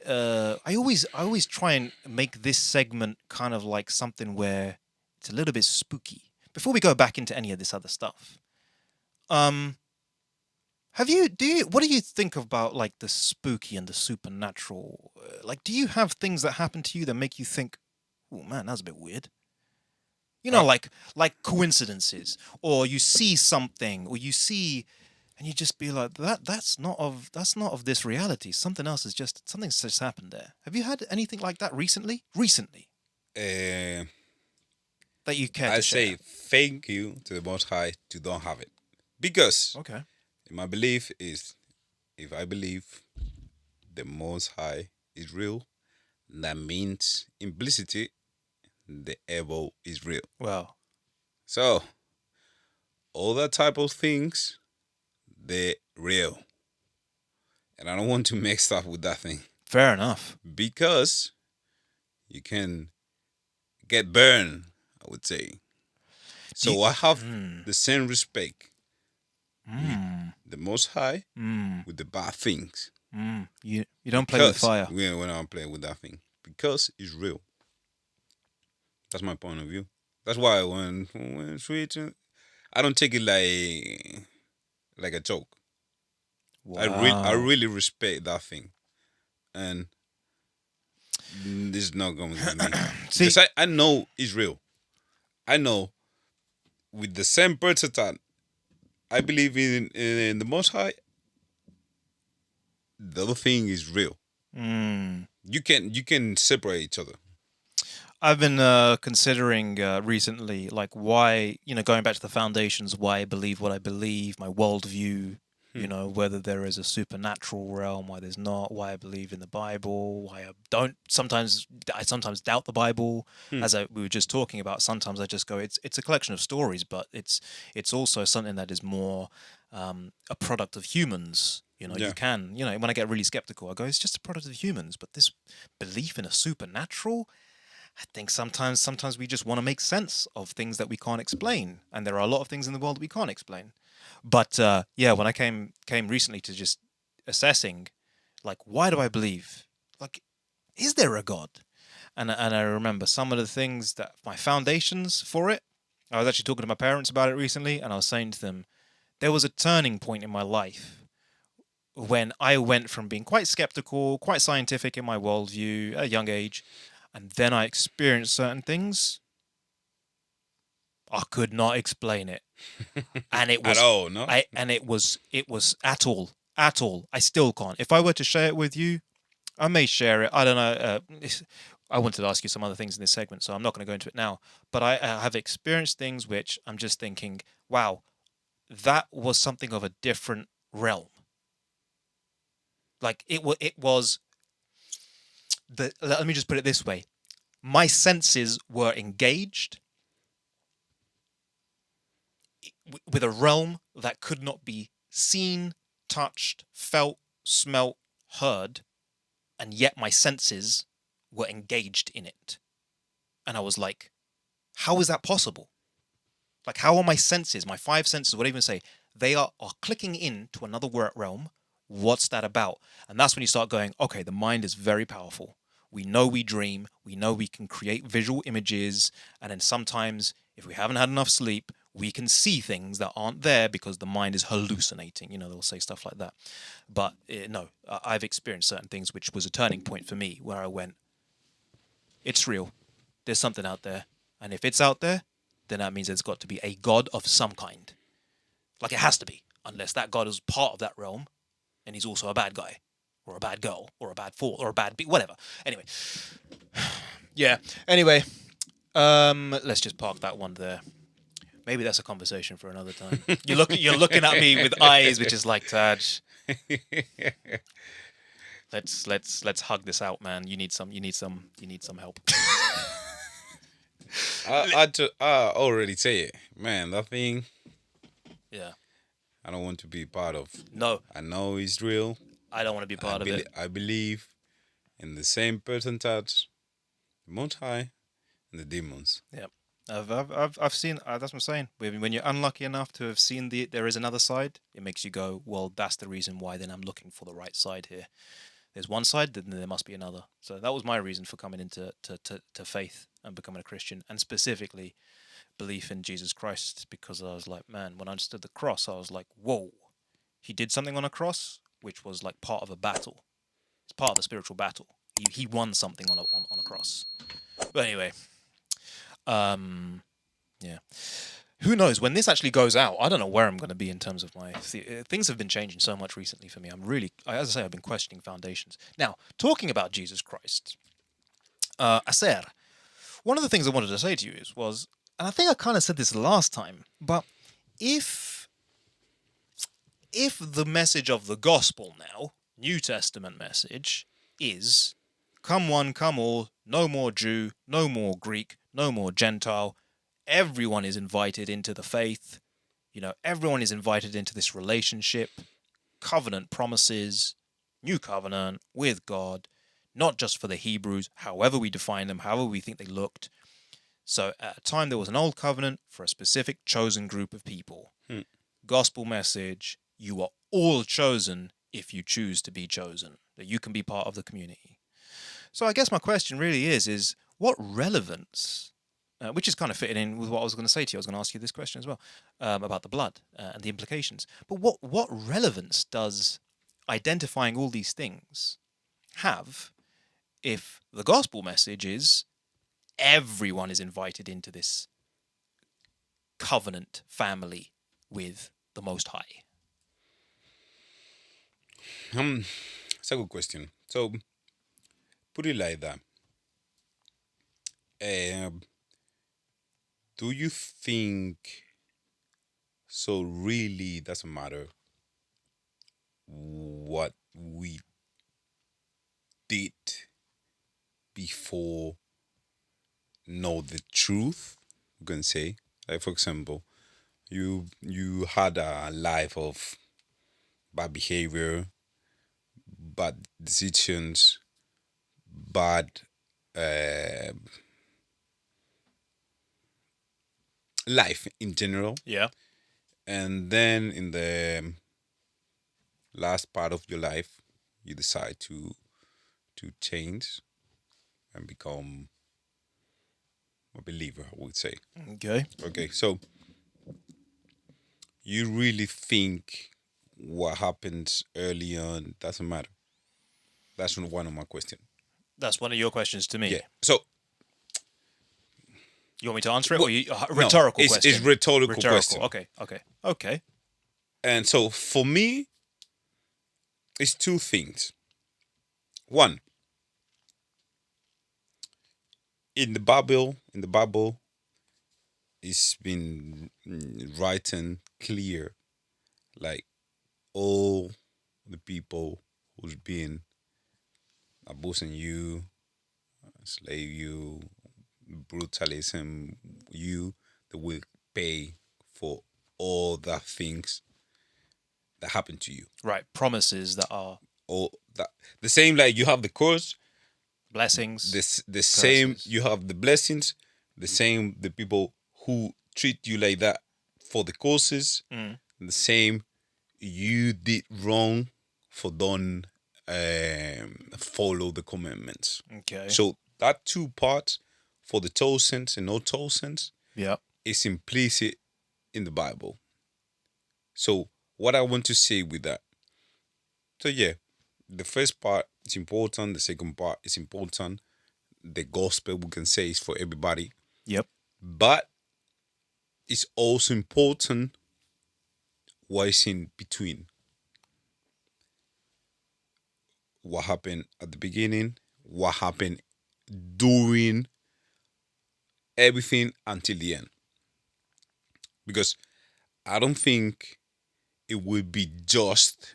I always try and make this segment kind of like something where it's a little bit spooky. Before we go back into any of this other stuff, what do you think about like the spooky and the supernatural? Like, do you have things that happen to you that make you think, oh man, that's a bit weird? You know, like coincidences, or you see something, or you see, and you just be like, that's not of this reality. Something's just happened there. Have you had anything like that recently? That you care to share? I say thank you to the Most High to don't have it, because okay. My belief is, if I believe the Most High is real, that means implicitly the evil is real. Wow. So, all that type of things, they're real. And I don't want to mix stuff with that thing. Fair enough. Because you can get burned, I would say. So I have the same respect with the Most High with the bad things. You don't play with fire. When I'm playing with that thing. Because it's real. That's my point of view. That's why when switch, I don't take it like a joke. Wow. I really respect that thing. And this is not going to be me. Because I know it's real. I know with the same person I believe in the Most High, the other thing is real. You can separate each other. I've been considering recently, like why, going back to the foundations, why I believe what I believe, my worldview, whether there is a supernatural realm, why there's not, why I believe in the Bible, why I don't. I sometimes doubt the Bible, as we were just talking about. Sometimes I just go, it's a collection of stories, but it's also something that is more a product of humans. You can, when I get really skeptical, I go, it's just a product of humans. But this belief in a supernatural, I think sometimes we just want to make sense of things that we can't explain, and there are a lot of things in the world that we can't explain. But when I came recently to just assessing, like, why do I believe? Like, is there a God? And I remember some of the things that my foundations for it. I was actually talking to my parents about it recently, and I was saying to them, there was a turning point in my life when I went from being quite skeptical, quite scientific in my worldview at a young age, and then I experienced certain things. I could not explain it, and it was at all. No, it was at all. I still can't. If I were to share it with you, I may share it. I don't know. I wanted to ask you some other things in this segment, so I'm not going to go into it now. But I have experienced things which I'm just thinking, wow, that was something of a different realm. Like it was. Let me just put it this way: my senses were engaged with a realm that could not be seen, touched, felt, smelt, heard, and yet my senses were engaged in it. And I was like, how is that possible? Like, how are my senses, my five senses, whatever you say, they are clicking in to another realm? What's that about? And that's when you start going, okay, the mind is very powerful. We know we dream. We know we can create visual images. And then sometimes, if we haven't had enough sleep, we can see things that aren't there because the mind is hallucinating. They'll say stuff like that. But no, I've experienced certain things, which was a turning point for me, where I went, it's real. There's something out there. And if it's out there, then that means there's got to be a God of some kind. Like, it has to be. Unless that God is part of that realm, and he's also a bad guy, or a bad girl, or a bad fool, or a bad whatever. Anyway. Yeah. Anyway. Let's just park that one there. Maybe that's a conversation for another time. You're looking at me with eyes which is like, TAJ. Let's hug this out, man. You need some help. I already say it, man. That thing. Yeah. I don't want to be part of. No. I know it's real. I don't want to be part of it. I believe in the same percentage, the Most High and the demons. Yeah. I've seen. That's what I'm saying. When you're unlucky enough to have seen there is another side, it makes you go, well, that's the reason why. Then I'm looking for the right side here. There's one side, then there must be another. So that was my reason for coming into to faith and becoming a Christian, and specifically belief in Jesus Christ, because I was like, man, when I understood the cross, I was like, whoa, he did something on a cross, which was like part of a battle. It's part of the spiritual battle. He won something on a cross. But anyway. Yeah. Who knows when this actually goes out? I don't know where I'm going to be in terms of my things have been changing so much recently for me. As I say, I've been questioning foundations. Now, talking about Jesus Christ, Aser. One of the things I wanted to say to you was, and I think I kind of said this last time, but if the message of the gospel now, New Testament message, is come one, come all, no more Jew, no more Greek, no more Gentile. Everyone is invited into the faith. Everyone is invited into this relationship, covenant promises, new covenant with God, not just for the Hebrews, however we define them, however we think they looked. So at a time there was an old covenant for a specific chosen group of people. Gospel message, you are all chosen if you choose to be chosen, that you can be part of the community. So I guess my question really is what relevance, which is kind of fitting in with what I was going to say to you. I was going to ask you this question as well, about the blood and the implications. But what relevance does identifying all these things have if the gospel message is everyone is invited into this covenant family with the Most High? It's a good question. So, put it like that. Do you think so really doesn't matter what we did before know the truth? You can say, like, for example, you had a life of bad behavior, bad decisions, bad life in general. Yeah. And then in the last part of your life, you decide to change and become a believer, I would say. Okay, so you really think what happens early on doesn't matter? That's one of my questions. That's one of your questions to me. Yeah. So you want me to answer it, or rhetorical question? It's rhetorical question. Okay. And so for me, it's two things. One, in the Bible, it's been written clear, like all the people who's been abusing you, slave you, brutalism you, they will pay for all the things that happen to you. Right, promises that are all that the same. Like you have the curse, blessings. The same. You have the blessings. The same. The people who treat you like that for the courses. The same. You did wrong for don't follow the commandments. Okay. So that two parts for the Tolsons and no Tolsons, is implicit in the Bible. So what I want to say with that, so yeah, the first part is important. The second part is important. The gospel, we can say, is for everybody. Yep. But it's also important what is in between. What happened at the beginning, what happened during everything until the end. Because I don't think it would be just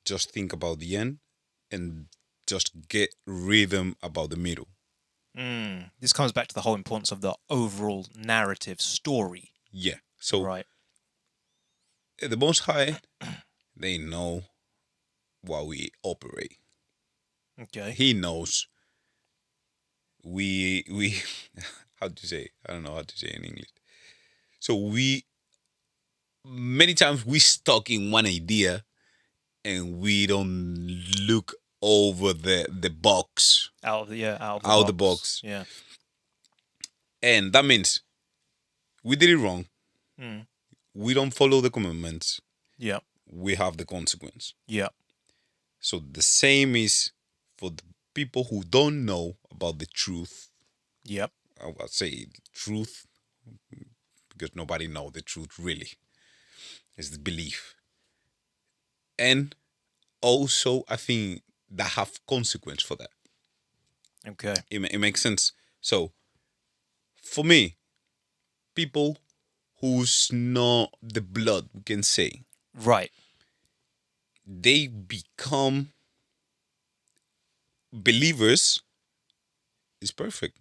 think about the end and just get rhythm about the middle. This comes back to the whole importance of the overall narrative story. Yeah. So right. The Most High, they know what we operate. Okay. He knows we how to say, I don't know how to say in English. So many times we stuck in one idea and we don't look over the box. Out of the box. Yeah. And that means we did it wrong. Mm. We don't follow the commandments. Yeah. We have the consequence. Yeah. So the same is for the people who don't know about the truth. Yep. I would say truth, because nobody knows the truth really. It's the belief. And also, I think that have consequence for that. Okay. It makes sense. So, for me, people who's not the blood, we can say. Right. They become believers. It's perfect.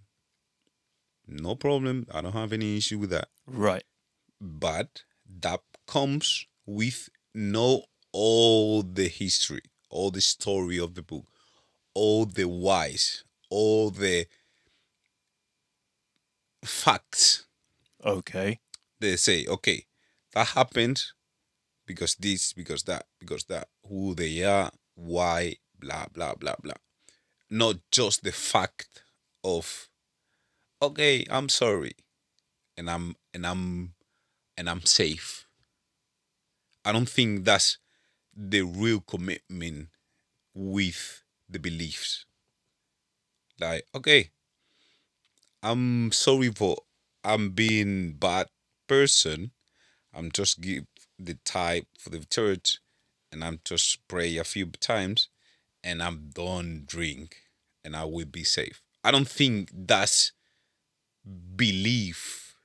No problem. I don't have any issue with that. Right. But that comes with know all the history, all the story of the book, all the whys, all the facts. Okay. They say, okay, that happened because this, because that, who they are, why, blah, blah, blah, blah. Not just the fact of, okay, I'm sorry, and I'm safe. I don't think that's the real commitment with the beliefs. Like, okay, I'm sorry for I'm being bad person. I'm just give the tithe for the church, and I'm just pray a few times, and I'm don't drink, and I will be safe. I don't think that's belief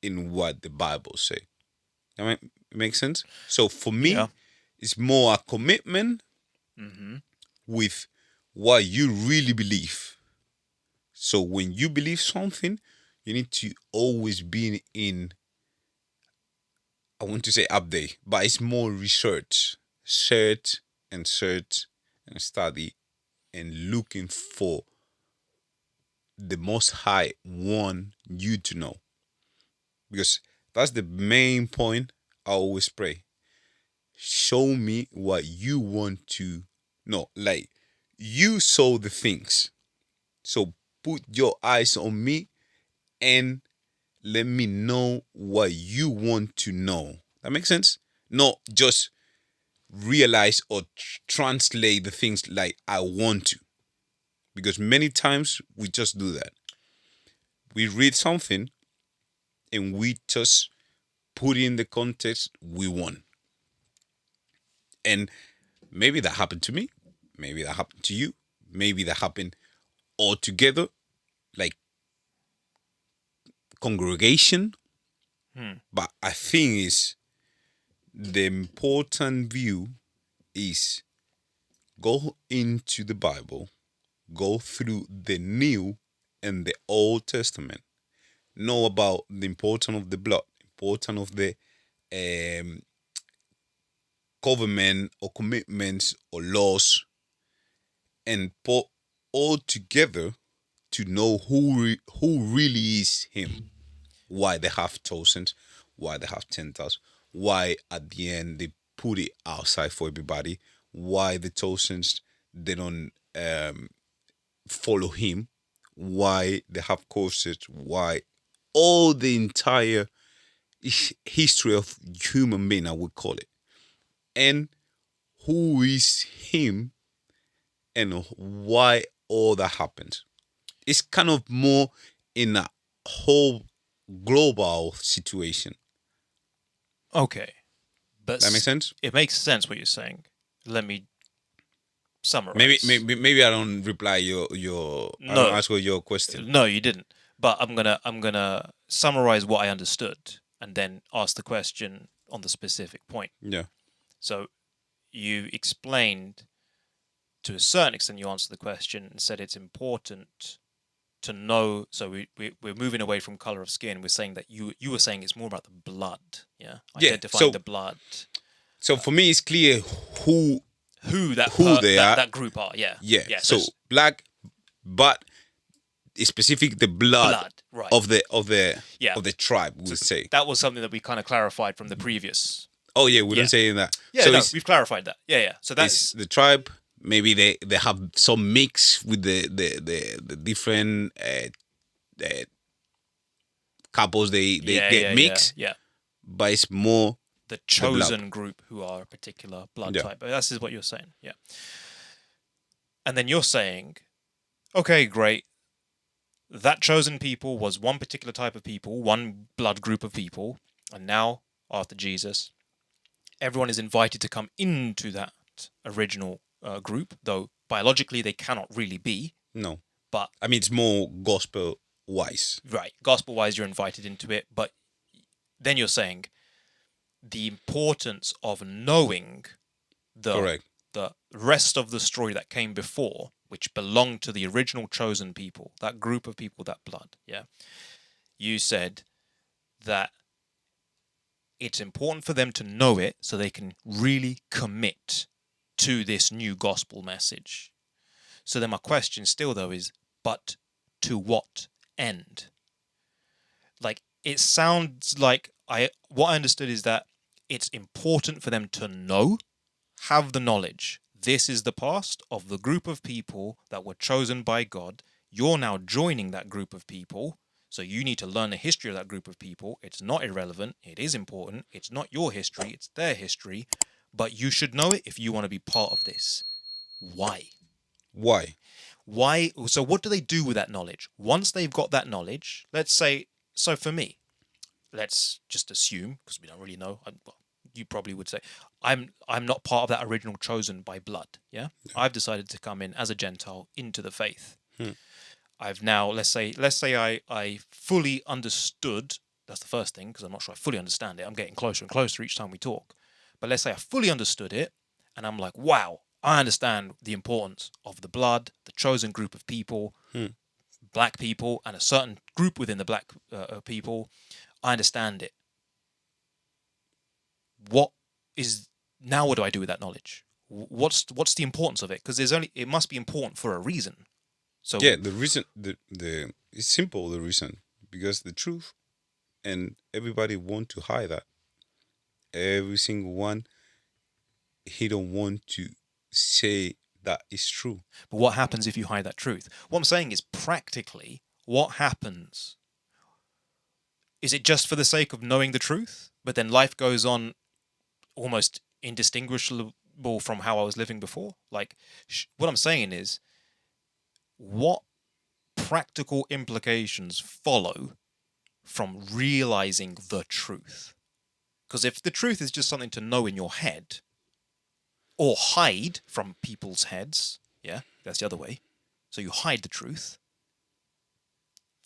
in what the Bible say. I mean, it makes sense. So for me, it's more a commitment with what you really believe. So when you believe something, you need to always be in, I want to say update, but it's more research. Search and study and looking for the Most High want you to know. Because that's the main point I always pray. Show me what you want to know. Like, you saw the things. So put your eyes on me and let me know what you want to know. That makes sense? Not just realize or translate the things like I want to. Because many times we just do that. We read something and we just put in the context we want. And maybe that happened to me. Maybe that happened to you. Maybe that happened all together, like congregation. But I think is the important view is go into the Bible, go through the New and the Old Testament, know about the importance of the blood, importance of the government or commitments or laws, and put all together to know who really is him, why they have thousands, why they have 10,000, why at the end they put it outside for everybody, why the thousands they don't follow him, why they have courses, why all the entire history of human being, I would call it, and who is him and why all that happens. It's kind of more in a whole global situation. Okay. But that makes sense? It makes sense what you're saying. Let me summarize. Maybe I don't reply your no, I don't answer your question. No, you didn't. But I'm gonna summarize what I understood and then ask the question on the specific point. Yeah. So you explained, to a certain extent, you answered the question and said it's important to know. So we're moving away from color of skin. We're saying that you were saying it's more about the blood. Yeah. Identifying the blood. So for me, it's clear who who that they are. that group are. Yeah. Yeah. So black, but specific the blood right. of the tribe. We'll say that was something that we kind of clarified from the previous. Oh yeah, we don't say that. Yeah, so no, we've clarified that. Yeah. So that's the tribe. Maybe they have some mix with the different couples they get mixed. Yeah. But it's more the chosen group who are a particular blood type. But that's what you're saying. Yeah. And then you're saying, okay, great. That chosen people was one particular type of people, one blood group of people, and now after Jesus, everyone is invited to come into that original group, though biologically they cannot really be. No. But I mean, it's more gospel-wise. Right. Gospel-wise, you're invited into it, but then you're saying the importance of knowing the rest of the story that came before, which belonged to the original chosen people, that group of people, that blood. Yeah. You said that it's important for them to know it so they can really commit to this new gospel message. So then my question still, though, is, but to what end? Like, it sounds like what I understood is that it's important for them to know, have the knowledge. This is the past of the group of people that were chosen by God. You're now joining that group of people. So you need to learn the history of that group of people. It's not irrelevant. It is important. It's not your history. It's their history. But you should know it if you want to be part of this. Why? Why? So what do they do with that knowledge? Once they've got that knowledge, let's say, so for me, let's just assume, because we don't really know, you probably would say, I'm not part of that original chosen by blood. Yeah? I've decided to come in as a Gentile into the faith. I've now, let's say I fully understood, that's the first thing, because I'm not sure I fully understand it. I'm getting closer and closer each time we talk. But let's say I fully understood it, and I'm like, wow, I understand the importance of the blood, the chosen group of people, black people, and a certain group within the black people. I understand it. What do I do with that knowledge? What's the importance of it? Because it must be important for a reason. So yeah, the reason it's simple. The reason, because the truth, and everybody want to hide that. Every single one, he don't want to say that is true. But what happens if you hide that truth? What I'm saying is, practically, what happens? Is it just for the sake of knowing the truth, but then life goes on almost indistinguishable from how I was living before? Like, what I'm saying is, what practical implications follow from realizing the truth? Because if the truth is just something to know in your head, or hide from people's heads, yeah, that's the other way. So you hide the truth.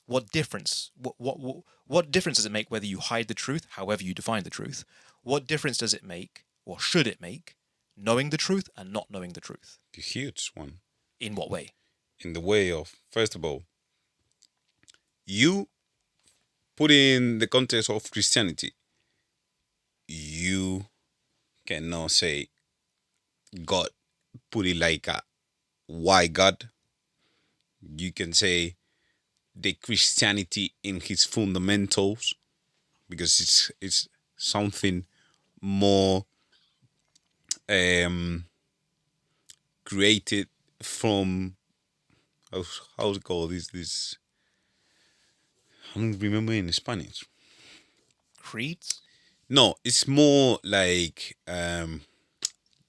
What difference? What difference does it make whether you hide the truth, however you define the truth? What difference does it make, or should it make, knowing the truth and not knowing the truth? A huge one. In what way? In the way of, first of all, you put in the context of Christianity, you cannot say God, put it like a why God. You can say the Christianity in his fundamentals, because it's something more created from how's it called, this I don't remember in Spanish. Creeds? No, it's more like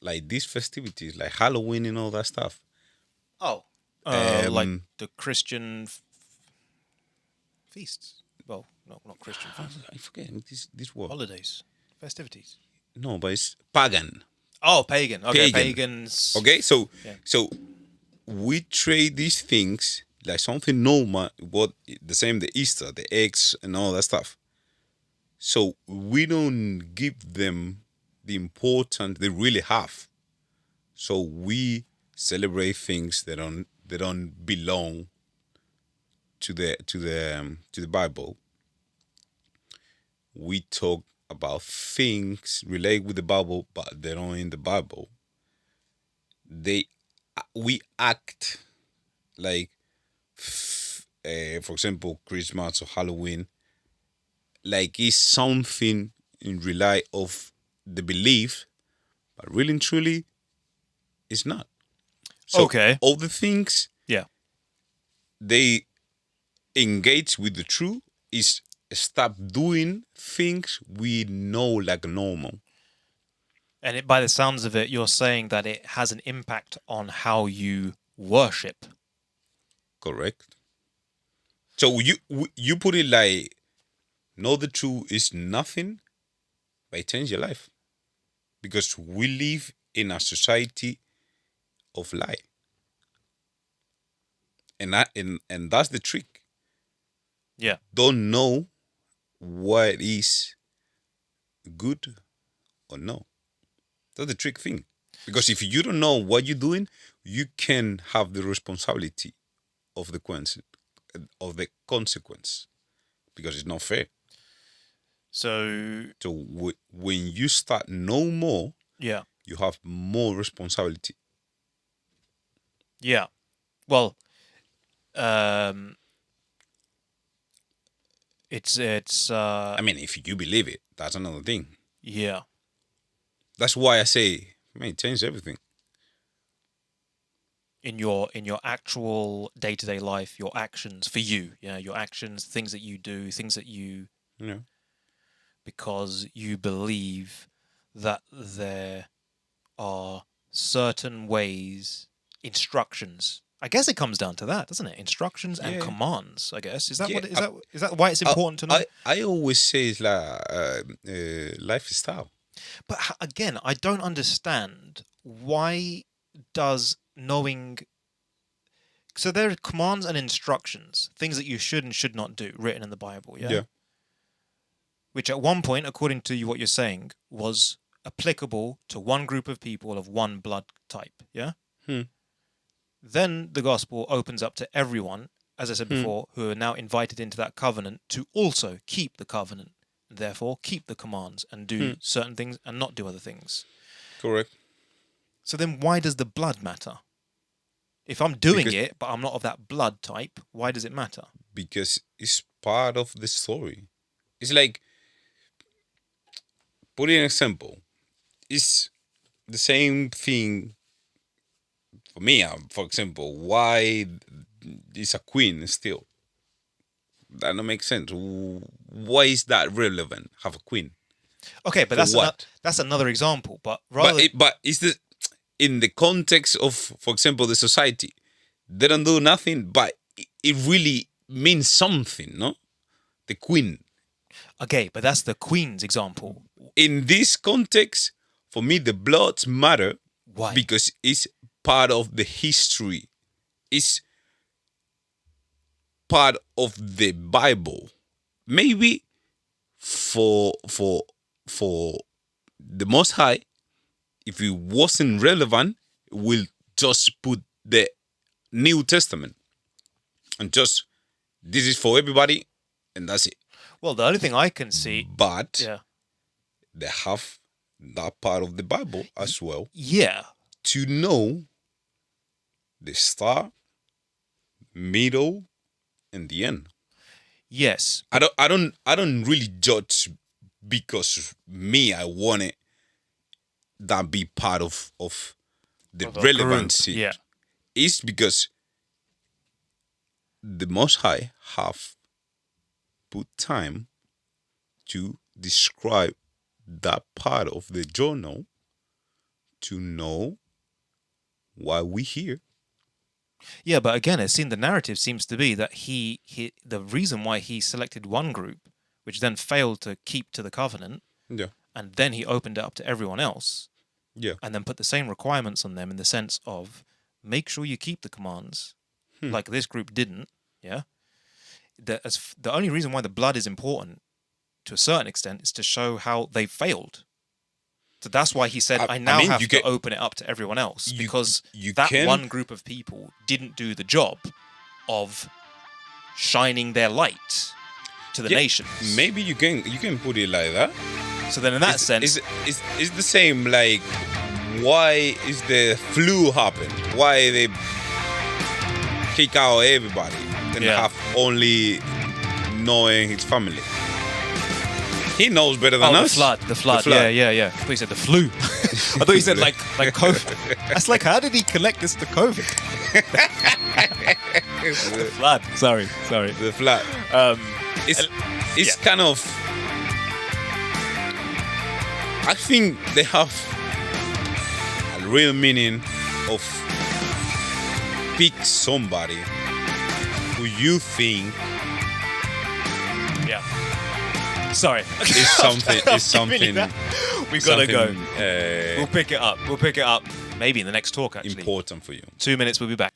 these festivities, like Halloween and all that stuff. Oh, like the Christian feasts. Well, no, not Christian feasts. I forget this word. Holidays, festivities. No, but it's pagan. Oh, pagan. Okay, pagans. Okay, so we trade these things like something normal. What the same, the Easter, the eggs, and all that stuff. So we don't give them the importance they really have. So we celebrate things that don't belong to the Bible. We talk about things relate with the Bible, but they're not in the Bible. we act like, for example, Christmas or Halloween, like it's something in rely of the belief, but really and truly, it's not. So Okay. all the things they engage with the truth is stop doing things we know like normal. And by the sounds of it, you're saying that it has an impact on how you worship. Correct. So you put it like, know the truth is nothing, but it change your life. Because we live in a society of lie. And that's the trick. Yeah. Don't know what is good or no. That's the trick thing. Because if you don't know what you're doing, you can have the responsibility of the consequence. Because it's not fair. So when you start know more, you have more responsibility. Yeah. Well, it's. I mean, if you believe it, that's another thing. Yeah. That's why I say, man, it changed everything. In your actual day-to-day life, your actions for you, your actions, things that you do, things that you, because you believe that there are certain ways, instructions. I guess it comes down to that, doesn't it? Instructions and commands. I guess is that is that why it's important to know? I always say it's like lifestyle. But again, I don't understand why does knowing. So there are commands and instructions, things that you should and should not do, written in the Bible. Yeah. Which at one point, according to what you're saying, was applicable to one group of people of one blood type. Yeah. Then the gospel opens up to everyone, as I said before, who are now invited into that covenant to also keep the covenant, and therefore keep the commands and do certain things and not do other things. Correct. So then why does the blood matter? If I'm doing it, but I'm not of that blood type, why does it matter? Because it's part of the story. It's like, putting an example, it's the same thing for me. For example, why is a queen still? That don't make sense. Why is that relevant? Have a queen? Okay, but that's another example. But it's in the context of, for example, the society, they don't do nothing, but it really means something, no? The queen. Okay, but that's the queen's example. In this context, for me, the bloods matter. Why? Because it's part of the history. It's part of the Bible. Maybe for the Most High, if it wasn't relevant, we'll just put the New Testament and just, this is for everybody, and that's it. Well, the only thing I can see, but they have that part of the Bible as well. Yeah. To know the start, middle, and the end. Yes. I don't really judge because I want it that be part of the relevancy. Yeah. It's because the Most High have put time to describe that part of the journal to know why we here. Yeah, but again, the narrative seems to be that he the reason why he selected one group, which then failed to keep to the covenant, and then he opened it up to everyone else, and then put the same requirements on them in the sense of make sure you keep the commands, like this group didn't. Yeah, the only reason why the blood is important, to a certain extent, is to show how they failed. So that's why he said, I have to open it up to everyone else, because one group of people didn't do the job of shining their light to the nations. Maybe you can put it like that. So then in that sense... It's the same like why is the flu happen? Why they kick out everybody and have only knowing his family? He knows better than us. The flood. Yeah. I thought you said the flu. I thought you said like COVID. That's like, how did he connect this to COVID? The flood. Sorry. The flood. It's kind of. I think they have a real meaning of pick somebody who you think. Yeah. Sorry. It's something. We gotta go. We'll pick it up. Maybe in the next talk, actually. Important for you. 2 minutes, we'll be back.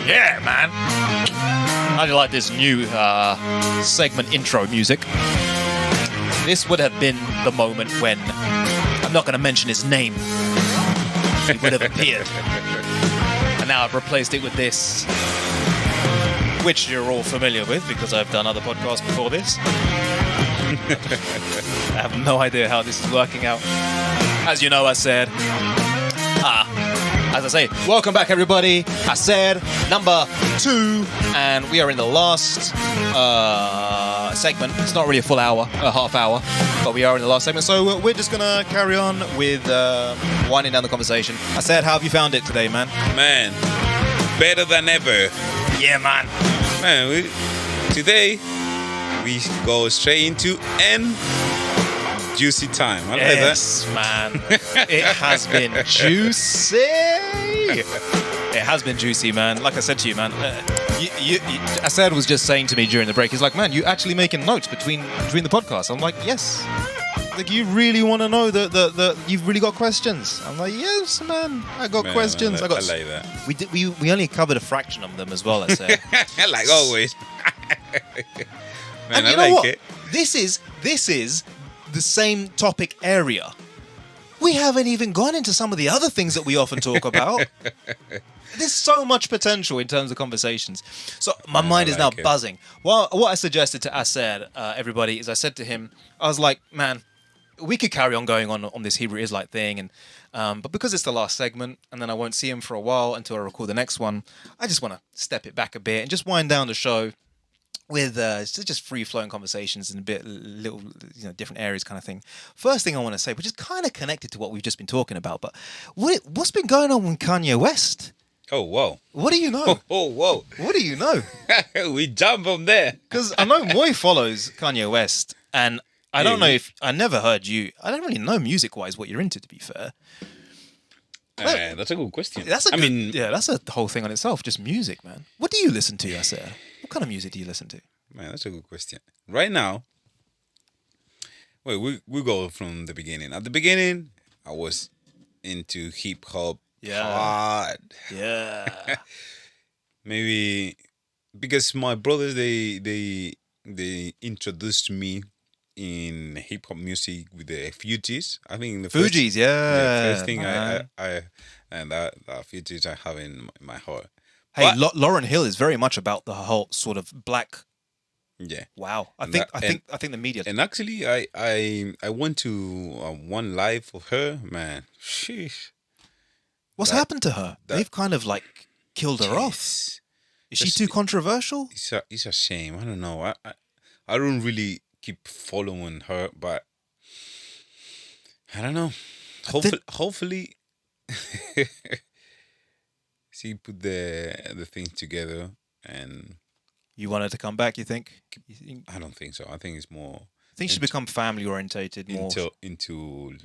Yeah, man. I like this new segment intro music. This would have been the moment when, I'm not going to mention his name, he would have appeared. And now I've replaced it with this, which you're all familiar with because I've done other podcasts before this. I have no idea how this is working out. As you know, I said, as I say, welcome back everybody. I said number 2, and we are in the last segment. It's not really a full hour, a half hour, but we are in the last segment. So we're just gonna carry on with winding down the conversation. I said, how have you found it today, man? Man, better than ever. Yeah, man. Man, today we go straight into juicy time. I like that. Yes, man. It has been juicy. It has been juicy, man. Like I said to you, man. Asad was just saying to me during the break, he's like, man, you actually making notes between the podcasts? I'm like, yes. Like, you really want to know the you've really got questions? I'm like, yes, man. I got questions. I like that. We only covered a fraction of them as well, I say. Like always. Man, and you know what? This is the same topic area. We haven't even gone into some of the other things that we often talk about. There's so much potential in terms of conversations. So my mind is now buzzing. Well, what I suggested to Asad, everybody, is I said to him, I was like, man, we could carry on going on this Hebrew Israelite thing, and but because it's the last segment, and then I won't see him for a while until I record the next one, I just want to step it back a bit and just wind down the show with just free-flowing conversations and little different areas kind of thing. First thing I want to say, which is kind of connected to what we've just been talking about, but what's been going on with Kanye West? Oh, whoa. What do you know? Oh, whoa. What do you know? We jump from there. Because I know Moy follows Kanye West, and I don't know if I never heard you. I don't really know music-wise what you're into. To be fair, that's a good question. that's a whole thing on itself. Just music, man. What do you listen to, Aser? What kind of music do you listen to? Man, that's a good question. Right now, we go from the beginning. At the beginning, I was into hip hop. Hard. Yeah. Maybe because my brothers they introduced me in hip hop music with the Fugees. I think the Fugees, first thing I and that Fugees I have in my heart. Hey, Lauryn Hill is very much about the whole sort of black. Yeah. Wow. I think the media. And actually, I went to one live of her. Man, sheesh. What's happened to her? They've kind of like killed her off. Is she too controversial? It's a shame. I don't know. I don't really keep following her, but I don't know. Hopefully, she put the thing together and. You want her to come back? You think? I don't think so. I think it's more. I think she's become family orientated more. Into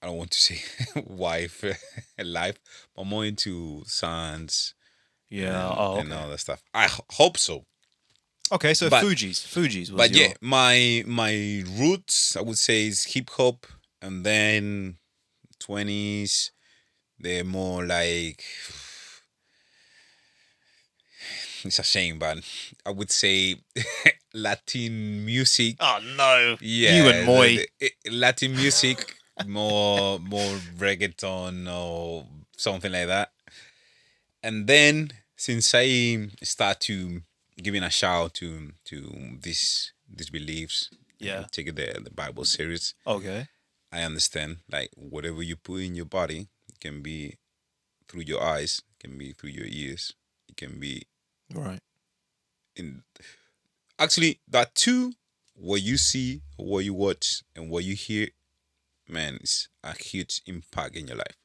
I don't want to say wife life, but more into sons. Yeah, and all that stuff. I hope so. Okay, so Fugees. But yeah, my roots I would say is hip hop, and then 20s. They're more like. It's a shame, but I would say Latin music. Oh no! Yeah, you and Moy. Latin music, more reggaeton or something like that. And then since I start to giving a shout to these beliefs, take the Bible serious. Okay, I understand. Like whatever you put in your body, it can be through your eyes, it can be through your ears, it can be. Right. Actually, that too, what you see, what you watch, and what you hear, man, it's a huge impact in your life.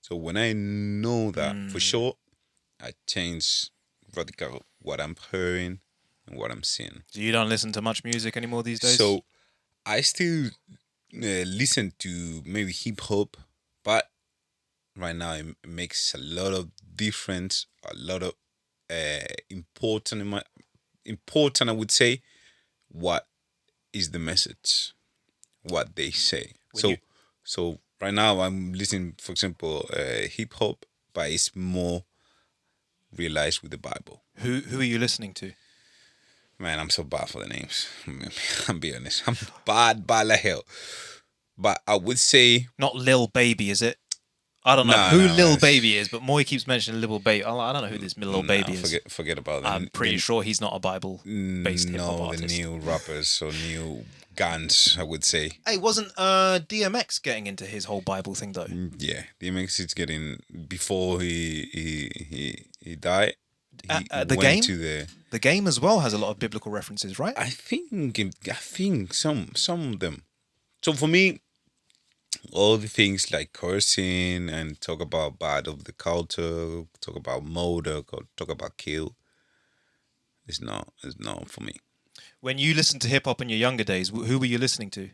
So when I know that for sure, I change radical what I'm hearing and what I'm seeing. So you don't listen to much music anymore these days? So I still listen to maybe hip hop, but right now it makes a lot of difference, a lot of important I would say what is the message, what they say. So right now I'm listening, for example, hip hop, but it's more realized with the Bible. Who are you listening to? Man, I'm so bad for the names. I'm being honest. I'm bad like hell. But I would say not Lil Baby, is it? I don't know who Lil Baby is, but Moy keeps mentioning Lil Baby. I don't know who this Lil Baby is. Forget about that. I'm pretty sure he's not a Bible-based hip-hop artist. The new rappers or new guns, I would say. Hey, wasn't DMX getting into his whole Bible thing though? Yeah, DMX is getting before he died. The game as well has a lot of biblical references, right? I think some of them. So for me, all the things like cursing and talk about bad of the culture, talk about murder, talk about kill, it's not for me. When you listened to hip hop in your younger days, who were you listening to?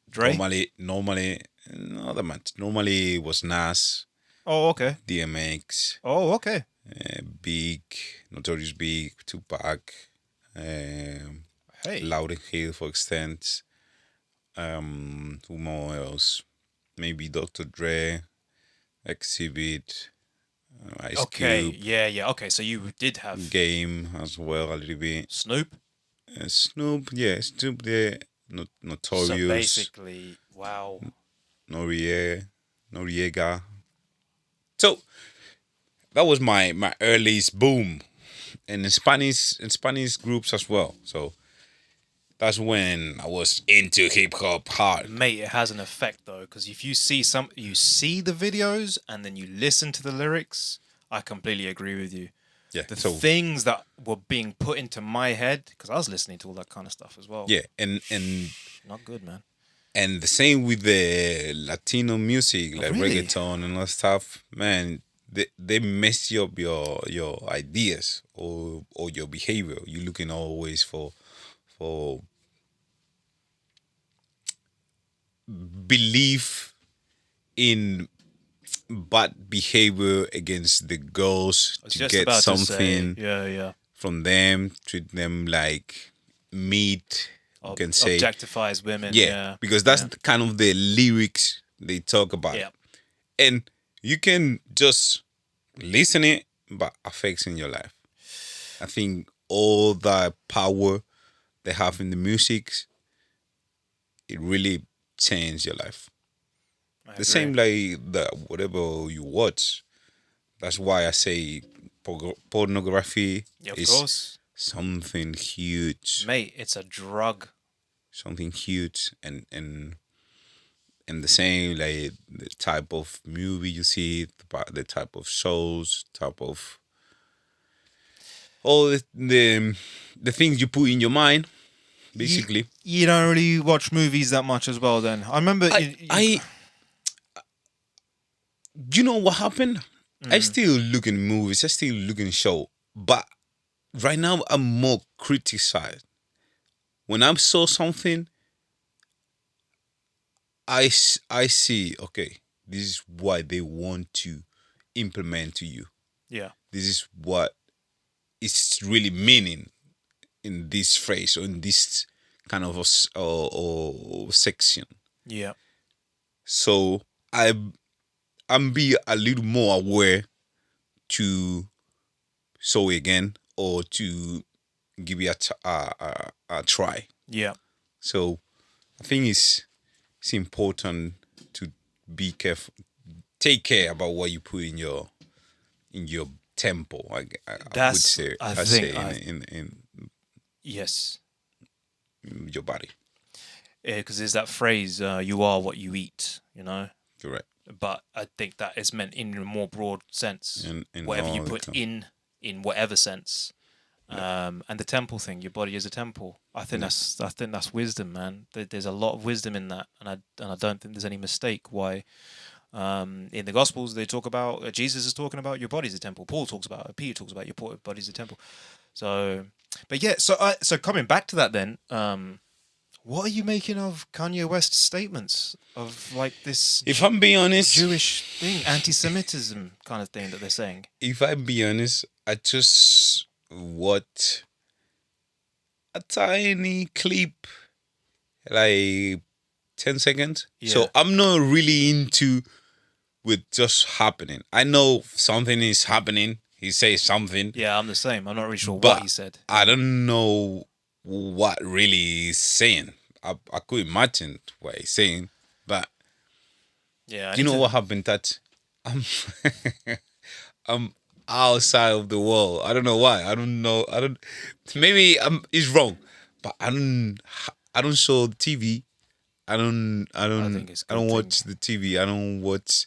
Dre? Normally, not that much. Normally it was Nas. Oh, okay. DMX. Oh, okay. Big, Notorious Big, Tupac. Lauryn Hill for extent. Who more else? Maybe Dr. Dre, Exhibit, Ice Cube. Yeah. Okay, so you did have Game as well a little bit. Snoop. Snoop there. Notorious. So basically, wow. Noriega. So that was my earliest boom, and in Spanish groups as well. So. That's when I was into hip hop hard. Mate, it has an effect though, because if you see the videos and then you listen to the lyrics, I completely agree with you. Yeah. The things that were being put into my head, because I was listening to all that kind of stuff as well. Yeah, and not good, man. And the same with the Latino music, like reggaeton and all that stuff, man. They mess you up your ideas or your behavior. You're looking always for believe in bad behavior against the girls to get something from them, treat them like meat. You can say objectifies women. Because that's kind of the lyrics they talk about. Yeah. And you can just listen it, but affects in your life. I think all the power they have in the music, it really changed your life. The same like whatever you watch. That's why I say pornography is something huge. Mate, it's a drug. Something huge, and the same like the type of movie you see, the type of shows, type of all the things you put in your mind, basically. You don't really watch movies that much as well. Then I remember. You know what happened? I still look in movies. I still look in show, but right now I'm more criticized. When I saw something, I see, okay, this is what they want to implement to you. Yeah. This is what it's really meaning in this phrase or in this kind of section. Yeah. So I'm be a little more aware to show again or to give it a try. Yeah. So I think it's important to be careful, take care about what you put in your temple. I would say. Yes. Your body. Yeah, because there's that phrase, "You are what you eat." You know. Correct. But I think that is meant in a more broad sense. In whatever you put in whatever sense. And the temple thing, your body is a temple. I think that's wisdom, man. There's a lot of wisdom in that, and I don't think there's any mistake why. In the Gospels, they talk about Jesus is talking about your body's a temple. Paul talks about it. Peter talks about your body's a temple. So, but yeah. So coming back to that, then, what are you making of Kanye West's statements of like this? If I'm being honest, Jewish thing, anti-Semitism kind of thing that they're saying. If I be honest, I just watched a tiny clip, like 10 seconds. Yeah. So I'm not really into with just happening. I know something is happening. He says something. Yeah, I'm the same. I'm not really sure what he said. I don't know what really he's saying. I could imagine what he's saying, but yeah, you know what happened? That I'm outside of the world. I don't know why. I don't know. Maybe it's wrong, but I don't show TV. I don't watch the TV. I don't watch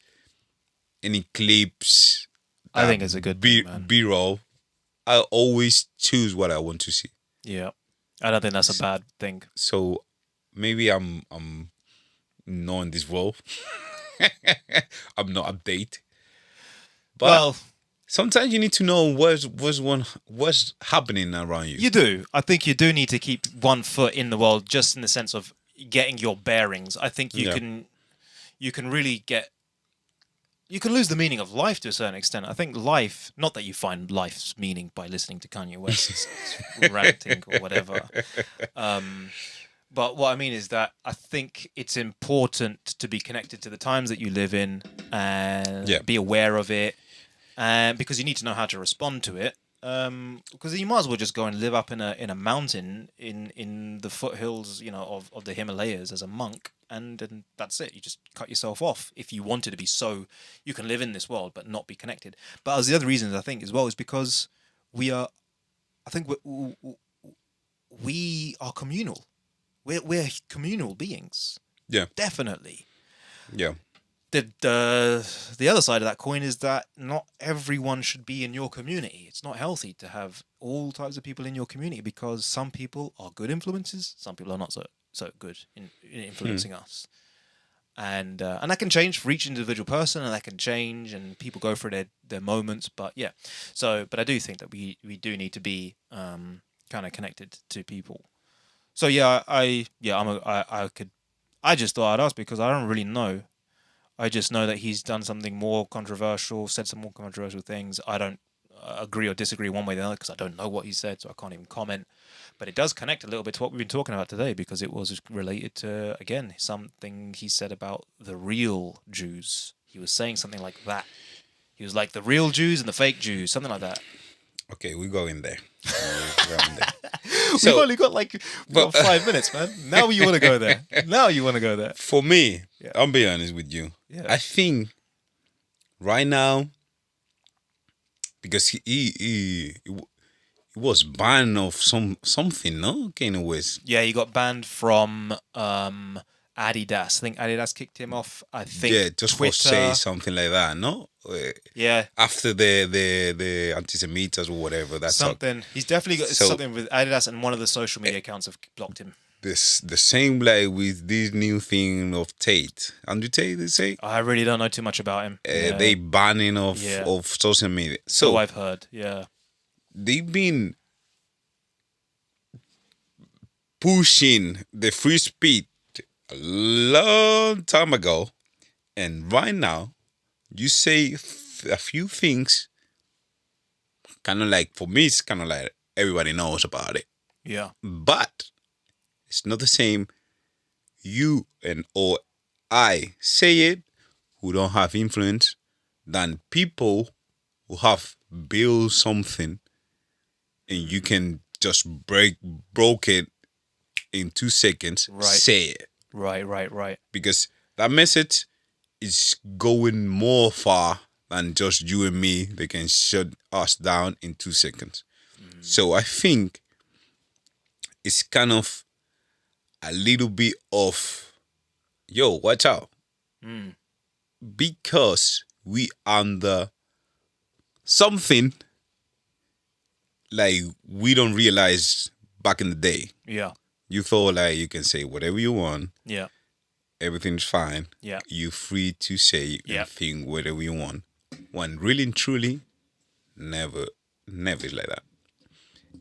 any clips. I think it's a good thing, man. B-roll. I always choose what I want to see. Yeah, I don't think that's a bad thing. So maybe I'm not in this world. I'm not updated. But well, sometimes you need to know what's happening around you. You do. I think you do need to keep one foot in the world, just in the sense of getting your bearings. I think you can really you can lose the meaning of life to a certain extent. I think life, not that you find life's meaning by listening to Kanye West's ranting or whatever. But what I mean is that I think it's important to be connected to the times that you live in and be aware of it, because you need to know how to respond to it. Because you might as well just go and live up in a mountain in the foothills, of the Himalayas as a monk, and that's it. You just cut yourself off if you wanted to be so you can live in this world but not be connected. But as the other reasons I think as well is because we are communal. We're communal beings. Yeah, definitely. Yeah. The other side of that coin is that not everyone should be in your community. It's not healthy to have all types of people in your community, because some people are good influences, some people are not so good in influencing us, and that can change for each individual person, and that can change, and people go through their moments. But yeah, but I do think that we do need to be kind of connected to people. So yeah, I I just thought I'd ask because I don't really know. I just know that he's done something more controversial, said some more controversial things. I don't agree or disagree one way or the other because I don't know what he said, so I can't even comment. But it does connect a little bit to what we've been talking about today because it was related to, again, something he said about the real Jews. He was saying something like that. He was like the real Jews and the fake Jews, something like that. Okay, we go in there. We've only got like 5 minutes, man. Now you want to go there. Now you want to go there. For me, I'll be honest with you. Yeah. I think right now, because he was banned of something, no? Kanye West. Yeah, he got banned from Adidas. I think Adidas kicked him off. I think just Twitter. for say something like that, no? Yeah. After the anti-Semites or whatever. That's something. He's definitely got something with Adidas, and one of the social media accounts have blocked him. The same like with this new thing of Tate. Andrew Tate, they say? I really don't know too much about him. They banning of social media. So I've heard, yeah. They've been pushing the free speech a long time ago, and right now you say a few things kind of like, for me it's kind of like everybody knows about it, but it's not the same you or I say it who don't have influence than people who have built something and you can just broke it in 2 seconds, say it. Right. Because that message is going more far than just you and me. They can shut us down in 2 seconds. So I think it's kind of a little bit of, yo, watch out. Because we under something like we don't realize back in the day. Yeah. You thought like you can say whatever you want. Yeah. Everything's fine. Yeah. You're free to say and think whatever you want. When really and truly, never is like that.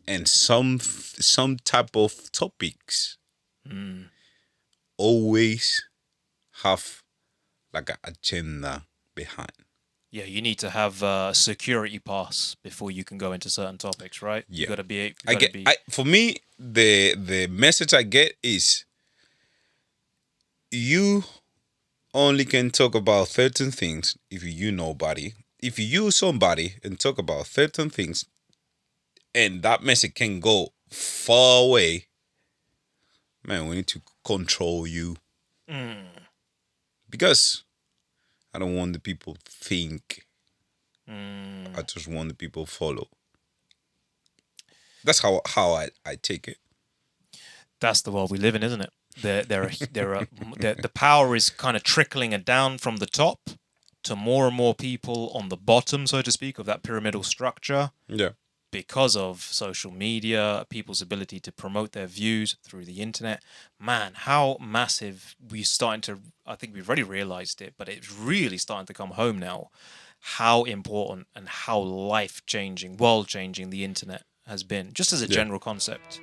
And some type of topics always have like an agenda behind. Yeah, you need to have a security pass before you can go into certain topics, right? Yeah. You gotta be. For me, the message I get is you only can talk about certain things if you nobody. If you somebody and talk about certain things, and that message can go far away, man, we need to control you. Because I don't want the people think. I just want the people follow. That's how I take it. That's the world we live in, isn't it? The power is kind of trickling it down from the top to more and more people on the bottom, so to speak, of that pyramidal structure. Yeah. Because of social media, people's ability to promote their views through the internet. Man, how massive I think we've already realized it, but it's really starting to come home now, how important and how life-changing, world-changing the internet has been, just as a general concept.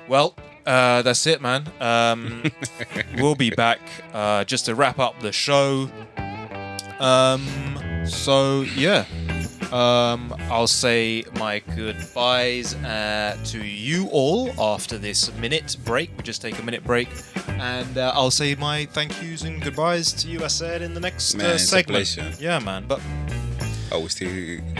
Well, that's it, man. We'll be back just to wrap up the show. I'll say my goodbyes to you all after this minute break. We just take a minute break, and I'll say my thank yous and goodbyes to you, I said, in the next segment. It's a pleasure. Yeah, man. But we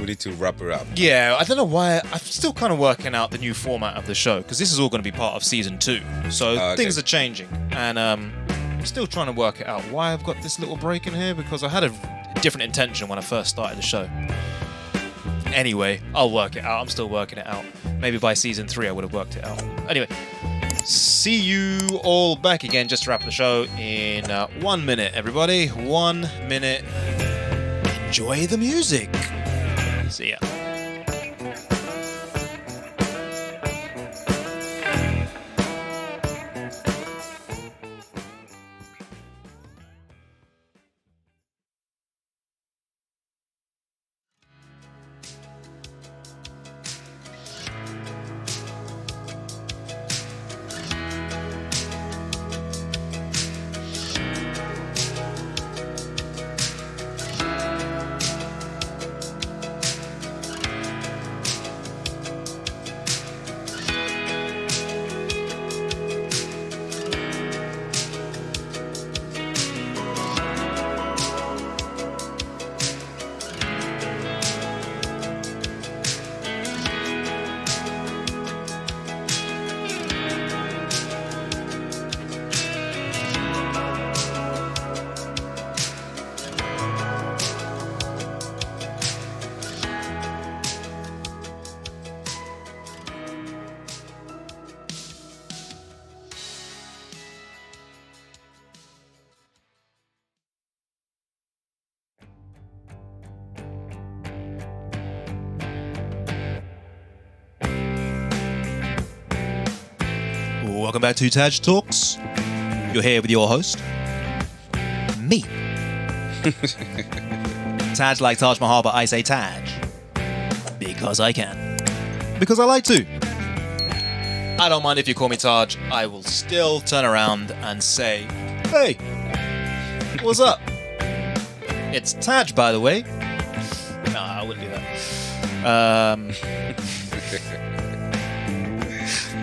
need to wrap it up. Yeah, I don't know why. I'm still kind of working out the new format of the show because this is all going to be part of season 2. So things are changing, and I'm still trying to work it out. Why I've got this little break in here, because I had a different intention when I first started the show. Anyway, I'll work it out. I'm still working it out. Maybe by season 3 I would have worked it out. Anyway, see you all back again just to wrap the show in 1 minute, everybody. 1 minute. Enjoy the music. See ya. Welcome back to TAJ Talks. You're here with your host, me. Taj like Taj Mahal, but I say Taj because I can. Because I like to. I don't mind if you call me Taj. I will still turn around and say, hey, what's up? It's Taj, by the way. No, I wouldn't do that.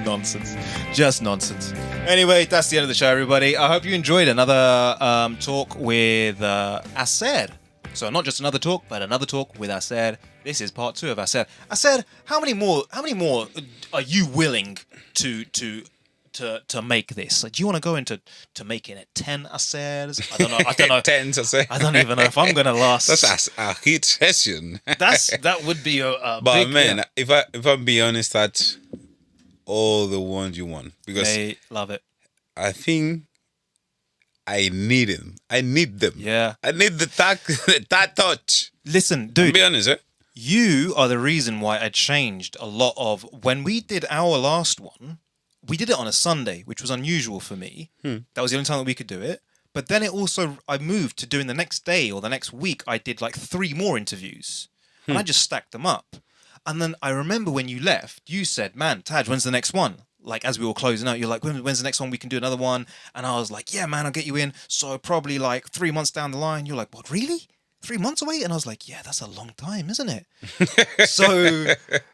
Nonsense. Just nonsense. Anyway, that's the end of the show, everybody. I hope you enjoyed another talk with Aser. So not just another talk, but another talk with Aser. This is part 2 of Aser. Aser, how many more are you willing to make this? Like, do you want to go into making it 10 Asers? I don't know. 10 Asers. I don't even know if I'm gonna last. That's a hit session. That would be a but big, man, if I'm being honest, that's all the ones you want, because they love it. I think I need them. I need them. Yeah. I need that touch. Listen, dude. I'll be honest, You are the reason why I changed a lot of... When we did our last one, we did it on a Sunday, which was unusual for me. That was the only time that we could do it. But then I moved to doing the next day or the next week, I did like 3 more interviews. And I just stacked them up. And then I remember when you left, you said, man, Taj, when's the next one? Like, as we were closing out, you're like, when's the next one? We can do another one. And I was like, yeah, man, I'll get you in. So probably like 3 months down the line, you're like, what, really? 3 months away? And I was like, yeah, that's a long time, isn't it? So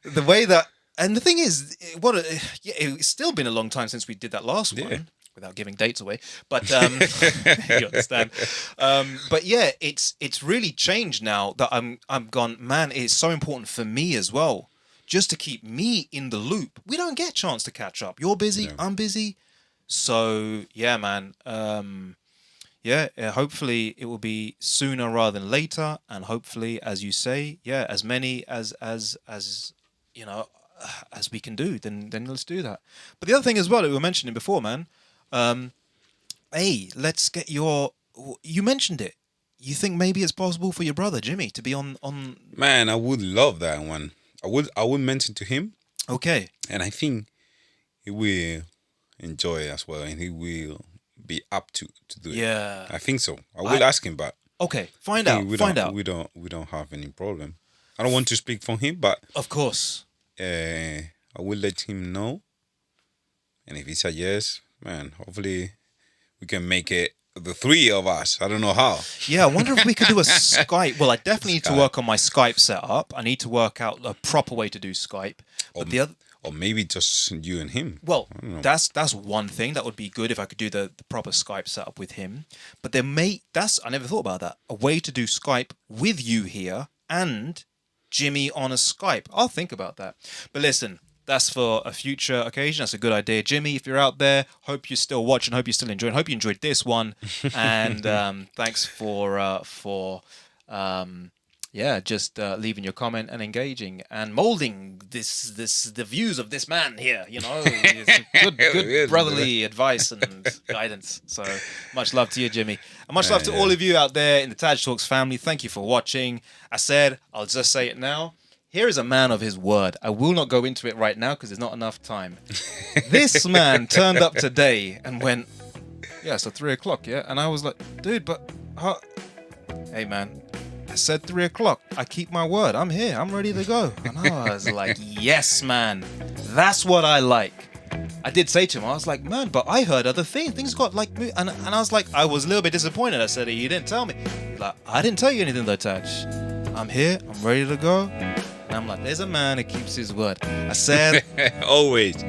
the way that, and the thing is, it's still been a long time since we did that last one, without giving dates away. But you understand. But yeah, it's really changed now that I'm gone, man, it's so important for me as well, just to keep me in the loop. We don't get a chance to catch up. You're busy, no. I'm busy. So yeah, man. Hopefully it will be sooner rather than later, and hopefully, as you say, as many as you know, as we can do, then let's do that. But the other thing as well that we were mentioning before, man, hey, let's get you mentioned it. You think maybe it's possible for your brother Jimmy to be on? Man, I would love that one. I would mention to him. Okay. And I think he will enjoy it as well, and he will be up to do it. Yeah, I think so. I will ask him, but okay, find out. We don't have any problem. I don't want to speak for him, but of course, I will let him know. And if he says yes, man, hopefully we can make it the 3 of us. I don't know how. Yeah, I wonder if we could do a Skype. Well, I definitely need to work on my Skype setup. I need to work out a proper way to do Skype. But the other. Or maybe just you and him. Well, that's one thing. That would be good if I could do the proper Skype setup with him. But I never thought about that. A way to do Skype with you here and Jimmy on a Skype. I'll think about that. But listen, that's for a future occasion. That's a good idea. Jimmy, if you're out there, hope you're still watching. Hope you're still enjoying. Hope you enjoyed this one. And thanks for leaving your comment and engaging and molding the views of this man here. You know, it's good brotherly advice and guidance. So much love to you, Jimmy, and much love to all of you out there in the TAJ Talks family. Thank you for watching. I'll just say it now. Here is a man of his word. I will not go into it right now because there's not enough time. This man turned up today and went, so 3 o'clock, yeah? And I was like, dude, but hey, man. I said 3 o'clock. I keep my word. I'm here. I'm ready to go. And I was like, yes, man. That's what I like. I did say to him, I was like, man, but I heard other things. Things got like... And I was like, I was a little bit disappointed. I said, you didn't tell me. He's like, I didn't tell you anything though, Taj. I'm here. I'm ready to go. And I'm like, there's a man who keeps his word. I said... Always.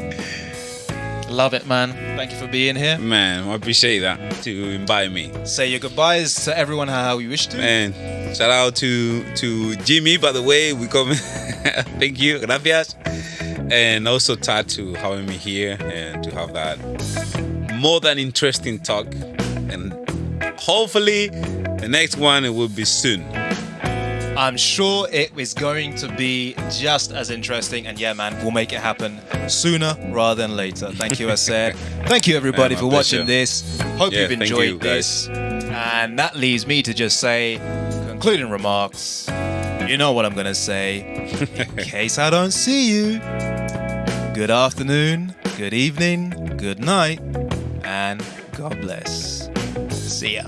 Love it, man. Thank you for being here. Man, I appreciate that to invite me. Say your goodbyes to everyone how you wish to. Man, shout out to Jimmy, by the way. We come. Thank you. Gracias. And also Tad to having me here and to have that more than interesting talk. And hopefully the next one it will be soon. I'm sure it is going to be just as interesting. And yeah, man, we'll make it happen sooner rather than later. Thank you, Aser. Thank you, everybody, for watching this. Hope you've enjoyed this. And that leaves me to just say, concluding remarks. You know what I'm going to say. In case I don't see you, good afternoon, good evening, good night, and God bless. See ya.